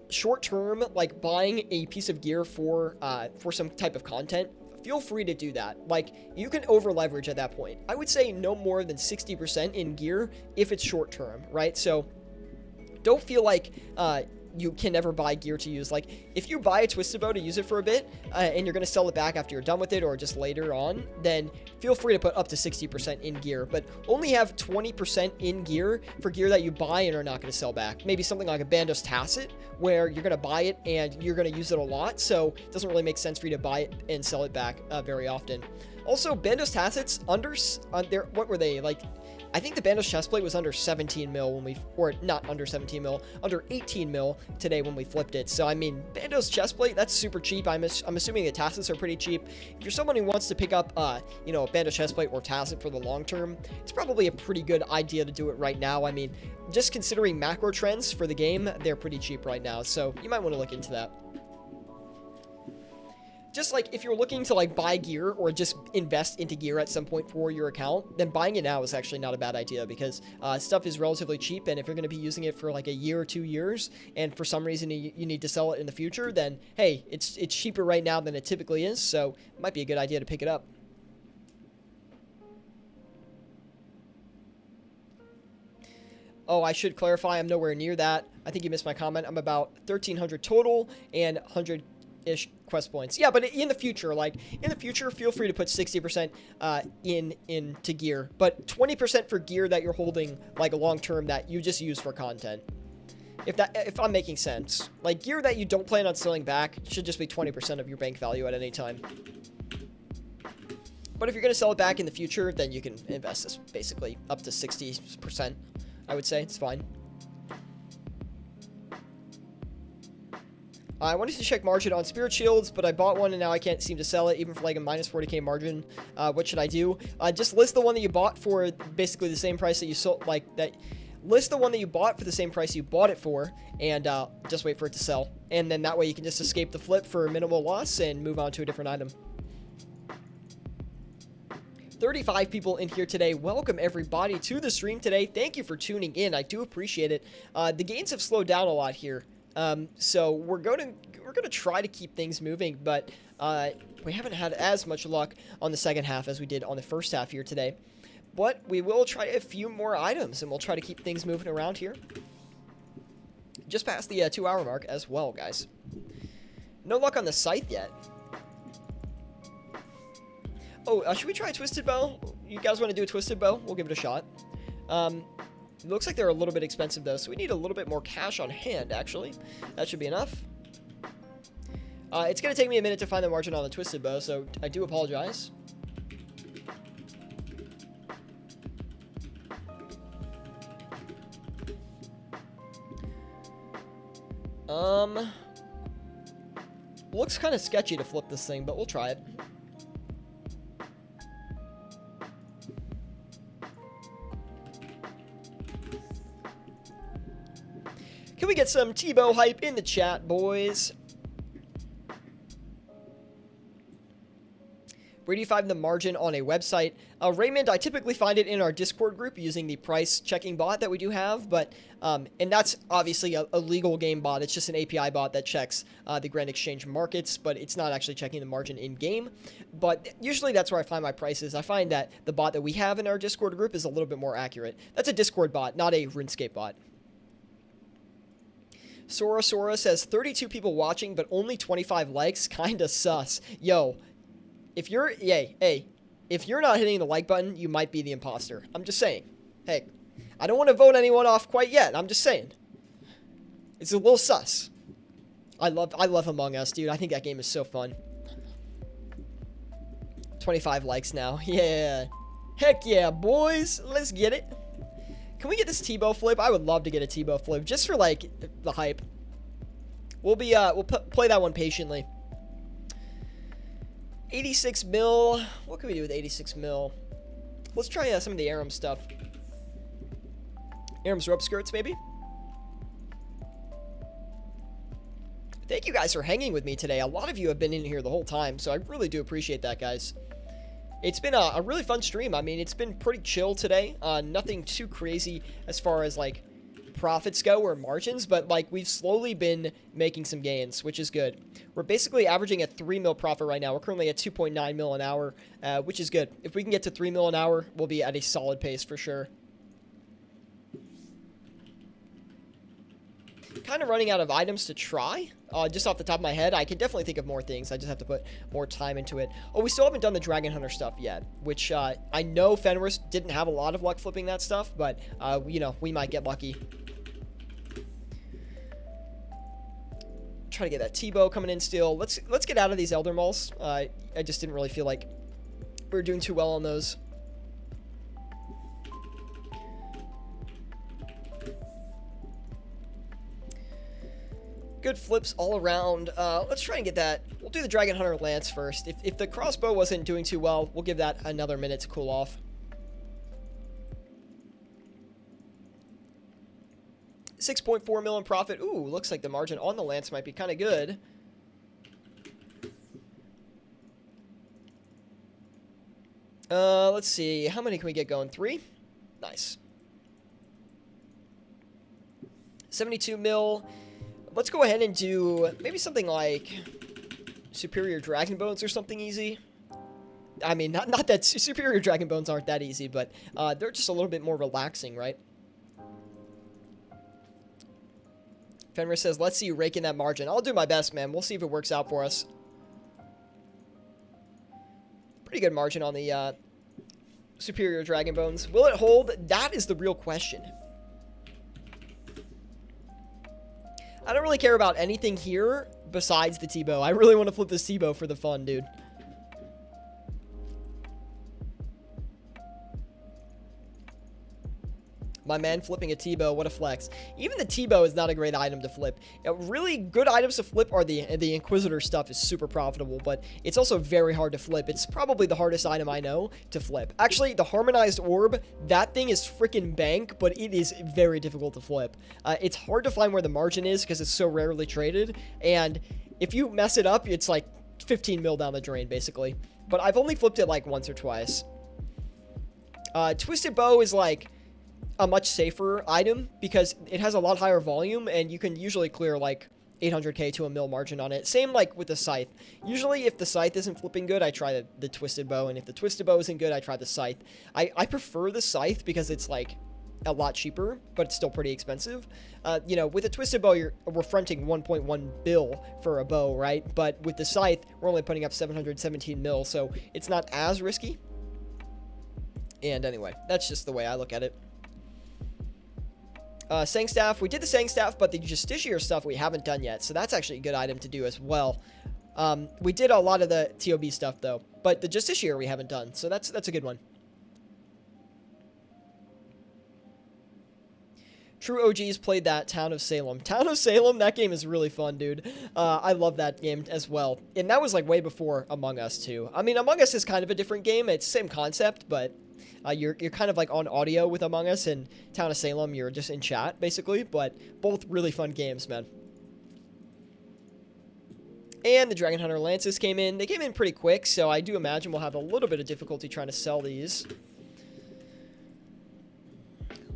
short term, like buying a piece of gear for some type of content, feel free to do that. Like, you can over leverage at that point. I would say no more than 60% in gear if it's short term, right? So don't feel like you can never buy gear to use. Like, if you buy a Twisted Bow to use it for a bit and you're going to sell it back after you're done with it or just later on, then feel free to put up to 60% in gear, but only have 20% in gear for gear that you buy and are not going to sell back. Maybe something like a Bandos Tacet, where you're going to buy it and you're going to use it a lot, so it doesn't really make sense for you to buy it and sell it back very often. Also, Bandos Tacets, what were they, like, I think the Bandos chestplate was under 17 mil when we, or not under 17 mil, under 18 mil today when we flipped it. So, I mean, Bandos chestplate, that's super cheap. I'm assuming the Tacets are pretty cheap. If you're someone who wants to pick up, you know, a Bandos chestplate or Tacet for the long term, it's probably a pretty good idea to do it right now. I mean, just considering macro trends for the game, they're pretty cheap right now. So, you might want to look into that. just like if you're looking to like buy gear or just invest into gear at some point for your account, then buying it now is actually not a bad idea because stuff is relatively cheap. And if you're going to be using it for like a year or 2 years, and for some reason you need to sell it in the future, then hey, it's cheaper right now than it typically is. So it might be a good idea to pick it up. Oh, I should clarify, I'm nowhere near that. I think you missed my comment. I'm about 1,300 total and 100-ish quest points. Yeah, but in the future, feel free to put 60% into gear, but 20% for gear that you're holding like a long term that you just use for content. If I'm making sense, like gear that you don't plan on selling back should just be 20% of your bank value at any time. But if you're gonna sell it back in the future, then you can invest this basically up to 60%. I would say it's fine. I wanted to check margin on Spirit Shields, but I bought one and now I can't seem to sell it, even for like a minus 40k margin. What should I do? Just list the one that you bought for basically the same price that you sold, list the one that you bought for the same price you bought it for, and just wait for it to sell. And then that way you can just escape the flip for minimal loss and move on to a different item. 35 people in here today. Welcome everybody to the stream today. Thank you for tuning in. I do appreciate it. The gains have slowed down a lot here, so we're gonna try to keep things moving, but we haven't had as much luck on the second half as we did on the first half here today. But we will try a few more items, and we'll try to keep things moving around here. Just past the 2-hour mark as well, guys. No luck on the scythe yet. Oh, should we try a Twisted Bow? You guys want to do a Twisted Bow? We'll give it a shot. It looks like they're a little bit expensive, though, so we need a little bit more cash on hand, actually. That should be enough. It's going to take me a minute to find the margin on the Twisted Bow, so I do apologize. Looks kind of sketchy to flip this thing, but we'll try it. Can we get some T-Bow hype in the chat, boys? Where do you find the margin on a website? Raymond, I typically find it in our Discord group using the price checking bot that we do have, but and that's obviously a legal game bot. It's just an API bot that checks the Grand Exchange markets, but it's not actually checking the margin in game. But usually that's where I find my prices. I find that the bot that we have in our Discord group is a little bit more accurate. That's a Discord bot, not a RuneScape bot. Sora says 32 people watching, but only 25 likes. Kinda sus. Yo. If you're, if you're not hitting the like button, you might be the imposter. I'm just saying. Hey, I don't want to vote anyone off quite yet. I'm just saying. It's a little sus. I love Among Us, dude. I think that game is so fun. 25 likes now. Yeah. Heck yeah, boys. Let's get it. Can we get this T-Bow flip? I would love to get a T-Bow flip just for like the hype. We'll play that one patiently. 86 mil. What can we do with 86 mil? Let's try some of the Aram stuff. Aram's rope skirts, maybe? Thank you guys for hanging with me today. A lot of you have been in here the whole time, so I really do appreciate that, guys. It's been a really fun stream. I mean, it's been pretty chill today. Nothing too crazy as far as, like, profits go or margins, but like we've slowly been making some gains, which is good. We're basically averaging at 3 mil profit right now. We're currently at 2.9 mil an hour, which is good. If we can get to 3 mil an hour, we'll be at a solid pace for sure. Kind of running out of items to try. Just off the top of my head, I can definitely think of more things. I just have to put more time into it. Oh, we still haven't done the Dragon Hunter stuff yet, which I know Fenris didn't have a lot of luck flipping that stuff, but you know, we might get lucky. Try to get that T-Bow coming in still. Let's get out of these Elder Mauls. I just didn't really feel like we were doing too well on those. Good flips all around. Let's try and get that. We'll do the Dragon Hunter Lance first. If the crossbow wasn't doing too well, we'll give that another minute to cool off. 6.4 mil in profit. Ooh, looks like the margin on the Lance might be kind of good. Let's see. How many can we get going? 3? Nice. 72 mil. Let's go ahead and do maybe something like Superior Dragon Bones or something easy. I mean, not that Superior Dragon Bones aren't that easy, but they're just a little bit more relaxing, right? Fenrir says, let's see you rake in that margin. I'll do my best, man. We'll see if it works out for us. Pretty good margin on the Superior Dragon Bones. Will it hold? That is the real question. I don't really care about anything here besides the T-bow. I really want to flip this T-bow for the fun, dude. My man flipping a T-bow, what a flex. Even the T-bow is not a great item to flip. Really good items to flip are the Inquisitor stuff is super profitable, but it's also very hard to flip. It's probably the hardest item I know to flip. Actually, the Harmonized Orb, that thing is freaking bank, but it is very difficult to flip. It's hard to find where the margin is because it's so rarely traded, and if you mess it up, it's like 15 mil down the drain, basically. But I've only flipped it like once or twice. Twisted Bow is like a much safer item because it has a lot higher volume and you can usually clear like 800k to a mil margin on it. Same like with the Scythe. Usually if the Scythe isn't flipping good, I try the Twisted Bow, and if the Twisted Bow isn't good, I try the Scythe. I prefer the Scythe because it's like a lot cheaper, but it's still pretty expensive. You know, with a Twisted Bow, we're fronting 1.1 bill for a bow, right? But with the Scythe, we're only putting up 717 mil, so it's not as risky. And anyway, that's just the way I look at it. Sangstaff, we did the Sangstaff, but the Justiciar stuff we haven't done yet, so that's actually a good item to do as well. We did a lot of the TOB stuff, though, but the Justiciar we haven't done, so that's a good one. True OGs played that Town of Salem. Town of Salem, that game is really fun, dude. I love that game as well. And that was like way before Among Us, too. I mean, Among Us is kind of a different game. It's the same concept, but you're kind of like on audio with Among Us, and Town of Salem, you're just in chat, basically. But both really fun games, man. And the Dragon Hunter Lances came in. They came in pretty quick, so I do imagine we'll have a little bit of difficulty trying to sell these.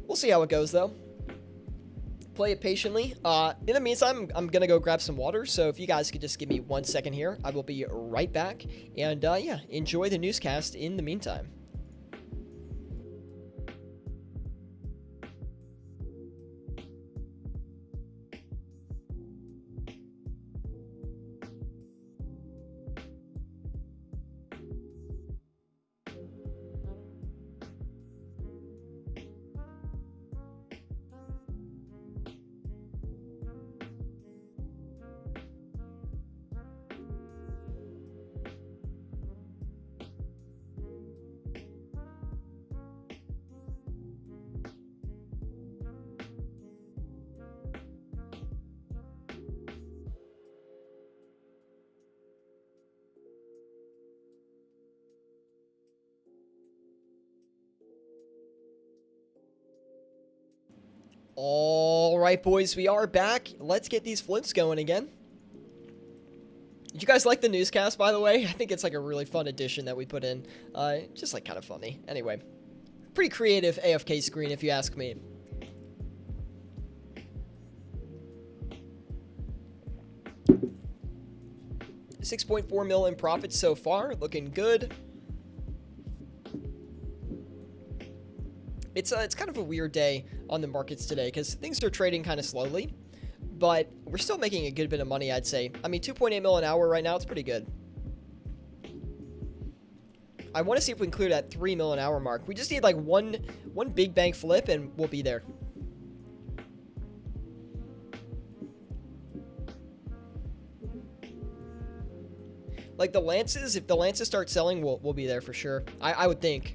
We'll see how it goes, though. Play it patiently. In the meantime, I'm gonna go grab some water, so if you guys could just give me 1 second here, I will be right back. And yeah, enjoy the newscast in the meantime. All right, boys, we are back. Let's get these flips going again. Did you guys like the newscast, by the way? I think it's like a really fun addition that we put in. Just like kind of funny. Anyway, pretty creative AFK screen, if you ask me. $6.4 mil in profits so far, looking good. It's kind of a weird day on the markets today because things are trading kind of slowly, but we're still making a good bit of money, I'd say. I mean, 2.8 mil an hour right now, it's pretty good. I want to see if we can clear that 3 mil an hour mark. We just need like one big bank flip and we'll be there. Like the Lances, if the Lances start selling, we'll be there for sure. I would think.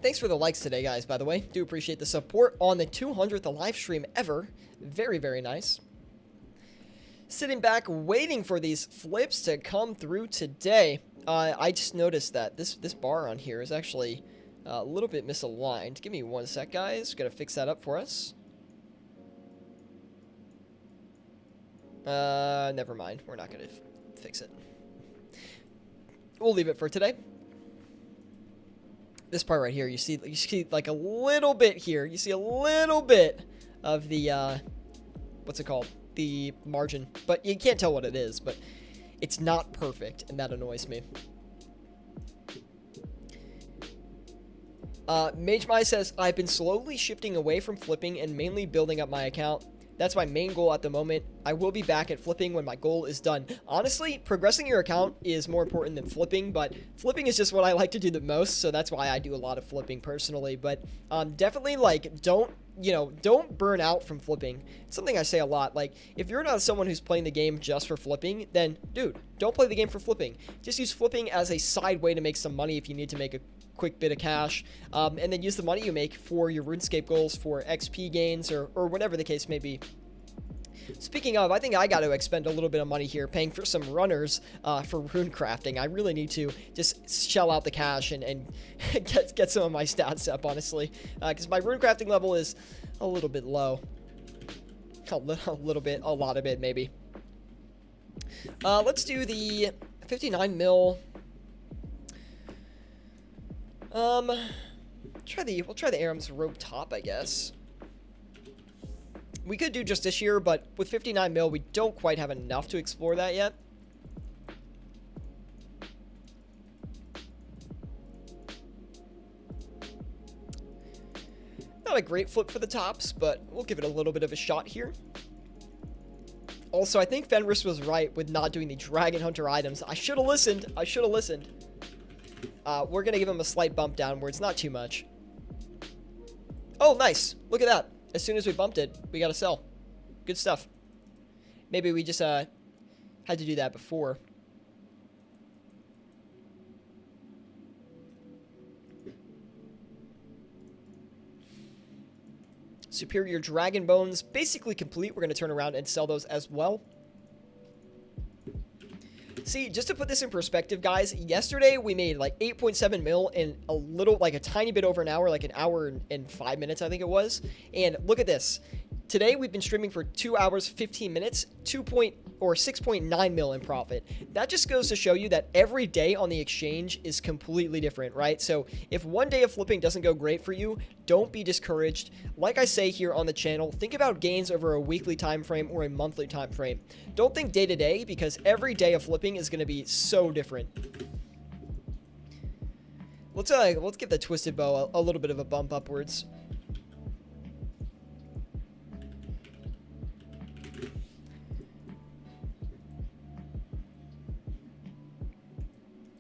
Thanks for the likes today, guys, by the way. Do appreciate the support on the 200th live stream ever. Very, very nice. Sitting back, waiting for these flips to come through today. I just noticed that this bar on here is actually a little bit misaligned. Give me 1 sec, guys. Gotta fix that up for us. Never mind. We're not going to fix it. We'll leave it for today. This part right here, you see like a little bit here. You see a little bit of the, what's it called? The margin. But you can't tell what it is, but it's not perfect, and that annoys me. Mage Mai says, I've been slowly shifting away from flipping and mainly building up my account. That's my main goal at the moment. I will be back at flipping when my goal is done. Honestly, progressing your account is more important than flipping, but flipping is just what I like to do the most, so that's why I do a lot of flipping personally. But definitely, like, don't burn out from flipping. It's something I say a lot. Like, if you're not someone who's playing the game just for flipping, then, dude, don't play the game for flipping. Just use flipping as a side way to make some money if you need to make a quick bit of cash, and then use the money you make for your RuneScape goals, for XP gains, or whatever the case may be. Speaking of, I think I got to expend a little bit of money here paying for some runners for rune crafting. I really need to just shell out the cash and get some of my stats up, honestly, because my rune crafting level is a little bit low. A lot of it, maybe. Let's do the 59 mil. We'll try the Aram's rope top, I guess. We could do just this year, but with 59 mil, we don't quite have enough to explore that yet. Not a great flip for the tops, but we'll give it a little bit of a shot here. Also, I think Fenris was right with not doing the Dragon Hunter items. I should have listened. We're going to give him a slight bump downwards, not too much. Oh, nice. Look at that. As soon as we bumped it, we got to sell. Good stuff. Maybe we just had to do that before. Superior Dragon Bones, basically complete. We're going to turn around and sell those as well. See, just to put this in perspective, guys, yesterday we made like 8.7 mil in a tiny bit over an hour, like an hour and 5 minutes, I think it was. And look at this. Today we've been streaming for 2 hours, 15 minutes, 6.9 mil in profit. That just goes to show you that every day on the exchange is completely different, right? So if one day of flipping doesn't go great for you, don't be discouraged. Like I say here on the channel, think about gains over a weekly time frame or a monthly time frame. Don't think day to day, because every day of flipping is going to be so different. Let's give the Twisted Bow a little bit of a bump upwards.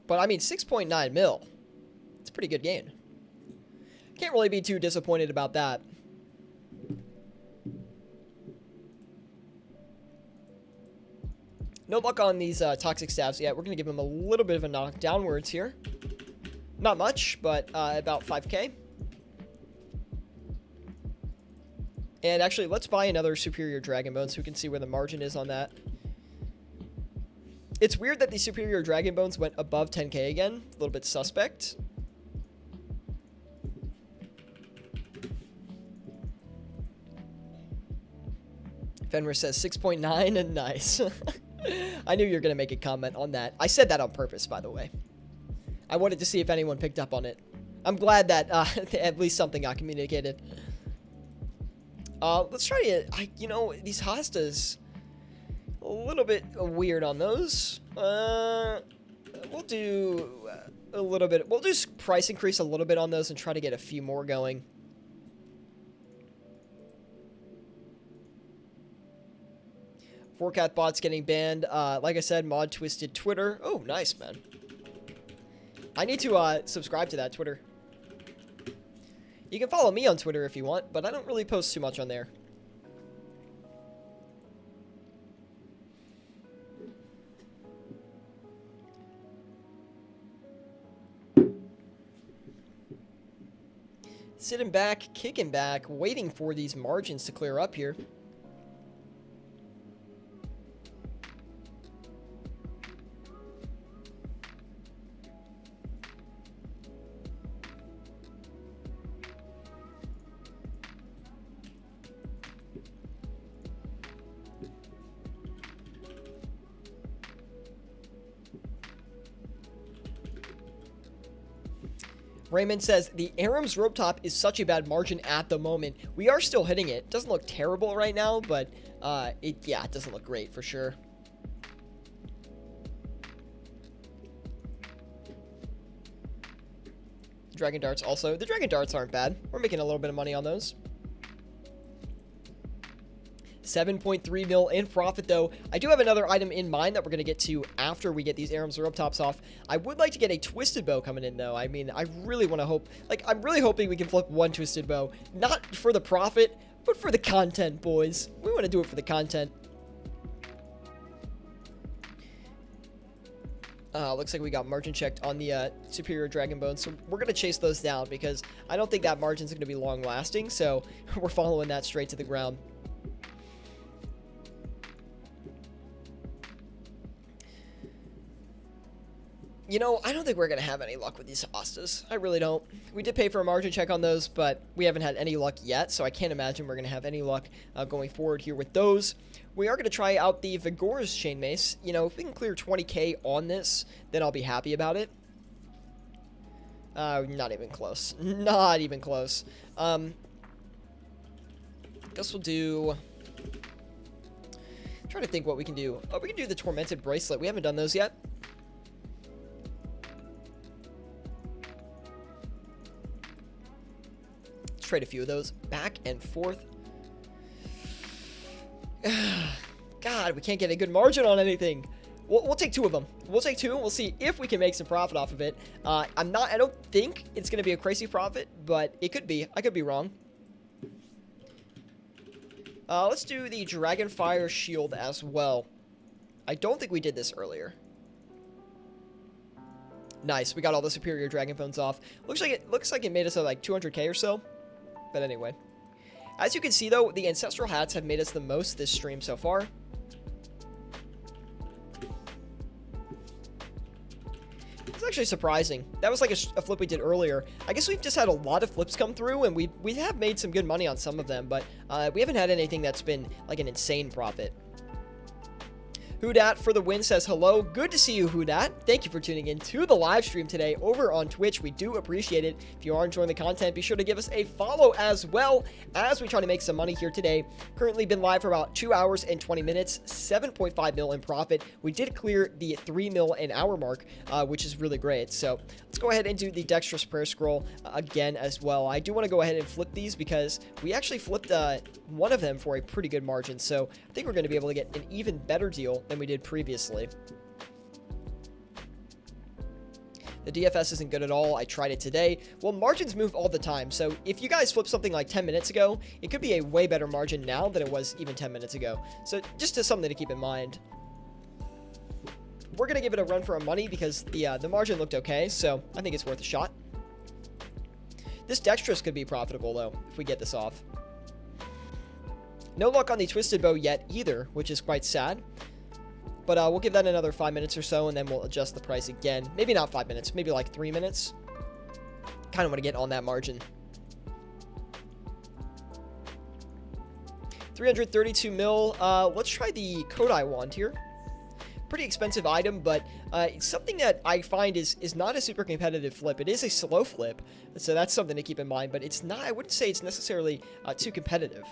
But I mean, 6.9 mil. It's a pretty good gain. Can't really be too disappointed about that. No luck on these toxic staves yet. We're going to give him a little bit of a knock downwards here. Not much, but about 5k. And actually, let's buy another Superior Dragon Bone so we can see where the margin is on that. It's weird that the Superior Dragon Bones went above 10k again. A little bit suspect. Fenris says 6.9 and nice. I knew you were going to make a comment on that. I said that on purpose, by the way. I wanted to see if anyone picked up on it. I'm glad that at least something got communicated. Let's try to, these hostas, a little bit weird on those. We'll do a little bit. We'll do price increase a little bit on those and try to get a few more going. Forecat bots getting banned. Like I said, mod twisted Twitter. Oh, nice, man. I need to subscribe to that Twitter. You can follow me on Twitter if you want, but I don't really post too much on there. Sitting back, kicking back, waiting for these margins to clear up here. Raymond says, the Aram's rope top is such a bad margin at the moment. We are still hitting it. Doesn't look terrible right now, but it doesn't look great for sure. Dragon darts also. The dragon darts aren't bad. We're making a little bit of money on those. 7.3 mil in profit, though. I do have another item in mind that we're going to get to after we get these Aram's rope tops off. I would like to get a twisted bow coming in, though. I mean, I really want to hope... Like, I'm really hoping we can flip one twisted bow. Not for the profit, but for the content, boys. We want to do it for the content. Looks like we got margin checked on the superior dragon bones, so we're going to chase those down because I don't think that margin's going to be long lasting, so we're following that straight to the ground. You know, I don't think we're going to have any luck with these hostas. I really don't. We did pay for a margin check on those, but we haven't had any luck yet, so I can't imagine we're going to have any luck going forward here with those. We are going to try out the Vigor's Chain Mace. You know, if we can clear 20k on this, then I'll be happy about it. Not even close. Not even close. Guess we'll do... I'm trying to think what we can do. Oh, we can do the Tormented Bracelet. We haven't done those yet. Trade a few of those back and forth. God, we can't get a good margin on anything. We'll take two of them. We'll take two and we'll see if we can make some profit off of it. I don't think it's going to be a crazy profit, but it could be. I could be wrong. Let's do the Dragonfire Shield as well. I don't think we did this earlier. Nice. We got all the superior dragon bones off. Looks like it made us like 200k or so. But anyway, as you can see, though, the ancestral hats have made us the most this stream so far. It's actually surprising. That was like a flip we did earlier. I guess we've just had a lot of flips come through, and we have made some good money on some of them, but we haven't had anything that's been like an insane profit. Whodat for the win says hello. Good to see you, Whodat. Thank you for tuning in to the live stream today over on Twitch. We do appreciate it. If you are enjoying the content, be sure to give us a follow as well as we try to make some money here today. Currently been live for about 2 hours and 20 minutes, 7.5 mil in profit. We did clear the 3 mil an hour mark, which is really great. So let's go ahead and do the Dexterous Prayer Scroll again as well. I do want to go ahead and flip these because we actually flipped one of them for a pretty good margin. So I think we're going to be able to get an even better deal than we did previously. The DFS isn't good at all. I tried it today. Well, margins move all the time, so if you guys flipped something like 10 minutes ago, it could be a way better margin now than it was even 10 minutes ago. So just something to keep in mind. We're going to give it a run for our money because the margin looked okay, so I think it's worth a shot. This Dexterous could be profitable, though, if we get this off. No luck on the Twisted Bow yet either, which is quite sad. But we'll give that another 5 minutes or so, and then we'll adjust the price again. Maybe not 5 minutes, maybe like 3 minutes. Kind of want to get on that margin. 332 mil. Let's try the Kodai wand here. Pretty expensive item, but it's something that I find is not a super competitive flip. It is a slow flip, so that's something to keep in mind, but it's not, I wouldn't say it's necessarily too competitive.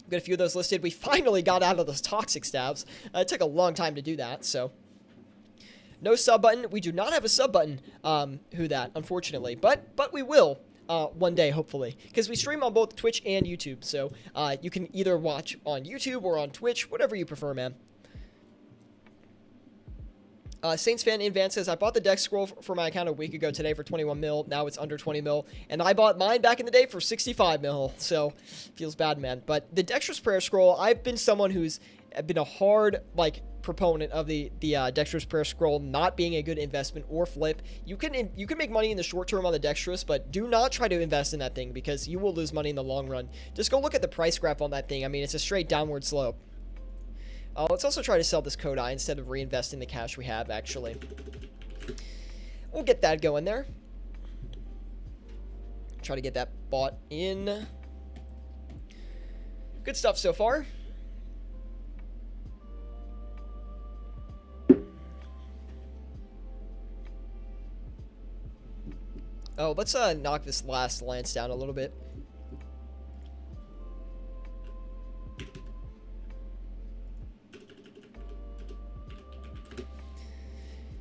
Got a few of those listed. We finally got out of those toxic stabs. It took a long time to do that, so. No sub button. We do not have a sub button, Whodat, unfortunately. But we will one day, hopefully. Because we stream on both Twitch and YouTube, so you can either watch on YouTube or on Twitch, whatever you prefer, man. Saints fan in Van says, I bought the Dex Scroll for my account a week ago today for 21 mil. Now it's under 20 mil. And I bought mine back in the day for 65 mil. So, feels bad, man. But the Dexterous Prayer Scroll, I've been someone who's been a hard, proponent of the Dexterous Prayer Scroll not being a good investment or flip. You can make money in the short term on the Dexterous, but do not try to invest in that thing because you will lose money in the long run. Just go look at the price graph on that thing. I mean, it's a straight downward slope. Let's also try to sell this Kodai instead of reinvesting the cash we have, actually. We'll get that going there. Try to get that bought in. Good stuff so far. Oh, let's knock this last lance down a little bit.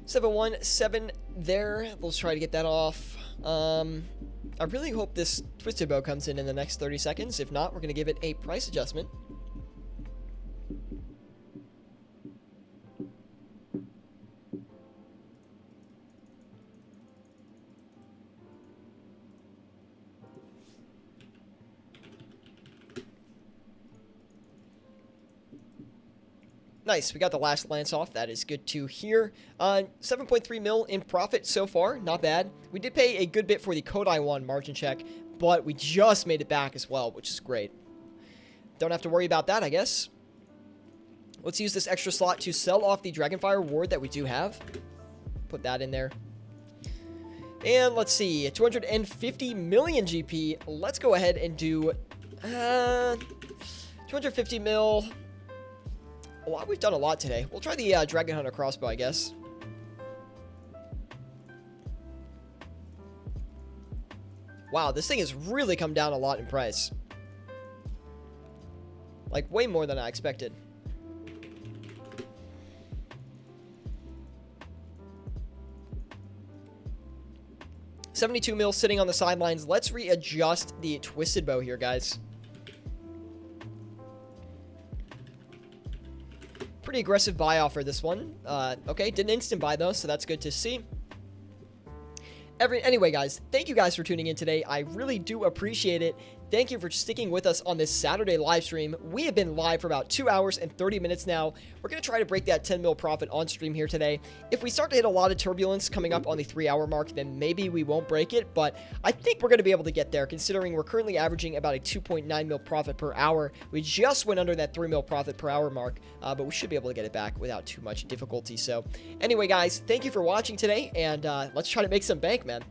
717 there. Let's try to get that off. I really hope this Twisted Bow comes in the next 30 seconds. If not, we're going to give it a price adjustment. Nice, we got the last lance off. That is good to hear. 7.3 mil in profit so far, not bad. We did pay a good bit for the Kodai one margin check, but we just made it back as well, which is great. Don't have to worry about that, I guess. Let's use this extra slot to sell off the Dragonfire reward that we do have. Put that in there. And let's see, 250 million GP. Let's go ahead and do 250 mil. Well, we've done a lot today. We'll try the Dragon Hunter crossbow, I guess. Wow, this thing has really come down a lot in price. Like, way more than I expected. $72 mil sitting on the sidelines. Let's readjust the Twisted Bow here, guys. Pretty aggressive buy offer, this one. Okay, didn't instant buy though, so that's good to see. Anyway, guys, thank you guys for tuning in today. I really do appreciate it. Thank you for sticking with us on this Saturday live stream. We have been live for about 2 hours and 30 minutes now. We're going to try to break that 10 mil profit on stream here today. If we start to hit a lot of turbulence coming up on the 3-hour mark, then maybe we won't break it, but I think we're going to be able to get there considering we're currently averaging about a 2.9 mil profit per hour. We just went under that 3 mil profit per hour mark, but we should be able to get it back without too much difficulty. So anyway, guys, thank you for watching today, and let's try to make some bank, man.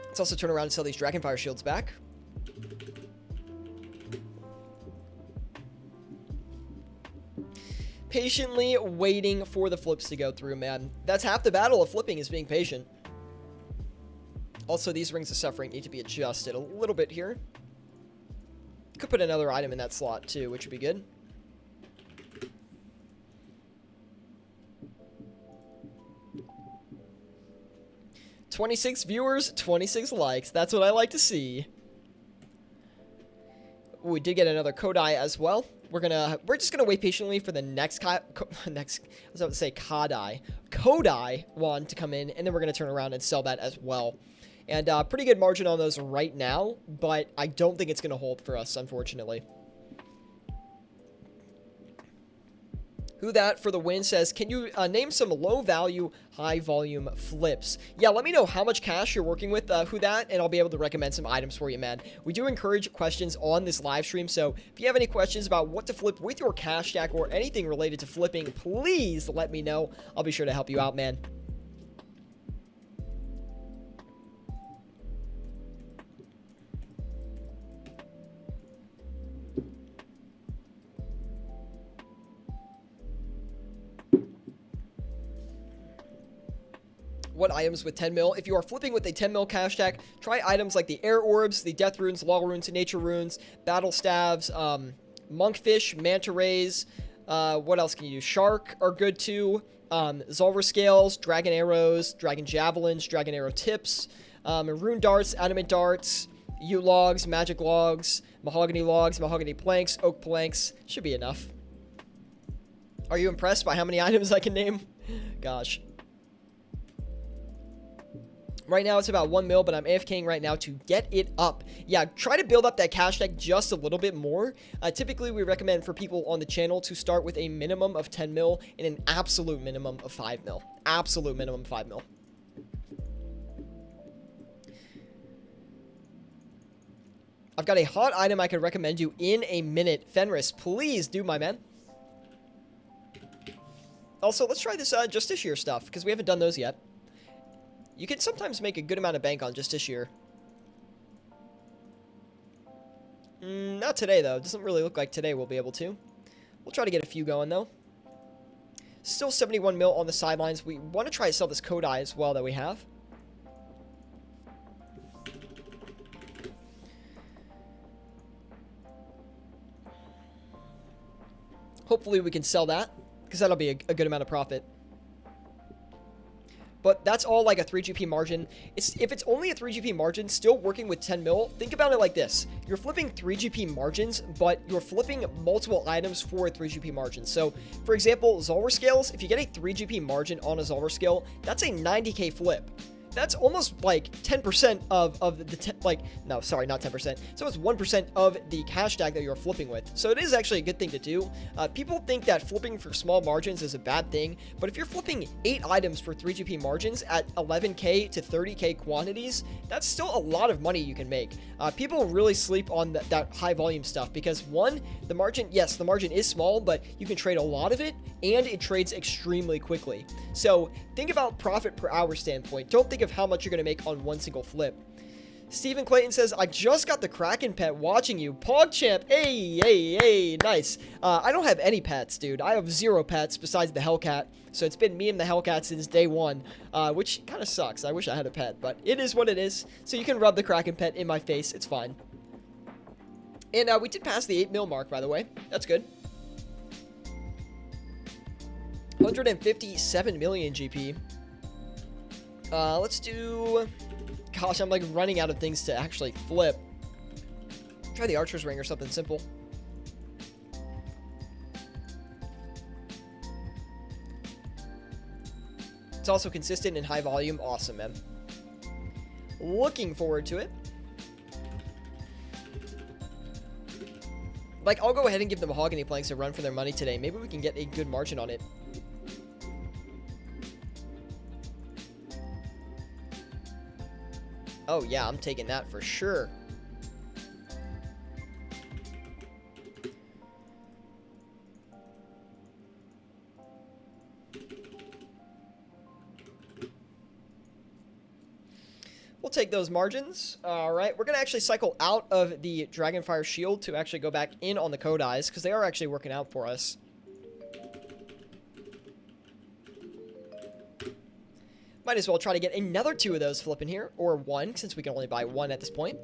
Let's also turn around and sell these Dragonfire shields back. Patiently waiting for the flips to go through, man. That's half the battle of flipping, is being patient. Also, these Rings of Suffering need to be adjusted a little bit here. Could put another item in that slot too, which would be good. "26 viewers, 26 likes. That's what I like to see." Ooh, we did get another Kodai as well. We're just gonna wait patiently for the next Kodai one to come in, and then we're gonna turn around and sell that as well. And pretty good margin on those right now, but I don't think it's gonna hold for us, unfortunately. Who That for the win says, can you name some low value, high volume flips? Yeah, let me know how much cash you're working with, Who That, and I'll be able to recommend some items for you, man. We do encourage questions on this live stream, so if you have any questions about what to flip with your cash stack or anything related to flipping, please let me know. I'll be sure to help you out, man. What items with 10 mil? If you are flipping with a 10 mil cash stack, try items like the Air Orbs, the Death Runes, Law Runes, Nature Runes, Battle Staves, Monkfish, Manta Rays. What else can you do? Shark are good too. Zolver Scales, Dragon Arrows, Dragon Javelins, Dragon Arrow Tips, Rune Darts, Adamant Darts, Ute Logs, Magic Logs, Mahogany Planks, Oak Planks. Should be enough. Are you impressed by how many items I can name? Gosh. Right now, it's about 1 mil, but I'm AFKing right now to get it up. Yeah, try to build up that cash stack just a little bit more. Typically, we recommend for people on the channel to start with a minimum of 10 mil and an absolute minimum of 5 mil. Absolute minimum 5 mil. I've got a hot item I could recommend you in a minute. Fenris, please do, my man. Also, let's try this Justice Year stuff, because we haven't done those yet. You can sometimes make a good amount of bank on Justice Year. Not today, though. It doesn't really look like today we'll be able to. We'll try to get a few going, though. Still 71 mil on the sidelines. We want to try to sell this Kodai as well that we have. Hopefully we can sell that, because that'll be a good amount of profit. But that's all like a 3GP margin. If it's only a 3GP margin, still working with 10 mil, think about it like this. You're flipping 3GP margins, but you're flipping multiple items for a 3GP margin. So, for example, Zolver scales, if you get a 3GP margin on a Zolver scale, that's a 90k flip. That's almost like 10% of the, no, sorry, not 10%. So it's 1% of the cash tag that you're flipping with. So it is actually a good thing to do. People think that flipping for small margins is a bad thing, but if you're flipping 8 items for 3GP margins at 11k to 30k quantities, that's still a lot of money you can make. People really sleep on that high volume stuff because one, the margin, yes, the margin is small, but you can trade a lot of it and it trades extremely quickly. So think about profit per hour standpoint. Don't think of how much you're going to make on one single flip. Stephen Clayton says, I just got the Kraken pet watching you. PogChamp, hey, nice. I don't have any pets, dude. I have 0 pets besides the Hellcat. So it's been me and the Hellcat since day one, which kind of sucks. I wish I had a pet, but it is what it is. So you can rub the Kraken pet in my face. It's fine. And we did pass the 8 mil mark, by the way. That's good. 157 million GP. Let's do... Gosh, I'm like running out of things to actually flip. Try the Archer's Ring or something simple. It's also consistent and high volume. Awesome, man. Looking forward to it. Like, I'll go ahead and give the Mahogany Planks a run for their money today. Maybe we can get a good margin on it. Oh, yeah, I'm taking that for sure. We'll take those margins. All right, we're going to actually cycle out of the Dragonfire Shield to actually go back in on the Kodais, because they are actually working out for us. Might as well try to get another 2 of those flipping here, or 1, since we can only buy 1 at this point.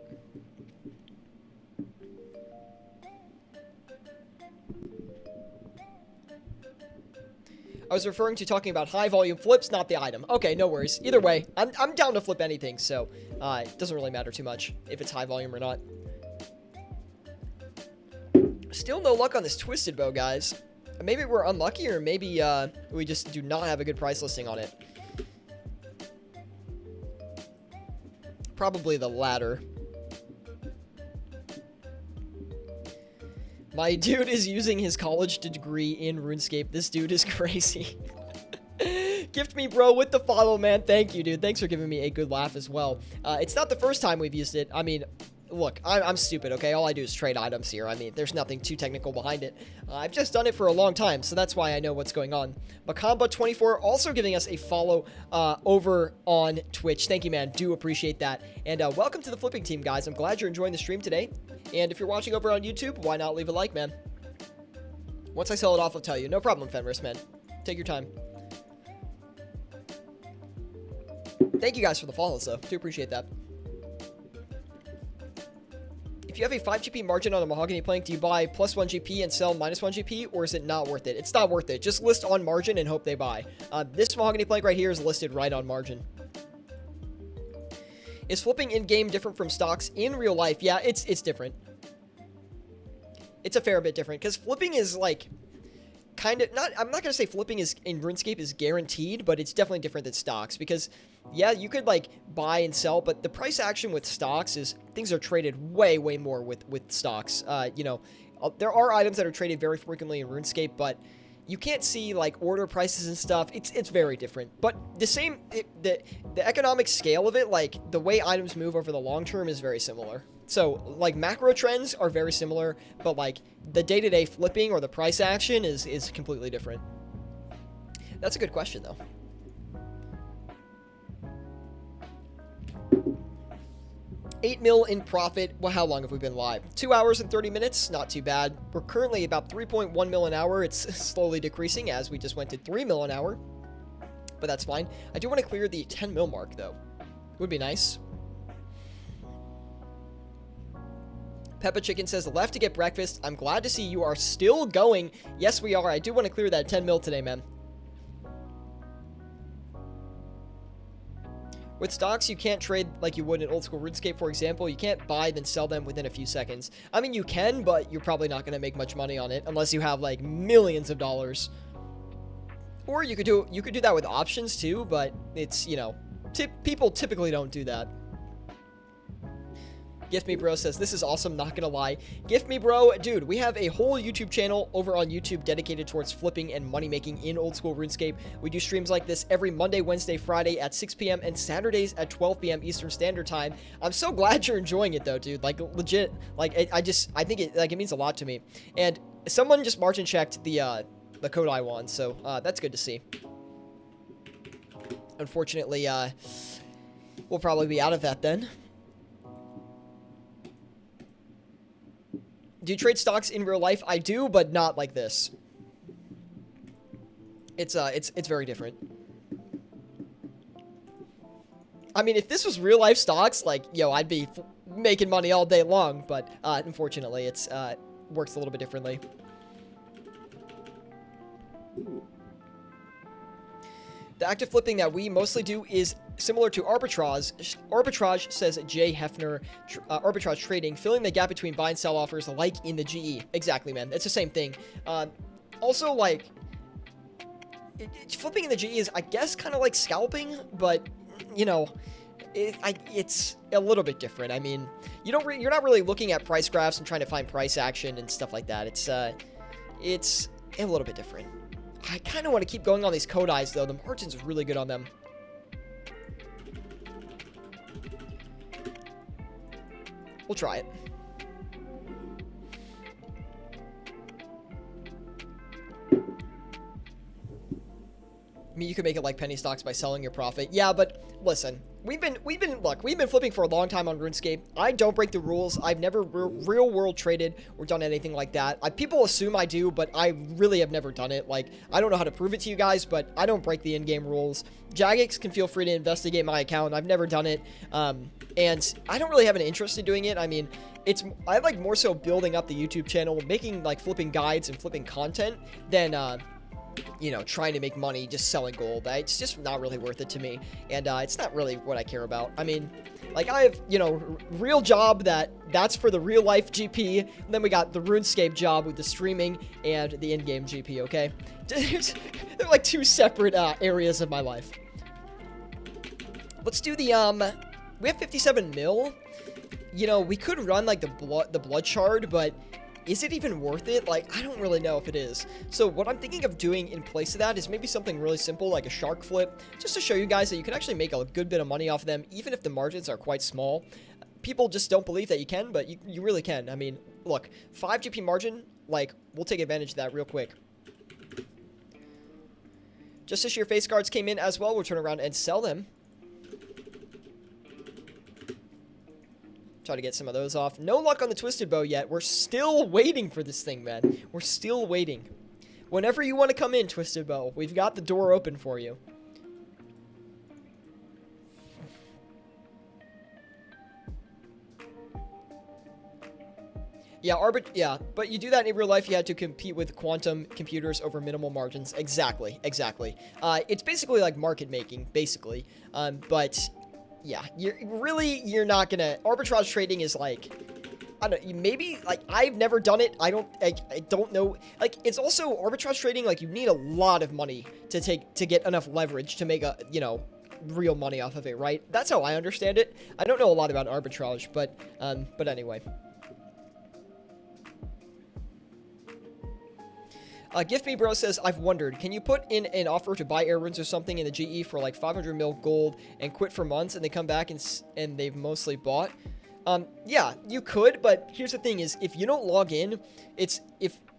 I was referring to talking about high volume flips, not the item. Okay, no worries. Either way, I'm down to flip anything, so it doesn't really matter too much if it's high volume or not. Still no luck on this Twisted Bow, guys. Maybe we're unlucky, or maybe we just do not have a good price listing on it. Probably the latter. My dude is using his college degree in RuneScape. This dude is crazy. Gift me, bro, with the follow, man. Thank you, dude. Thanks for giving me a good laugh as well. It's not the first time we've used it. I mean, look, I'm stupid, okay? All I do is trade items here. I mean, there's nothing too technical behind it. I've just done it for a long time, so that's why I know what's going on. Makamba24 also giving us a follow over on Twitch. Thank you, man. Do appreciate that. And welcome to the flipping team, guys. I'm glad you're enjoying the stream today. And if you're watching over on YouTube, why not leave a like, man? Once I sell it off, I'll tell you. No problem, Fenris, man. Take your time. Thank you guys for the follows, though. Do appreciate that. If you have a 5 GP margin on a Mahogany Plank, do you buy +1 GP and sell -1 GP, or is it not worth it? It's not worth it. Just list on margin and hope they buy. This Mahogany Plank right here is listed right on margin. Is flipping in-game different from stocks in real life? Yeah, it's different. It's a fair bit different, because flipping is like kind of not, I'm not going to say flipping is in RuneScape is guaranteed, but it's definitely different than stocks, because yeah, you could like buy and sell, but the price action with stocks is things are traded way more with stocks. You know, there are items that are traded very frequently in RuneScape, but you can't see like order prices and stuff. It's very different, but the same, the economic scale of it, like the way items move over the long term is very similar. So like macro trends are very similar, but like the day-to-day flipping or the price action is completely different. That's a good question though. 8 mil in profit. Well, how long have we been live? 2 hours and 30 minutes. Not too bad. We're currently about 3.1 mil an hour. It's slowly decreasing as we just went to 3 mil an hour. But that's fine. I do want to clear the 10 mil mark, though. Would be nice. Peppa Chicken says, left to get breakfast. I'm glad to see you are still going. Yes, we are. I do want to clear that 10 mil today, man. With stocks, you can't trade like you would in old school RuneScape, for example. You can't buy, then sell them within a few seconds. I mean, you can, but you're probably not going to make much money on it unless you have like millions of dollars. Or you could do that with options too, but it's, you know, people typically don't do that. Gift Me Bro says, this is awesome, not gonna lie. Gift Me Bro, dude, we have a whole YouTube channel over on YouTube dedicated towards flipping and money making in old school RuneScape. We do streams like this every Monday, Wednesday, Friday at 6 p.m. and Saturdays at 12 p.m. Eastern Standard Time. I'm so glad you're enjoying it though, dude. Like legit, like I think it means a lot to me. And someone just margin checked the code I won, so that's good to see. Unfortunately, we'll probably be out of that then. Do you trade stocks in real life? I do, but not like this. It's very different. I mean, if this was real life stocks, like, yo, I'd be making money all day long, but unfortunately, it's works a little bit differently. The active flipping that we mostly do is similar to arbitrage. Arbitrage, says Jay Hefner, arbitrage trading, filling the gap between buy and sell offers like in the GE. Exactly, man. It's the same thing. Also, like, flipping in the GE is, I guess, kind of like scalping, but, you know, it's a little bit different. I mean, you're not really looking at price graphs and trying to find price action and stuff like that. It's a little bit different. I kind of want to keep going on these Kodais, though. The margins are really good on them. We'll try it. I mean, you could make it like penny stocks by selling your profit. Yeah, but listen, we've been flipping for a long time on RuneScape. I don't break the rules. I've never real world traded or done anything like that. People assume I do, but I really have never done it. Like, I don't know how to prove it to you guys, but I don't break the in-game rules. Jagex can feel free to investigate my account. I've never done it, and I don't really have an interest in doing it. I mean, I like more so building up the YouTube channel, making like flipping guides and flipping content than you know, trying to make money just selling gold. It's just not really worth it to me, and it's not really what I care about. I mean, like, I have, you know, real job that's for the real life GP, and then we got the RuneScape job with the streaming and the in-game GP, okay? They're like two separate areas of my life. Let's do the we have 57 mil. You know, we could run like the blood shard, but is it even worth it? Like, I don't really know if it is. So what I'm thinking of doing in place of that is maybe something really simple like a shark flip, just to show you guys that you can actually make a good bit of money off of them, even if the margins are quite small. People just don't believe that you can, but you really can. I mean, look, 5 GP margin, like, we'll take advantage of that real quick. Just as your face cards came in as well, we'll turn around and sell them. Try to get some of those off. No luck on the Twisted Bow yet. We're still waiting for this thing, man. We're still waiting. Whenever you want to come in, Twisted Bow, we've got the door open for you. Yeah, but you do that in real life, you had to compete with quantum computers over minimal margins. Exactly. It's basically like market making, basically. But yeah, you're not gonna, arbitrage trading is like, I don't know, maybe, like, I've never done it. I don't know. Like, it's also arbitrage trading, like, you need a lot of money to get enough leverage to make you know, real money off of it, right? That's how I understand it. I don't know a lot about arbitrage, but anyway. Gift Me Bro says, I've wondered, can you put in an offer to buy air runes or something in the GE for like 500 mil gold and quit for months and they come back and they've mostly bought? Yeah, you could, but here's the thing is, if you don't log in, if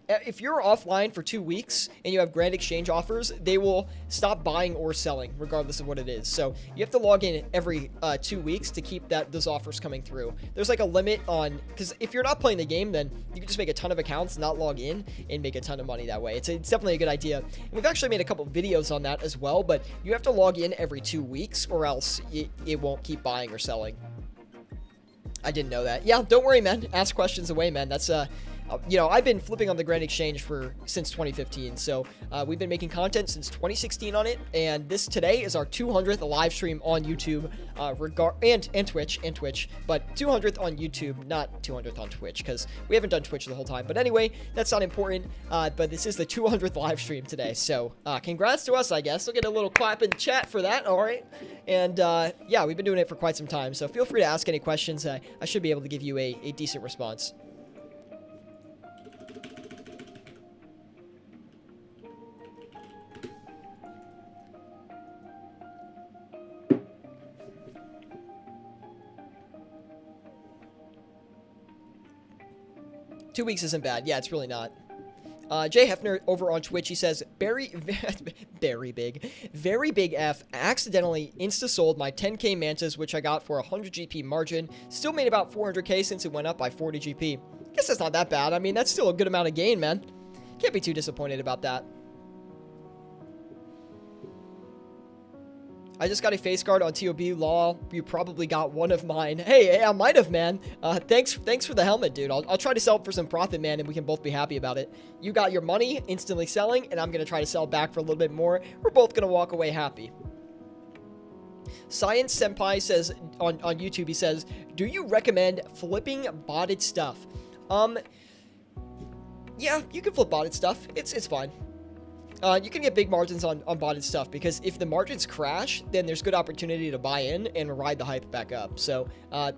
if you're offline for 2 weeks and you have grand exchange offers, they will stop buying or selling regardless of what it is. So you have to log in every 2 weeks to keep those offers coming through. There's like a limit on, because if you're not playing the game, then you can just make a ton of accounts, not log in, and make a ton of money that way. It's definitely a good idea. And we've actually made a couple videos on that as well, but you have to log in every 2 weeks or else it won't keep buying or selling. I didn't know that. Yeah, don't worry, man. Ask questions away, man. That's you know, I've been flipping on the Grand Exchange since 2015, so we've been making content since 2016 on it, and today is our 200th live stream on YouTube, and Twitch, but 200th on YouTube, not 200th on Twitch, because we haven't done Twitch the whole time. But anyway, that's not important. But this is the 200th live stream today, so congrats to us, I guess. We'll get a little clap in the chat for that. All right, and yeah, we've been doing it for quite some time, so feel free to ask any questions. I should be able to give you a decent response. Two weeks isn't bad. Yeah, it's really not. Jay Hefner over on Twitch, he says, very big F, accidentally insta-sold my 10k mantas, which I got for 100 GP margin. Still made about 400k since it went up by 40 GP. Guess that's not that bad. I mean, that's still a good amount of gain, man. Can't be too disappointed about that. I just got a face card on TOB Law. You probably got one of mine. Hey, I might have, man. Thanks for the helmet, dude. I'll try to sell it for some profit, man, and we can both be happy about it. You got your money instantly selling, and I'm going to try to sell back for a little bit more. We're both going to walk away happy. Science Senpai says on YouTube, he says, do you recommend flipping botted stuff? Yeah, you can flip botted stuff. It's fine. You can get big margins on botted stuff, because if the margins crash, then there's good opportunity to buy in and ride the hype back up. So,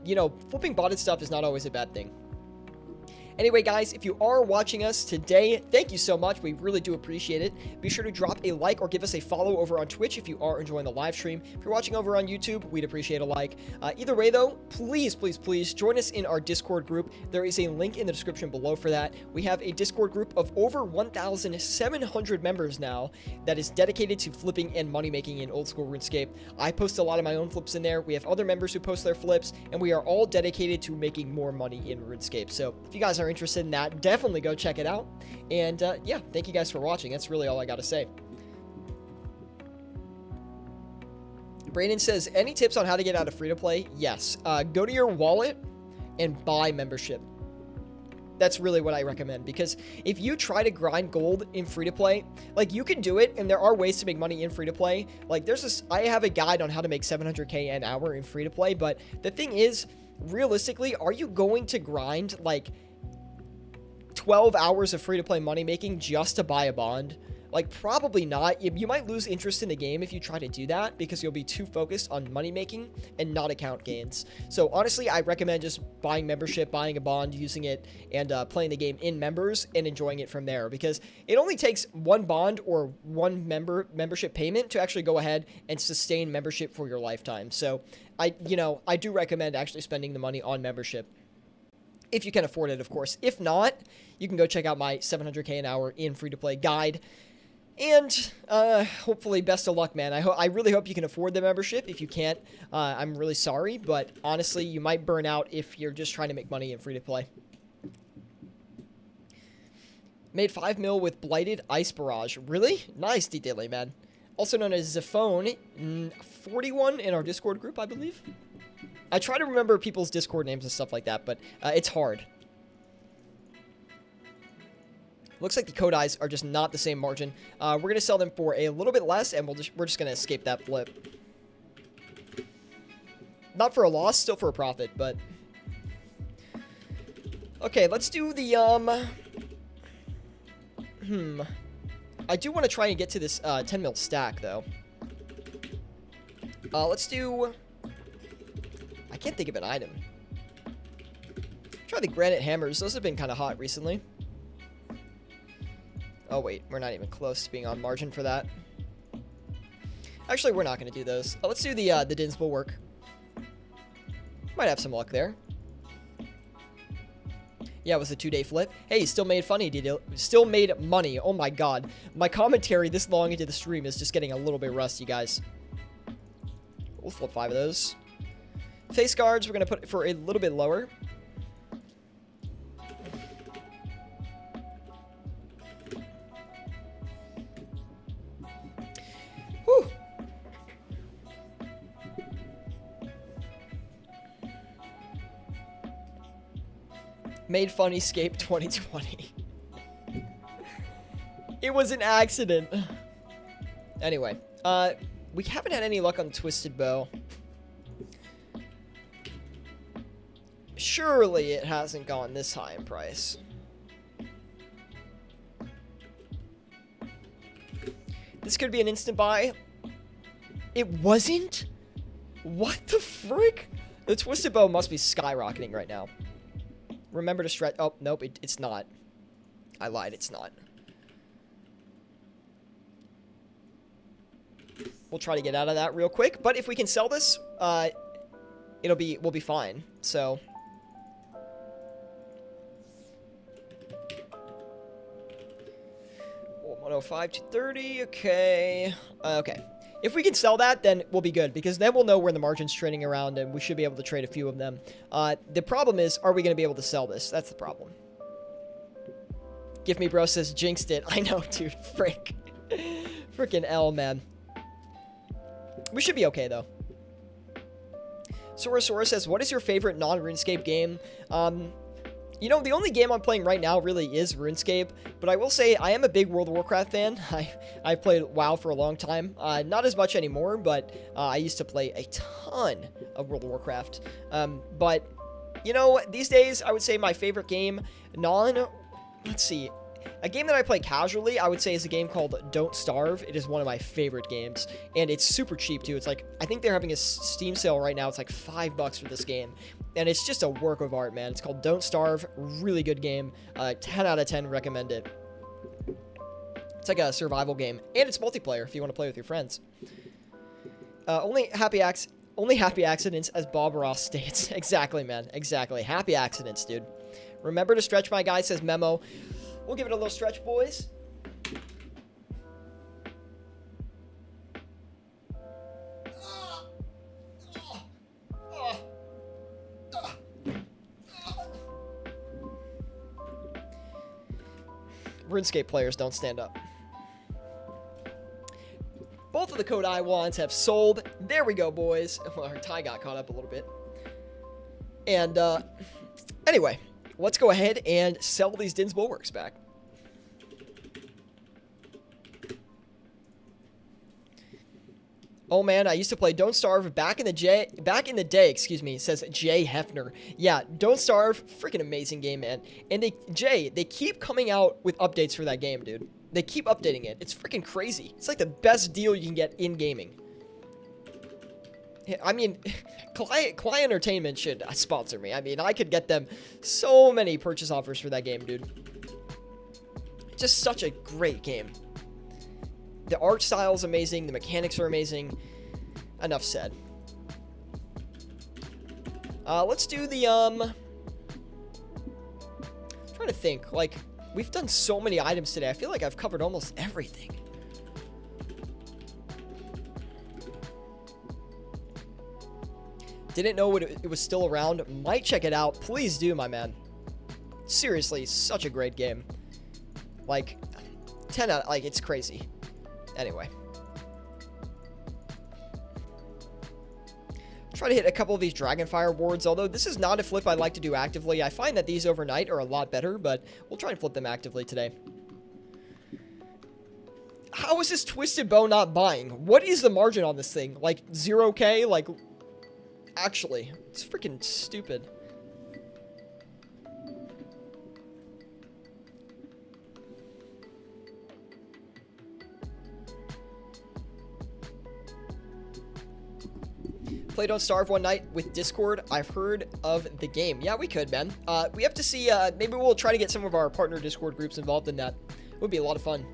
you know, flipping botted stuff is not always a bad thing. Anyway, guys, if you are watching us today, thank you so much. We really do appreciate it. Be sure to drop a like or give us a follow over on Twitch if you are enjoying the live stream. If you're watching over on YouTube, we'd appreciate a like. Either way, though, please join us in our Discord group. There is a link in the description below for that. We have a Discord group of over 1,700 members now that is dedicated to flipping and money making in old school RuneScape. I post a lot of my own flips in there. We have other members who post their flips, and we are all dedicated to making more money in RuneScape. So if you guys are interested in that, definitely go check it out. And yeah, thank you guys for watching. That's really all I gotta say. Brandon says, any tips on how to get out of free-to-play? Yes. Go to your wallet and buy membership. That's really what I recommend, because if you try to grind gold in free-to-play, like, you can do it, and there are ways to make money in free-to-play. Like, I have a guide on how to make 700k an hour in free-to-play, but the thing is, realistically, are you going to grind, like, 12 hours of free-to-play money making just to buy a bond? Like, probably not. You might lose interest in the game if you try to do that, because you'll be too focused on money making and not account gains. So honestly, I recommend just buying membership, buying a bond, using it, and playing the game in members and enjoying it from there, because it only takes one bond or one membership payment to actually go ahead and sustain membership for your lifetime. So I do recommend actually spending the money on membership, if you can afford it, of course. If not, you can go check out my 700k an hour in free-to-play guide. And hopefully, best of luck, man. I really hope you can afford the membership. If you can't, I'm really sorry, but honestly, you might burn out if you're just trying to make money in free-to-play. Made 5 mil with Blighted Ice Barrage. Really? Nice detailing, man. Also known as Zafone 41 in our Discord group, I believe. I try to remember people's Discord names and stuff like that, but it's hard. Looks like the code eyes are just not the same margin. We're going to sell them for a little bit less, and we're just going to escape that flip. Not for a loss, still for a profit, but... Okay, let's do the, I do want to try and get to this 10 mil stack, though. Let's do... I can't think of an item. Try the granite hammers. Those have been kind of hot recently. Oh, wait. We're not even close to being on margin for that. Actually, we're not going to do those. Let's do the Din's Bulwark. Might have some luck there. Yeah, it was a 2-day flip. Hey, you still made funny, did you? Still made money. Oh my god. My commentary this long into the stream is just getting a little bit rusty, guys. We'll flip 5 of those. Face guards, we're going to put it for a little bit lower. Whew. Made funny escape 2020. It was an accident. Anyway, we haven't had any luck on Twisted Bow. Surely it hasn't gone this high in price. This could be an instant buy. It wasn't? What the frick? The Twisted Bow must be skyrocketing right now. Remember to stretch. Oh, nope, it's not. I lied, it's not. We'll try to get out of that real quick. But if we can sell this, we'll be fine. So. Oh, 105 to 30. Okay. Okay. If we can sell that, then we'll be good, because then we'll know where the margin's trading around, and we should be able to trade a few of them. The problem is, are we going to be able to sell this? That's the problem. Give Me Bro says, jinxed it. I know, dude. Frick. Frickin' L, man. We should be okay, though. Sora says, what is your favorite non-RuneScape game? You know, the only game I'm playing right now really is RuneScape, but I will say I am a big World of Warcraft fan. I've played WoW for a long time. Not as much anymore, but I used to play a ton of World of Warcraft. But, you know, these days, I would say my favorite game, let's see. A game that I play casually, I would say, is a game called Don't Starve. It is one of my favorite games, and it's super cheap, too. It's like, I think they're having a Steam sale right now. It's like $5 for this game, and it's just a work of art, man. It's called Don't Starve. Really good game. 10 out of 10, recommend it. It's like a survival game, and it's multiplayer if you want to play with your friends. Only happy accidents, as Bob Ross states. Exactly, man. Exactly. Happy accidents, dude. Remember to stretch, my guy, says Memo. We'll give it a little stretch, boys. RuneScape players don't stand up. Both of the code I want have sold. There we go, boys. Well, our tie got caught up a little bit. And, anyway. Let's go ahead and sell these Din's Bulwarks back. Oh man, I used to play Don't Starve back in the day, excuse me, says Jay Hefner. Yeah, Don't Starve, freaking amazing game, man. And they keep coming out with updates for that game, dude. They keep updating it. It's freaking crazy. It's like the best deal you can get in gaming. I mean, Client Entertainment should sponsor me. I mean, I could get them so many purchase offers for that game, dude. It's just such a great game. The art style is amazing. The mechanics are amazing. Enough said. Let's do the, trying to think. Like, we've done so many items today. I feel like I've covered almost everything. Didn't know it was still around. Might check it out. Please do, my man. Seriously, such a great game. Like, 10 out, like, it's crazy. Anyway. Try to hit a couple of these Dragonfire wards, although this is not a flip I like to do actively. I find that these overnight are a lot better, but we'll try and flip them actively today. How is this Twisted Bow not buying? What is the margin on this thing? Like, 0K? Like... Actually, it's freaking stupid. Play Don't Starve one night with Discord. I've heard of the game. Yeah, we could, man. We have to see, maybe we'll try to get some of our partner Discord groups involved in that. It would be a lot of fun.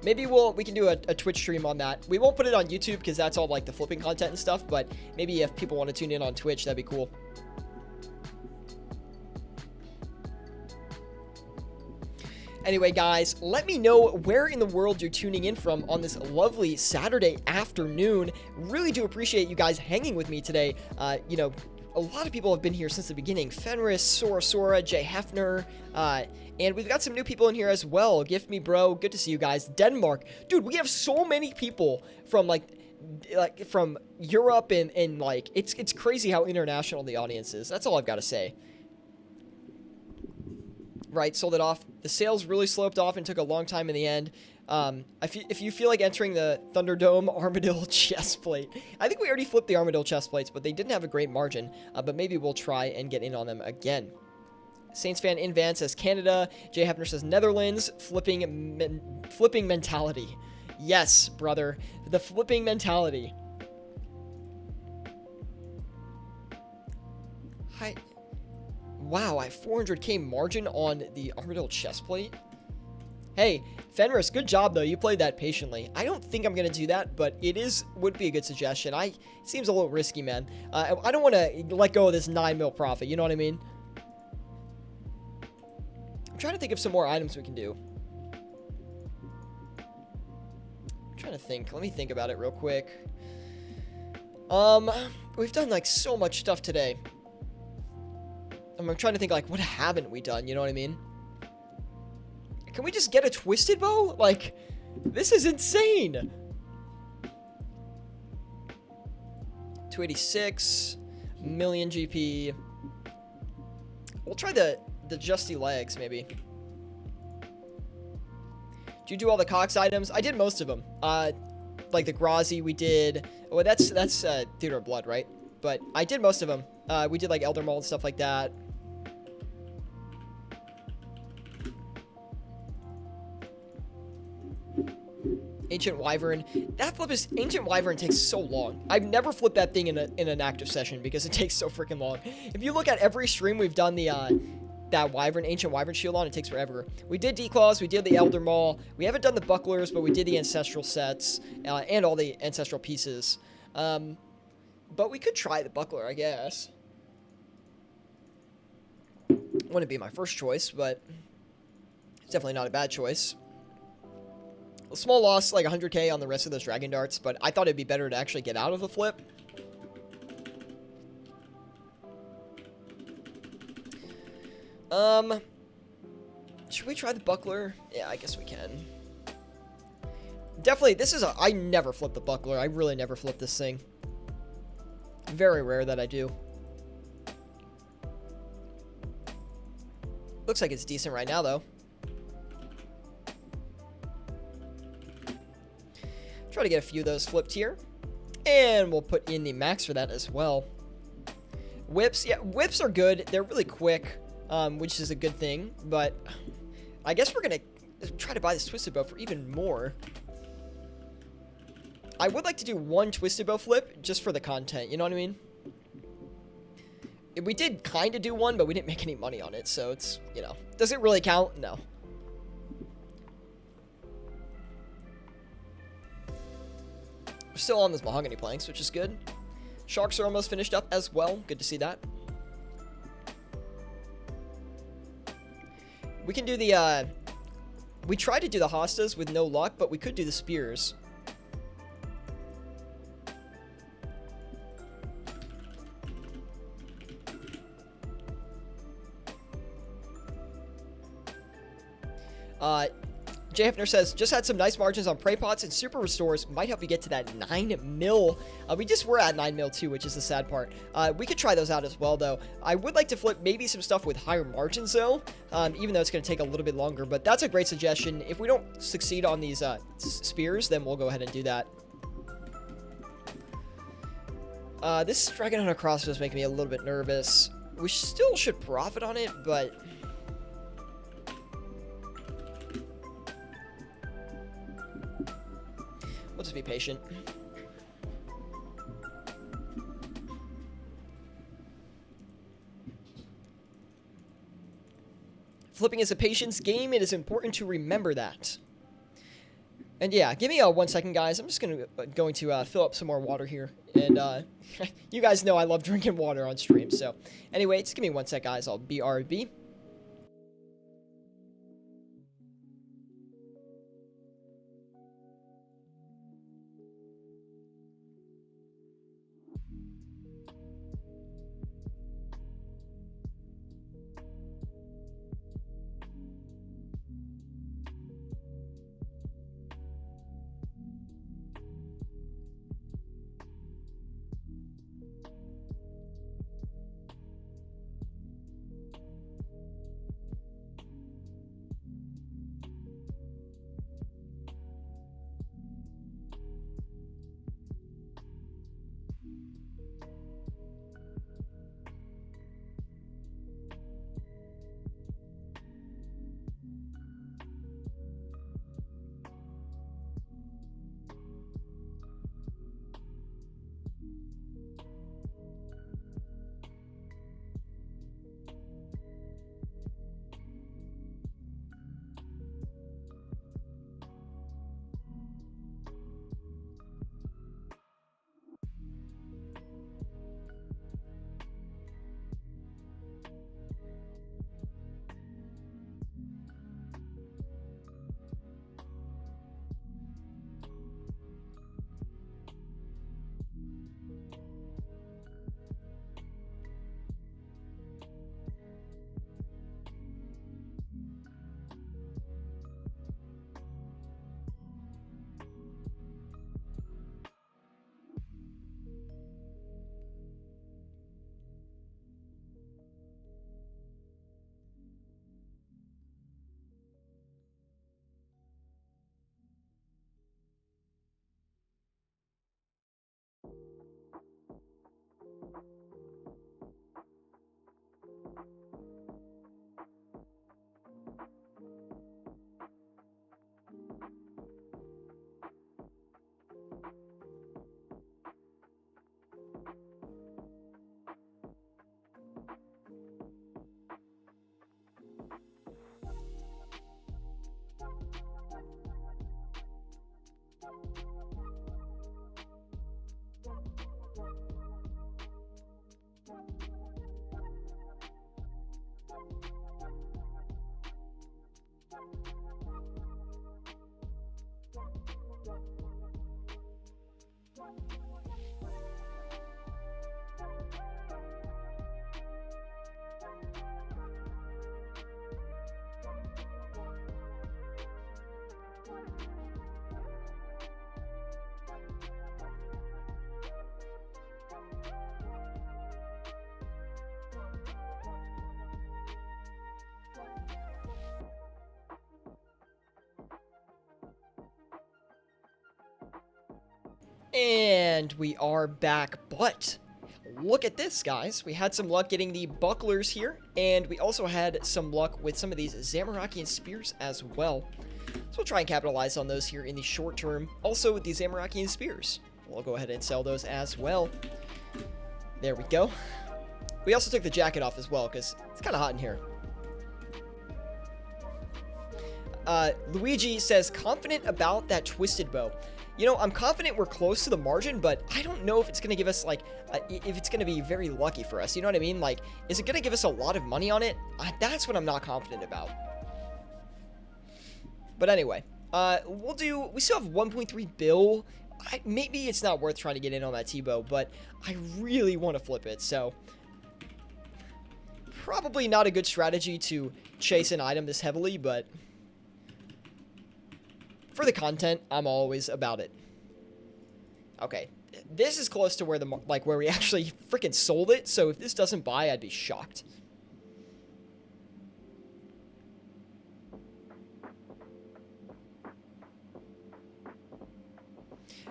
Maybe we can do a Twitch stream on that. We won't put it on YouTube because that's all like the flipping content and stuff, but maybe if people want to tune in on Twitch, that'd be cool. Anyway, guys, let me know where in the world you're tuning in from on this lovely Saturday afternoon. Really do appreciate you guys hanging with me today. You know, a lot of people have been here since the beginning. Fenris, Sora, Jay Hefner, and we've got some new people in here as well. Gift Me Bro, good to see you guys. Denmark. Dude, we have so many people from, like from Europe and like, it's crazy how international the audience is. That's all I've got to say. Right, sold it off. The sales really sloped off and took a long time in the end. If you feel like entering the Thunderdome Armadillo chest plate, I think we already flipped the Armadillo chest plates, but they didn't have a great margin. But maybe we'll try and get in on them again. Saints fan in Van says Canada. Jay Hefner says Netherlands. Flipping mentality. Yes, brother, the flipping mentality. Hi. Wow, I have 400k margin on the Armadillo chest plate. Hey, Fenris, good job though. You played that patiently. I don't think I'm gonna do that, but would be a good suggestion. It seems a little risky, man. I don't want to let go of this 9 mil profit. You know what I mean? I'm trying to think of some more items we can do. I'm trying to think. Let me think about it real quick. We've done like so much stuff today. I'm trying to think, like, what haven't we done? You know what I mean? Can we just get a twisted bow? Like, this is insane. 286 million GP. We'll try the Justy legs, maybe. Did you do all the Cox items? I did most of them. Like the Grazi, we did. Oh, that's Theater of Blood, right? But I did most of them. We did like Elder Maul and stuff like that. Ancient Wyvern. That flip is... Ancient Wyvern takes so long. I've never flipped that thing in an active session because it takes so freaking long. If you look at every stream we've done the that Wyvern, Ancient Wyvern shield on, it takes forever. We did Declaws, we did the Elder Maul. We haven't done the Bucklers, but we did the Ancestral sets and all the Ancestral pieces. But we could try the Buckler, I guess. Wouldn't be my first choice, but it's definitely not a bad choice. A small loss, like 100k on the rest of those Dragon Darts, but I thought it'd be better to actually get out of the flip. Should we try the Buckler? Yeah, I guess we can. Definitely, I never flip the Buckler. I really never flip this thing. Very rare that I do. Looks like it's decent right now, though. Try to get a few of those flipped here. And we'll put in the max for that as well. Whips, yeah, whips are good. They're really quick, which is a good thing. But I guess we're going to try to buy this Twisted Bow for even more. I would like to do one Twisted Bow flip just for the content, you know what I mean? We did kind of do one, but we didn't make any money on it, so it's, you know. Does it really count? No. We're still on those mahogany planks, which is good. Sharks are almost finished up as well. Good to see that. We can do the, we tried to do the hostas with no luck, but we could do the spears. Jay Hefner says, just had some nice margins on Prey Pots and Super Restores. Might help you get to that 9 mil. We just were at 9 mil too, which is the sad part. We could try those out as well, though. I would like to flip maybe some stuff with higher margins, though, even though it's going to take a little bit longer. But that's a great suggestion. If we don't succeed on these spears, then we'll go ahead and do that. This Dragon Hunter crossbow is making me a little bit nervous. We still should profit on it, but... we'll just be patient. Flipping is a patience game. It is important to remember that. And yeah, give me 1 second, guys. I'm just going to fill up some more water here. And you guys know I love drinking water on stream. So anyway, just give me 1 sec, guys. I'll BRB. And we are back, but look at this, guys. We had some luck getting the bucklers here, and we also had some luck with some of these Zamorakian spears as well. So we'll try and capitalize on those here in the short term. Also, with these Zamorakian spears, we'll go ahead and sell those as well. There we go. We also took the jacket off as well, because it's kind of hot in here. Luigi says, confident about that twisted bow. You know, I'm confident we're close to the margin, but I don't know if it's going to give us, like, if it's going to be very lucky for us. You know what I mean? Like, is it going to give us a lot of money on it? That's what I'm not confident about. But anyway, we still have 1.3 bill. Maybe it's not worth trying to get in on that T-bow, but I really want to flip it, so probably not a good strategy to chase an item this heavily, but for the content, I'm always about it. Okay, this is close to where where we actually freaking sold it, so if this doesn't buy, I'd be shocked.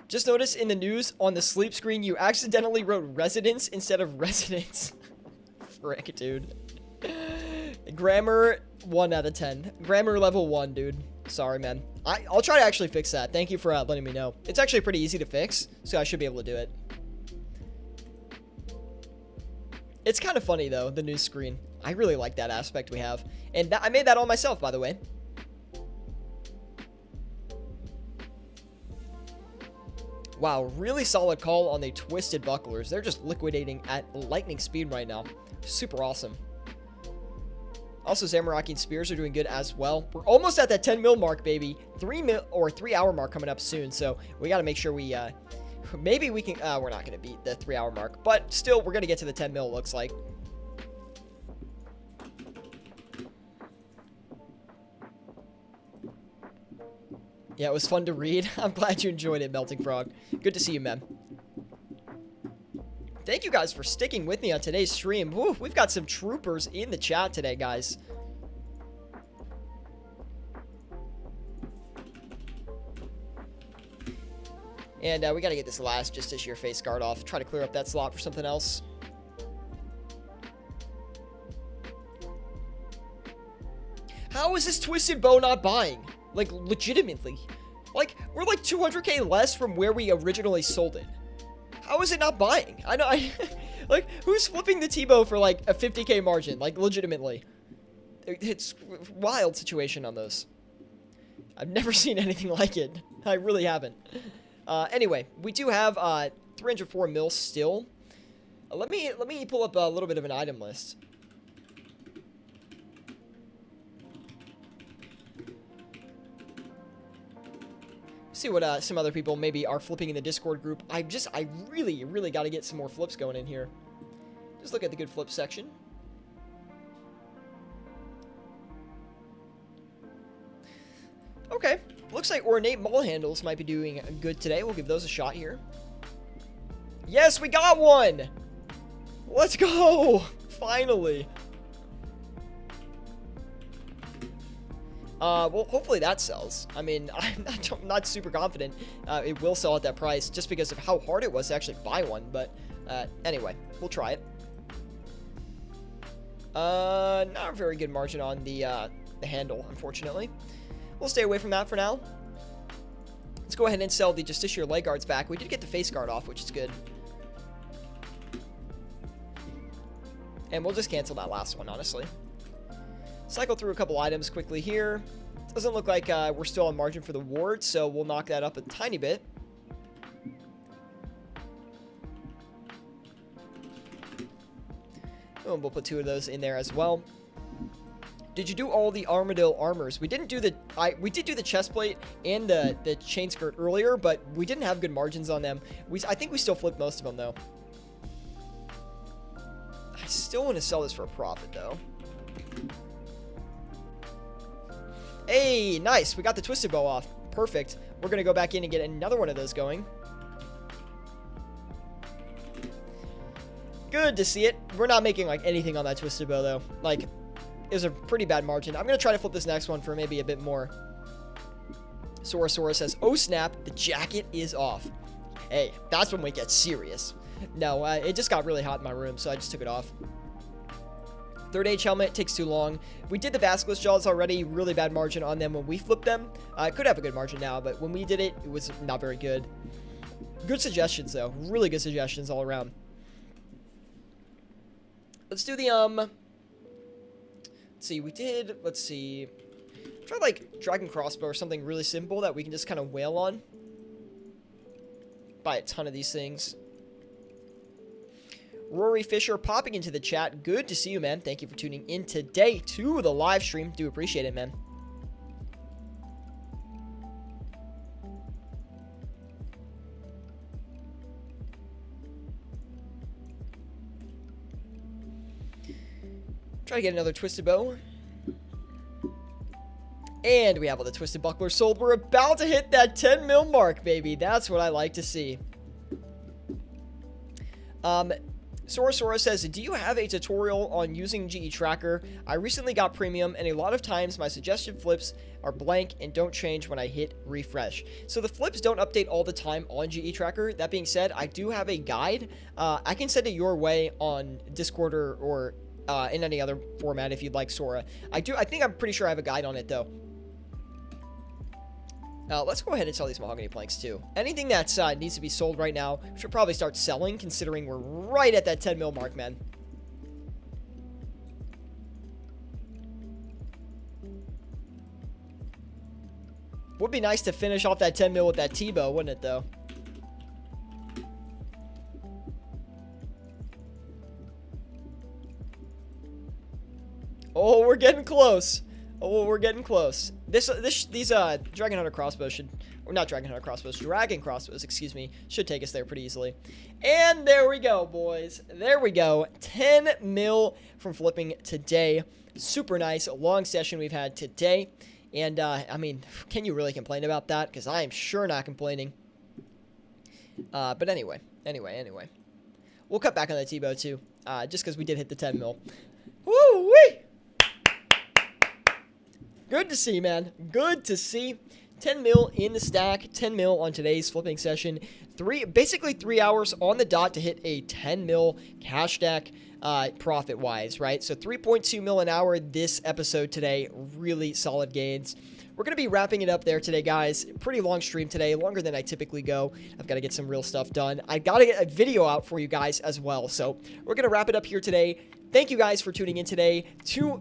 Just noticed in the news on the sleep screen, you accidentally wrote residence instead of residence. Frick, dude. Grammar 1 out of 10. Grammar level 1, dude. Sorry, man. I'll try to actually fix that. Thank you for letting me know. It's actually pretty easy to fix, so I should be able to do it. It's kind of funny, though, the news screen. I really like that aspect we have. And I made that all myself, by the way. Wow, really solid call on the twisted bucklers. They're just liquidating at lightning speed right now. Super awesome. Also, Zamorakian spears are doing good as well. We're almost at that 10 mil mark, baby. 3 hour mark coming up soon. So we got to make sure we, maybe we can, we're not going to beat the 3 hour mark, but still we're going to get to the 10 mil, it looks like. Yeah, it was fun to read. I'm glad you enjoyed it, Melting Frog. Good to see you, man. Thank you guys for sticking with me on today's stream. Woo, we've got some troopers in the chat today, guys. And we got to get this last just as your face guard off. Try to clear up that slot for something else. How is this twisted bow not buying? Like, legitimately. Like, we're like 200k less from where we originally sold it. How is it not buying? Like, who's flipping the T-bow for, like, a 50k margin? Like, legitimately. It's a wild situation on those. I've never seen anything like it. I really haven't. Anyway, we do have 304 mil still. Let me pull up a little bit of an item list. See what some other people maybe are flipping in the Discord group. I really got to get some more flips going in here. Just look at the good flip section. Okay, looks like ornate maul handles might be doing good today. We'll give those a shot here. Yes, we got one! Let's go! Finally. Well, hopefully that sells. I mean, I'm not super confident it will sell at that price just because of how hard it was to actually buy one. But anyway, we'll try it. Not a very good margin on the handle, unfortunately. We'll stay away from that for now. Let's go ahead and sell the Justiciar leg guards back. We did get the face guard off, which is good. And we'll just cancel that last one, honestly. Cycle through a couple items quickly here. Doesn't look like we're still on margin for the ward, so we'll knock that up a tiny bit. And we'll put 2 of those in there as well. Did you do all the Armadillo armors? We didn't do the we did do the chest plate and the chain skirt earlier, but we didn't have good margins on them. I think we still flipped most of them though. I still want to sell this for a profit though. Hey, nice. We got the twisted bow off. Perfect. We're going to go back in and get another one of those going. Good to see it. We're not making, like, anything on that twisted bow, though. Like, it was a pretty bad margin. I'm going to try to flip this next one for maybe a bit more. Sora says, oh, snap. The jacket is off. hey, that's when we get serious. No, it just got really hot in my room, so I just took it off. Third age helmet takes too long. We did the basilisk jaws already. Really bad margin on them when we flipped them. I could have a good margin now, but when we did it, it was not very good. Good suggestions, though. Really good suggestions all around. Let's do the, let's see, let's see. Try, like, dragon crossbow or something really simple that we can just kind of wail on. Buy a ton of these things. Rory Fisher popping into the chat. Good to see you, man. Thank you for tuning in today to the live stream. Do appreciate it, man. Try to get another twisted bow. And we have all the twisted bucklers sold. We're about to hit that 10 mil mark, baby. That's what I like to see. Sora says, do you have a tutorial on using GE Tracker? I recently got premium, and a lot of times my suggested flips are blank and don't change when I hit refresh. So the flips don't update all the time on GE Tracker. That being said, I do have a guide. I can send it your way on Discord or in any other format if you'd like, Sora. I think I'm pretty sure I have a guide on it, though. Let's go ahead and sell these mahogany planks, too. Anything that needs to be sold right now, we should probably start selling, considering we're right at that 10 mil mark, man. Would be nice to finish off that 10 mil with that T-bow, wouldn't it, though? Oh, we're getting close. Oh, we're getting close. These Dragon Hunter crossbows should, or not Dragon Hunter crossbows, Dragon crossbows, excuse me, should take us there pretty easily. And there we go, boys. There we go. 10 mil from flipping today. Super nice. Long session we've had today. And, I mean, can you really complain about that? Because I am sure not complaining. But anyway. We'll cut back on the T-bow, too. Just because we did hit the 10 mil. Woo-wee! Good to see, man. Good to see. 10 mil in the stack. 10 mil on today's flipping session. Basically 3 hours on the dot to hit a 10 mil cash stack profit-wise, right? So 3.2 mil an hour this episode today. Really solid gains. We're going to be wrapping it up there today, guys. Pretty long stream today, longer than I typically go. I've got to get some real stuff done. I got to get a video out for you guys as well. So we're going to wrap it up here today. Thank you guys for tuning in today.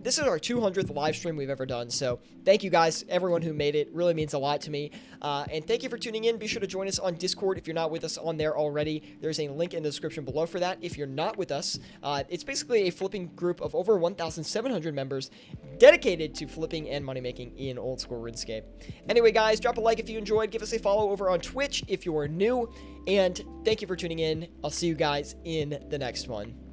This is our 200th live stream we've ever done. So thank you guys, everyone who made it. Really means a lot to me. And thank you for tuning in. Be sure to join us on Discord if you're not with us on there already. There's a link in the description below for that. If you're not with us, it's basically a flipping group of over 1,700 members dedicated to flipping and money making in old school RuneScape. Anyway, guys, drop a like if you enjoyed. Give us a follow over on Twitch if you are new. And thank you for tuning in. I'll see you guys in the next one.